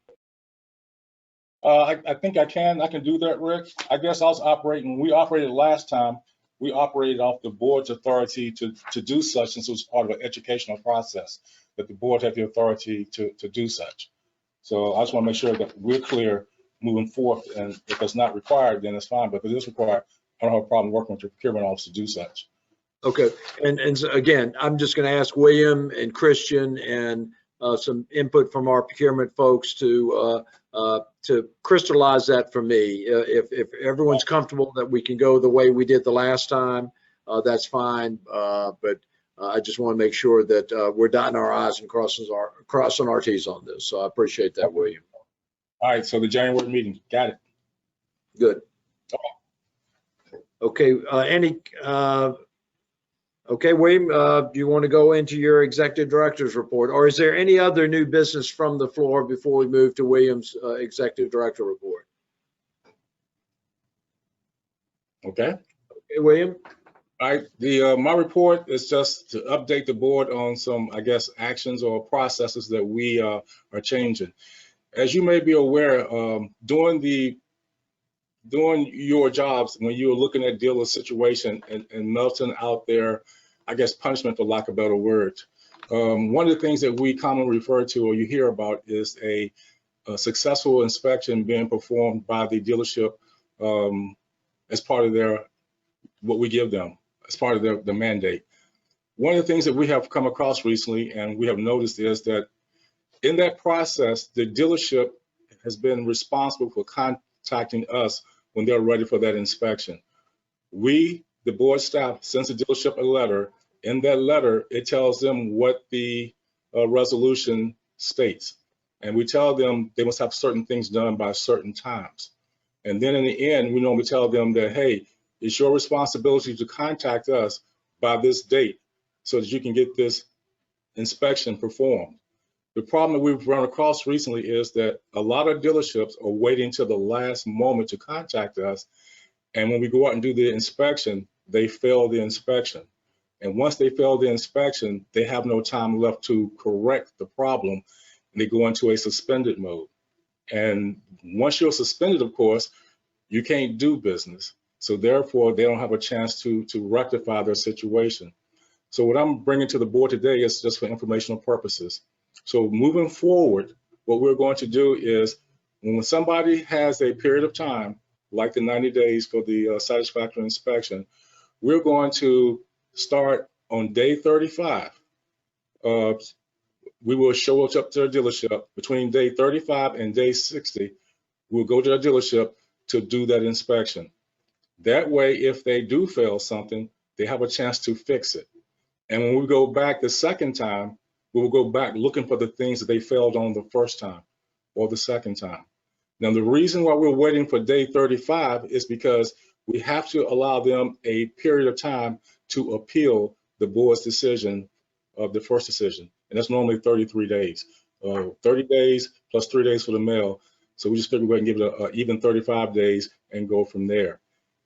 I think I can do that, Rick. I guess I was operating, we operated last time, we operated off the board's authority to do such, since it was part of an educational process, that the board had the authority to do such. So I just want to make sure that we're clear moving forth, and if it's not required, then it's fine, but if it is required, I don't have a problem working with the procurement office to do such. Okay, and so again, I'm just going to ask William and Christian and some input from our procurement folks to crystallize that for me. If everyone's comfortable that we can go the way we did the last time, that's fine. But I just want to make sure that we're dotting our I's and crossing our T's on this. So I appreciate that, William. All right, so the January meeting, got it. Good. Okay, okay, William, do you want to go into your executive director's report, or is there any other new business from the floor before we move to William's executive director report? Okay. Okay, William. All right, my report is just to update the board on some, I guess, actions or processes that we are changing. As you may be aware, doing your jobs, when you're looking at dealing with a situation and melting out their, I guess, punishment, for lack of a better word. One of the things that we commonly refer to or you hear about is a successful inspection being performed by the dealership as part of what we give them, as part of the mandate. One of the things that we have come across recently and we have noticed is that in that process, the dealership has been responsible for contacting us when they're ready for that inspection. We, the board staff, sends the dealership a letter. In that letter, it tells them what the resolution states. And we tell them they must have certain things done by certain times. And then in the end, we normally tell them that, hey, it's your responsibility to contact us by this date so that you can get this inspection performed. The problem that we've run across recently is that a lot of dealerships are waiting till the last moment to contact us. And when we go out and do the inspection, they fail the inspection. And once they fail the inspection, they have no time left to correct the problem, and they go into a suspended mode. And once you're suspended, of course, you can't do business. So therefore, they don't have a chance to rectify their situation. So what I'm bringing to the board today is just for informational purposes. So moving forward, what we're going to do is when somebody has a period of time, like the 90 days for the satisfactory inspection, we're going to start on day 35. We will show up to a dealership between day 35 and day 60. We'll go to a dealership to do that inspection. That way, if they do fail something, they have a chance to fix it. And when we go back the second time, we will go back looking for the things that they failed on the first time or the second time. Now, the reason why we're waiting for day 35 is because we have to allow them a period of time to appeal the board's decision of the first decision. And that's normally 33 days. 30 days plus 3 days for the mail. So we just figured we can give it an even 35 days and go from there.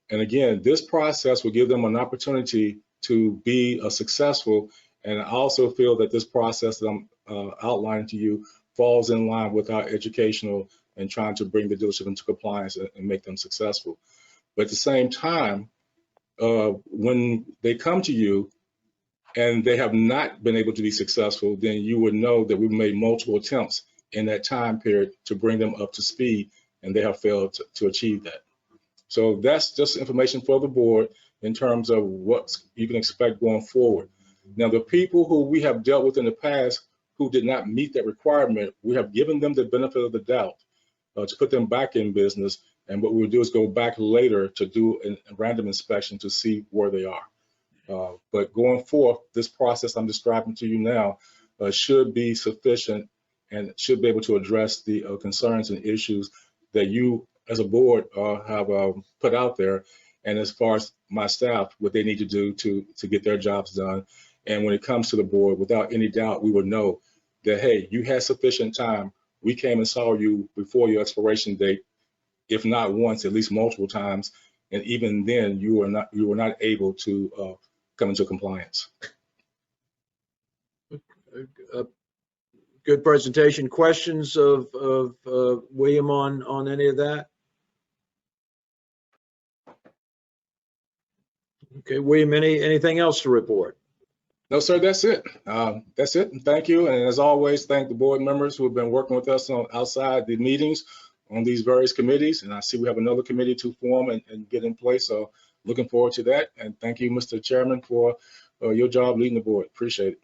And again, this process will give them an opportunity to be successful. And I also feel that this process that I'm outlining to you falls in line with our educational and trying to bring the dealership into compliance and make them successful. But at the same time, when they come to you and they have not been able to be successful, then you would know that we've made multiple attempts in that time period to bring them up to speed, and they have failed to achieve that. So that's just information for the board in terms of what you can expect going forward. Now, the people who we have dealt with in the past who did not meet that requirement, we have given them the benefit of the doubt to put them back in business. And what we'll do is go back later to do a random inspection to see where they are. But going forth, this process I'm describing to you now should be sufficient and should be able to address the concerns and issues that you as a board have put out there. And as far as my staff, what they need to do to get their jobs done. And when it comes to the board, without any doubt, we would know that, hey, you had sufficient time We came and saw you before your expiration date, if not once, at least multiple times. And even then, you were not able to come into compliance. Good presentation. Questions of William on any of that? Okay, William, anything else to report? No, sir, that's it. That's it. And thank you. And as always, thank the board members who have been working with us on outside the meetings on these various committees. And I see we have another committee to form and get in place. So looking forward to that. And thank you, Mr. Chairman, for your job leading the board. Appreciate it.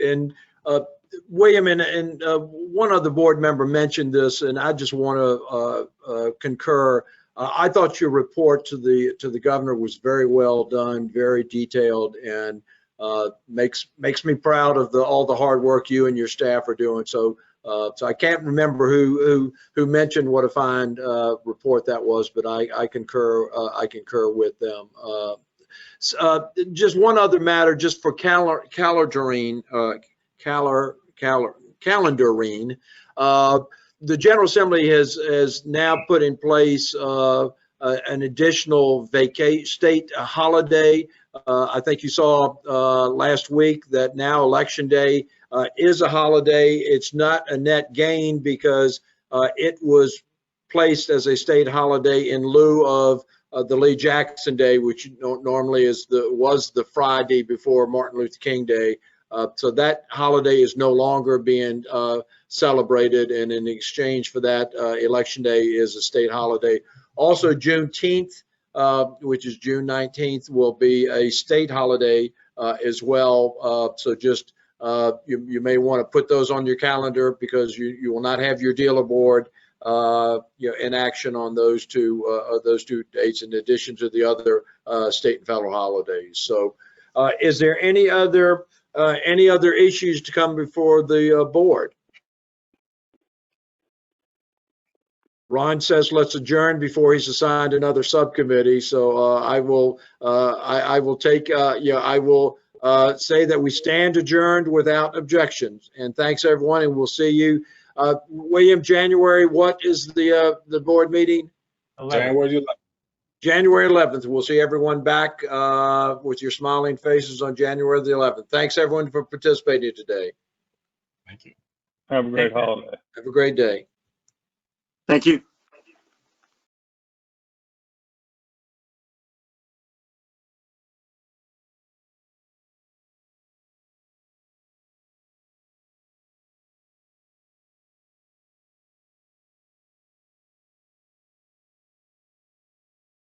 And William and one other board member mentioned this, and I just want to concur. I thought your report to the governor was very well done, very detailed, and makes me proud of all the hard work you and your staff are doing. So I can't remember who mentioned what a fine report that was, but I concur with them. Just one other matter, just for calendaring. The General Assembly has now put in place an additional state holiday. I think you saw last week that now Election Day is a holiday. It's not a net gain because it was placed as a state holiday in lieu of the Lee Jackson Day, which normally was the Friday before Martin Luther King Day. So that holiday is no longer being celebrated, and in exchange for that, Election Day is a state holiday. Also, Juneteenth, which is June 19th, will be a state holiday as well. So just you may want to put those on your calendar because you will not have your dealer board in action on those two dates, in addition to the other state and federal holidays. So, is there any other issues to come before the board? Ron says let's adjourn before he's assigned another subcommittee. So I will take I will say that we stand adjourned without objections. And thanks everyone, and we'll see you. William, January, what is the board meeting? January 11th. We'll see everyone back with your smiling faces on January the 11th. Thanks everyone for participating today. Thank you. Have a great holiday. Have a great day. Thank you.